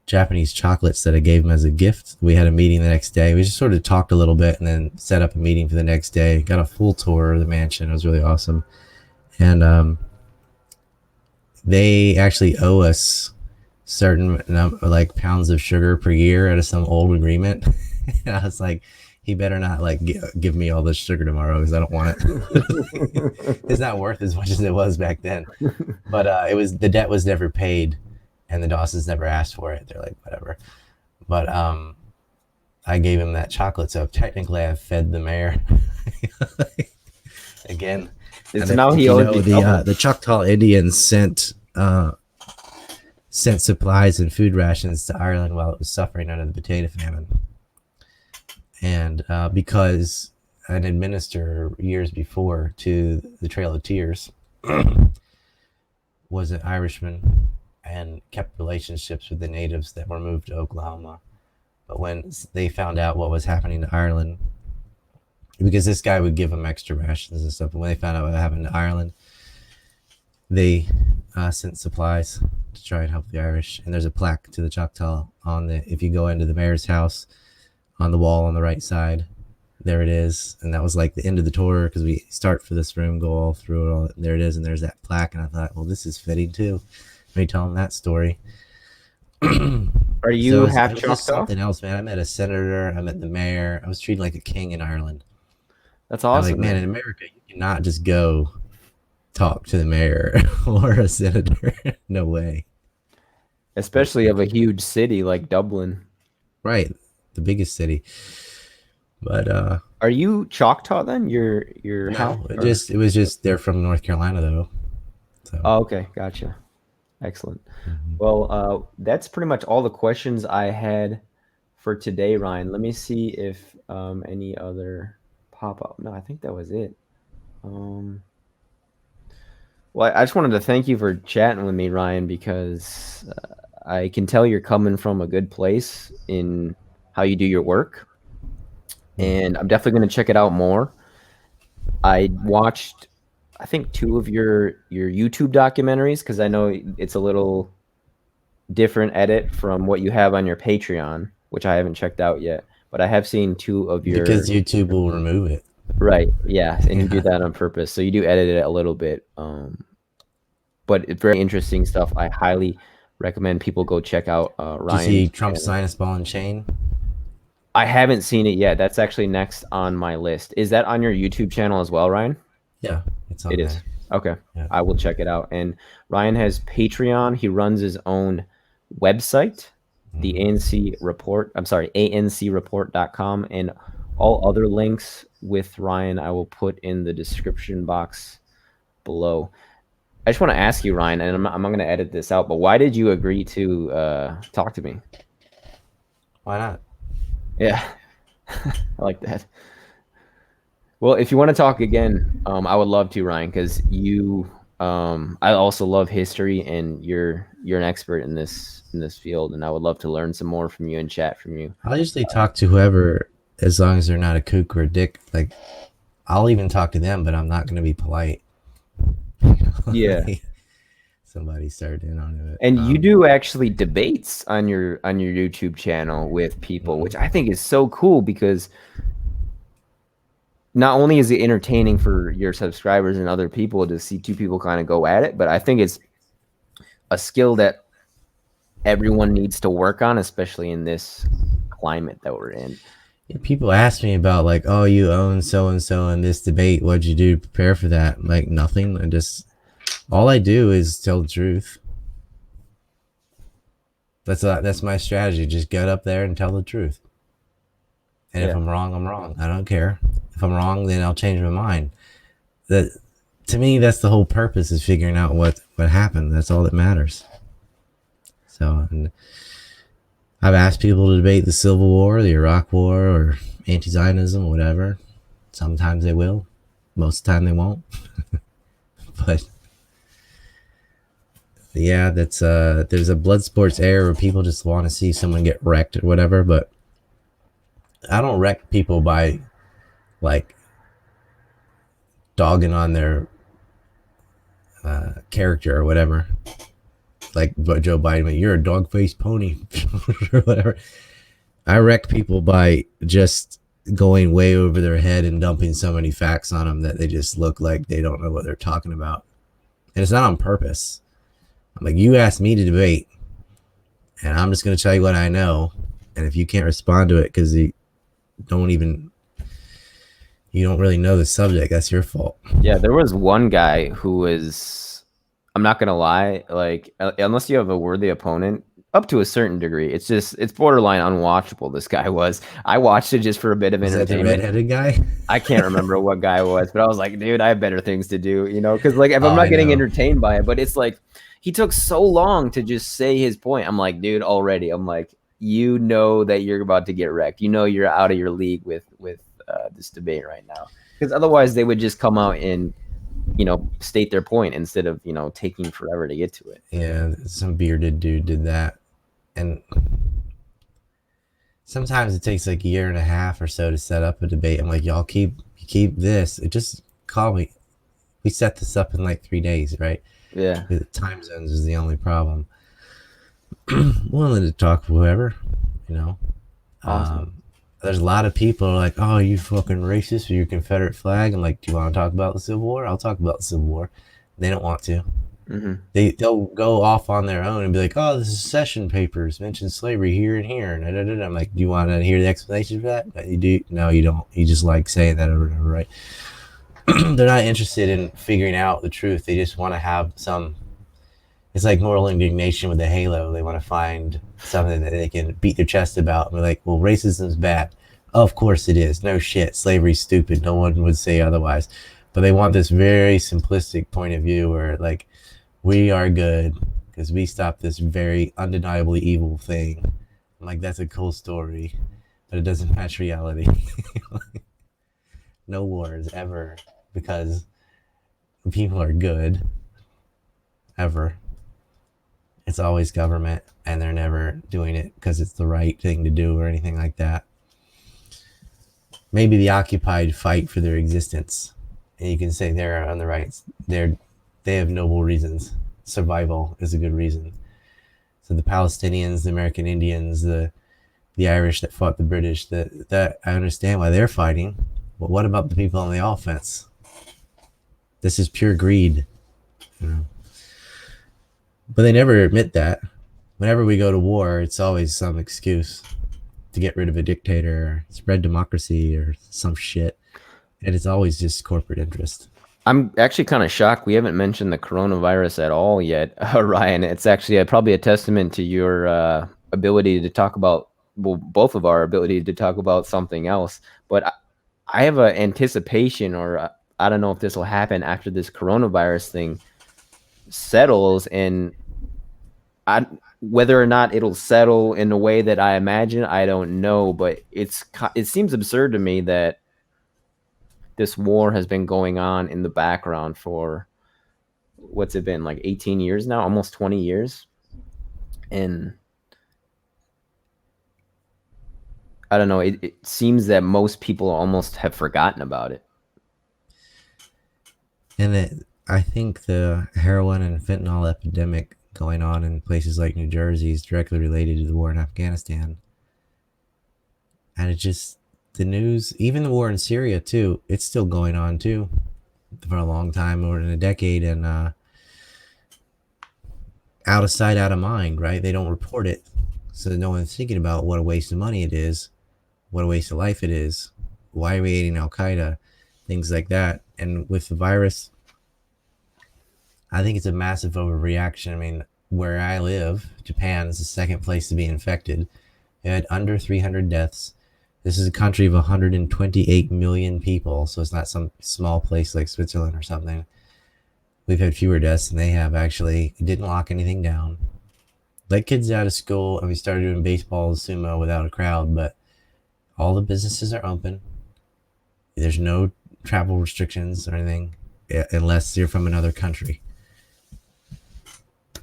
Japanese chocolates that I gave him as a gift. We had a meeting the next day. We just sort of talked a little bit and then set up a meeting for the next day. Got a full tour of the mansion. It was really awesome. And they actually owe us certain like pounds of sugar per year out of some old agreement. And I was like, he better not like give me all this sugar tomorrow because I don't want it. It's not worth as much as it was back then. But it was, the debt was never paid, and the Dawsons never asked for it. They're like, whatever. But I gave him that chocolate, so technically I fed the mayor. Again. So now he owes you the Choctaw Indians sent supplies and food rations to Ireland while it was suffering under the potato famine. And because an administrator years before to the Trail of Tears was an Irishman and kept relationships with the natives that were moved to Oklahoma. But when they found out what was happening to Ireland, because this guy would give them extra rations and stuff, but when they found out what happened to Ireland, they sent supplies to try and help the Irish. And there's a plaque to the Choctaw on the, if you go into the mayor's house, on the wall on the right side, there it is. And that was like the end of the tour, because we start for this room, go all through it all. There it is, and there's that plaque. And I thought, well, this is fitting too. Let me tell them that story. Are you half Choctaw? Something else, man. I met a senator. I met the mayor. I was treated like a king in Ireland. That's awesome. Like, man, in America, you cannot just go talk to the mayor or a senator. No way. Especially of a huge city like Dublin. Right. The biggest city. But are you Choctaw then? You're no, it was just they're from North Carolina though. So. Oh, okay, gotcha. Excellent. Mm-hmm. Well, that's pretty much all the questions I had for today, Ryan. Let me see if any other pop up. No, I think that was it. Well, I just wanted to thank you for chatting with me, Ryan, because I can tell you're coming from a good place in how you do your work, and I'm definitely going to check it out more. I watched, I think, 2 of your YouTube documentaries, because I know it's a little different edit from what you have on your Patreon, which I haven't checked out yet, but I have seen 2 of your... Because YouTube will remove it. Right, yeah, and you do that on purpose, so you do edit it a little bit, but it's very interesting stuff. I highly recommend people go check out Ryan. Did you see Trump's sinus ball and chain? I haven't seen it yet. That's actually next on my list. Is that on your YouTube channel as well, Ryan? Yeah, it's on there. It is. Okay, yeah. I will check it out. And Ryan has Patreon. He runs his own website, the ANC Report. I'm sorry, ancreport.com, and all other links with Ryan I will put in the description box below. I just want to ask you, Ryan, and I'm not going to edit this out, but why did you agree to talk to me? Why not? Yeah, I like that. Well, if you want to talk again, I would love to, Ryan, because you, I also love history, and you're an expert in this field, and I would love to learn some more from you and chat from you. I'll usually talk to whoever, as long as they're not a kook or a dick. Like, I'll even talk to them, but I'm not going to be polite. Yeah. Somebody started in on it. And you do actually debates on your YouTube channel with people, which I think is so cool, because not only is it entertaining for your subscribers and other people to see 2 people kind of go at it, but I think it's a skill that everyone needs to work on, especially in this climate that we're in. Yeah, people ask me about, like, oh, you own so-and-so in this debate. What'd you do to prepare for that? I'm like, nothing. All I do is tell the truth. That's my strategy. Just get up there and tell the truth. And if I'm wrong, I'm wrong. I don't care. If I'm wrong, then I'll change my mind. To me, that's the whole purpose, is figuring out what happened. That's all that matters. So, and I've asked people to debate the Civil War, the Iraq War, or anti-Zionism, whatever. Sometimes they will. Most of the time they won't. But yeah, that's there's a blood sports era where people just want to see someone get wrecked or whatever. But I don't wreck people by like dogging on their character or whatever. Like Joe Biden, you're a dog faced pony or whatever. I wreck people by just going way over their head and dumping so many facts on them that they just look like they don't know what they're talking about. And it's not on purpose. I'm like, you asked me to debate, and I'm just going to tell you what I know. And if you can't respond to it because don't even you don't really know the subject, that's your fault. Yeah, there was one guy who was, I'm not gonna lie, like unless you have a worthy opponent, up to a certain degree, it's borderline unwatchable. This guy was. I watched it just for a bit of Is that the entertainment. redheaded guy? I can't remember what guy it was, but I was like, dude, I have better things to do, because like if I'm Oh, not I getting know. entertained by it, but it's like he took so long to just say his point. I'm like, dude, already, I'm like, you know that you're about to get wrecked. You know you're out of your league with this debate right now, because otherwise they would just come out and state their point instead of taking forever to get to it. Yeah, some bearded dude did that. And sometimes it takes like a year and a half or so to set up a debate. I'm like, y'all keep this. It just call me. We set this up in like 3 days, right? Yeah, The time zones is the only problem. Willing to talk to whoever, you know. awesome. There's a lot of people like, oh, you fucking racist with your Confederate flag. I'm like, do you want to talk about the Civil War? I'll talk about the Civil War. They don't want to. Hmm. They'll go off on their own and be like, oh, the secession papers mention slavery here and here. And I'm like, do you want to hear the explanation for that? You do? No, you don't. You just like saying that over and over, right? They're not interested in figuring out the truth. They just want to have some. It's like moral indignation with the halo. They want to find something that they can beat their chest about and be like, well, racism's bad. Oh, of course it is. No shit. Slavery's stupid. No one would say otherwise. But they want this very simplistic point of view where, like, we are good because we stopped this very undeniably evil thing. I'm like, that's a cool story, but it doesn't match reality. No wars ever because people are good, ever. It's always government, and they're never doing it because it's the right thing to do or anything like that. Maybe the occupied fight for their existence, and you can say they're on the right. They have noble reasons. Survival is a good reason. So the Palestinians, the American Indians, the Irish that fought the British, that I understand why they're fighting. But what about the people on the offense? This is pure greed. You know? But they never admit that. Whenever we go to war, it's always some excuse to get rid of a dictator, or spread democracy, or some shit. And it's always just corporate interest. I'm actually kind of shocked we haven't mentioned the coronavirus at all yet, Ryan. It's actually probably a testament to your ability to talk about, well, both of our ability to talk about something else. But I have an anticipation, or I don't know if this will happen after this coronavirus thing settles, and whether or not it'll settle in the way that I imagine, I don't know. But it seems absurd to me that this war has been going on in the background for what's it been, like 18 years now, almost 20 years. And I don't know, it seems that most people almost have forgotten about it. And I think the heroin and fentanyl epidemic going on in places like New Jersey is directly related to the war in Afghanistan. And it just, the news, even the war in Syria too, it's still going on too for a long time, more than a decade. And out of sight, out of mind, right? They don't report it. So no one's thinking about what a waste of money it is, what a waste of life it is. Why are we aiding Al Qaeda? Things like that. And with the virus, I think it's a massive overreaction. I mean, where I live, Japan is the second place to be infected. It had under 300 deaths. This is a country of 128 million people, so it's not some small place like Switzerland or something. We've had fewer deaths than they have, actually. It didn't lock anything down. let kids out of school, and we started doing baseball and sumo without a crowd. But all the businesses are open. There's no travel restrictions or anything, unless you're from another country.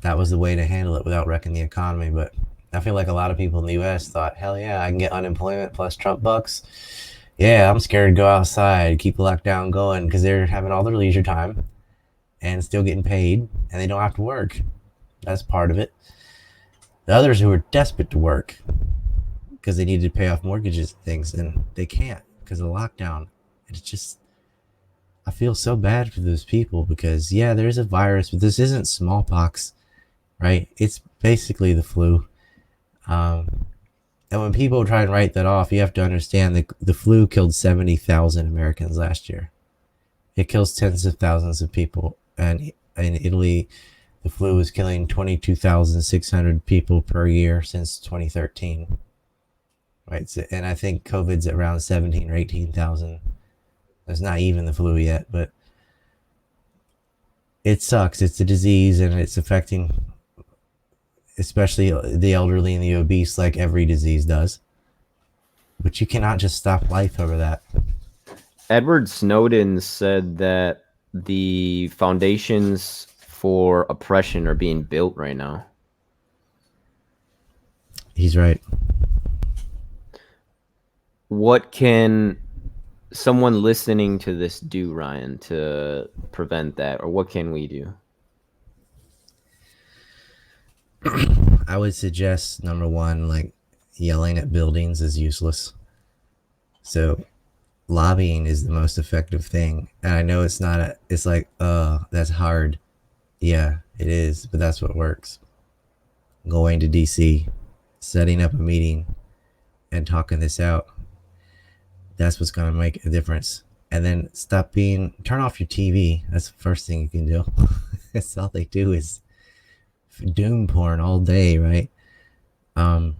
That was the way to handle it without wrecking the economy. But I feel like a lot of people in the U.S. thought, hell yeah, I can get unemployment plus Trump bucks. Yeah, I'm scared to go outside, keep the lockdown going, because they're having all their leisure time and still getting paid, and they don't have to work. That's part of it. The others who are desperate to work because they need to pay off mortgages and things, and they can't because of the lockdown. It's just, I feel so bad for those people because, yeah, there's a virus, but this isn't smallpox, right? It's basically the flu. Um, and when people try and write that off, you have to understand that the flu killed 70,000 Americans last year. It kills tens of thousands of people. And in Italy, the flu was killing 22,600 people per year since 2013. Right. So, and I think COVID's at around 17 or 18,000. It's not even the flu yet, but it sucks. It's a disease and it's affecting especially the elderly and the obese, like every disease does. But you cannot just stop life over that. Edward Snowden said that the foundations for oppression are being built right now. He's right. What can someone listening to this do, Ryan, to prevent that? Or what can we do? I would suggest number one, like yelling at buildings is useless. So lobbying is the most effective thing. And I know it's not it's like, that's hard. Yeah, it is, but that's what works. Going to DC, setting up a meeting and talking this out. That's what's going to make a difference. And then turn off your TV. That's the first thing you can do. That's all they do is doom porn all day, right? But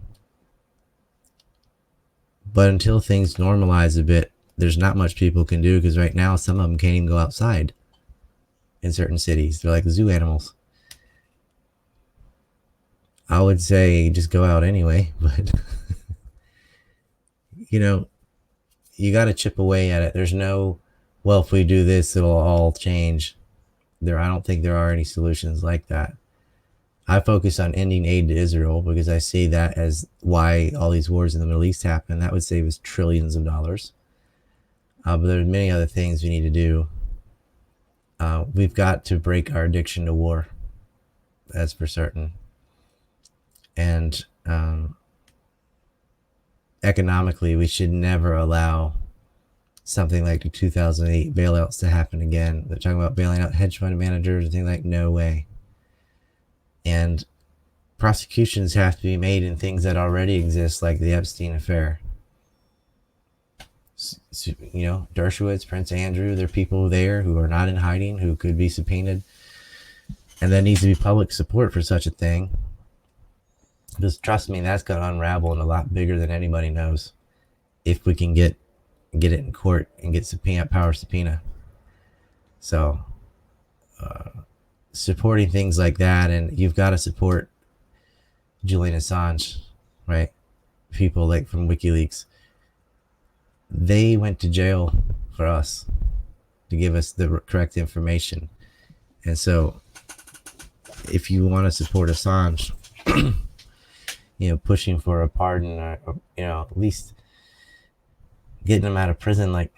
until things normalize a bit, there's not much people can do because right now some of them can't even go outside in certain cities. They're like zoo animals. I would say just go out anyway, but you know, you got to chip away at it. There's no, well, if we do this, it'll all change. I don't think there are any solutions like that. I focus on ending aid to Israel because I see that as why all these wars in the Middle East happen. That would save us trillions of dollars. But there's many other things we need to do. We've got to break our addiction to war. That's for certain. And economically, we should never allow something like the 2008 bailouts to happen again. They're talking about bailing out hedge fund managers and things like, no way. And prosecutions have to be made in things that already exist, like the Epstein affair. You know, Dershowitz, Prince Andrew, there are people there who are not in hiding, who could be subpoenaed. And there needs to be public support for such a thing. Just trust me, that's going to unravel and a lot bigger than anybody knows. If we can get it in court and get power subpoena. So, supporting things like that, and you've got to support Julian Assange, right? People like from WikiLeaks. They went to jail for us to give us the correct information. And so if you want to support Assange, you know, pushing for a pardon or, you know, at least getting him out of prison, like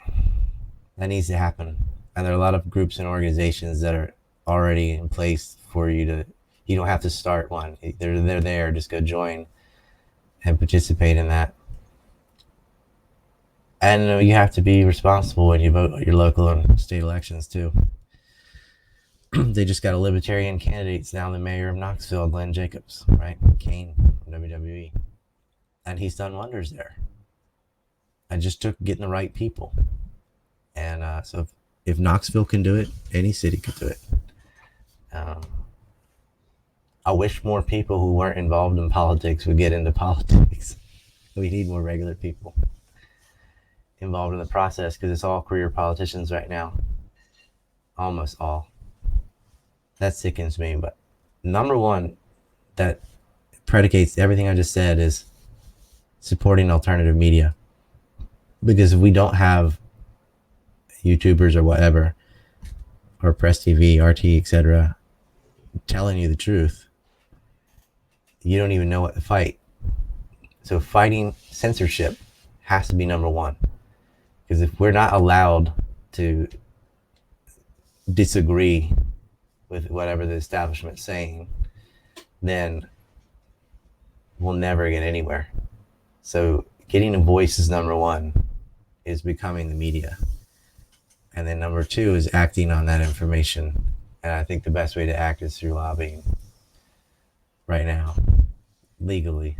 that needs to happen. And there are a lot of groups and organizations that are already in place for you don't have to start one. They're there, just go join and participate in that. And you have to be responsible when you vote your local and state elections too. They just got a libertarian candidate. It's now the mayor of Knoxville, Glenn Jacobs, right? Kane from WWII. And he's done wonders there. I just took getting the right people. And so if Knoxville can do it, any city could do it. I wish more people who weren't involved in politics would get into politics. We need more regular people involved in the process because it's all career politicians right now. Almost all. That sickens me. But number one, that predicates everything I just said is supporting alternative media. Because if we don't have YouTubers or whatever, or Press TV, RT, etc., telling you the truth, you don't even know what to fight. So fighting censorship has to be number one. Because if we're not allowed to disagree with whatever the establishment's saying, then we'll never get anywhere. So getting a voice is number one, is becoming the media. And then number two is acting on that information. And I think the best way to act is through lobbying right now, legally.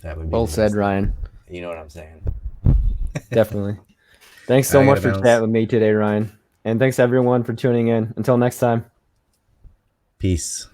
That would be Well said, Ryan. You know what I'm saying? Definitely. Thanks so much for chatting with me today, Ryan. And thanks everyone for tuning in. Until next time. Peace.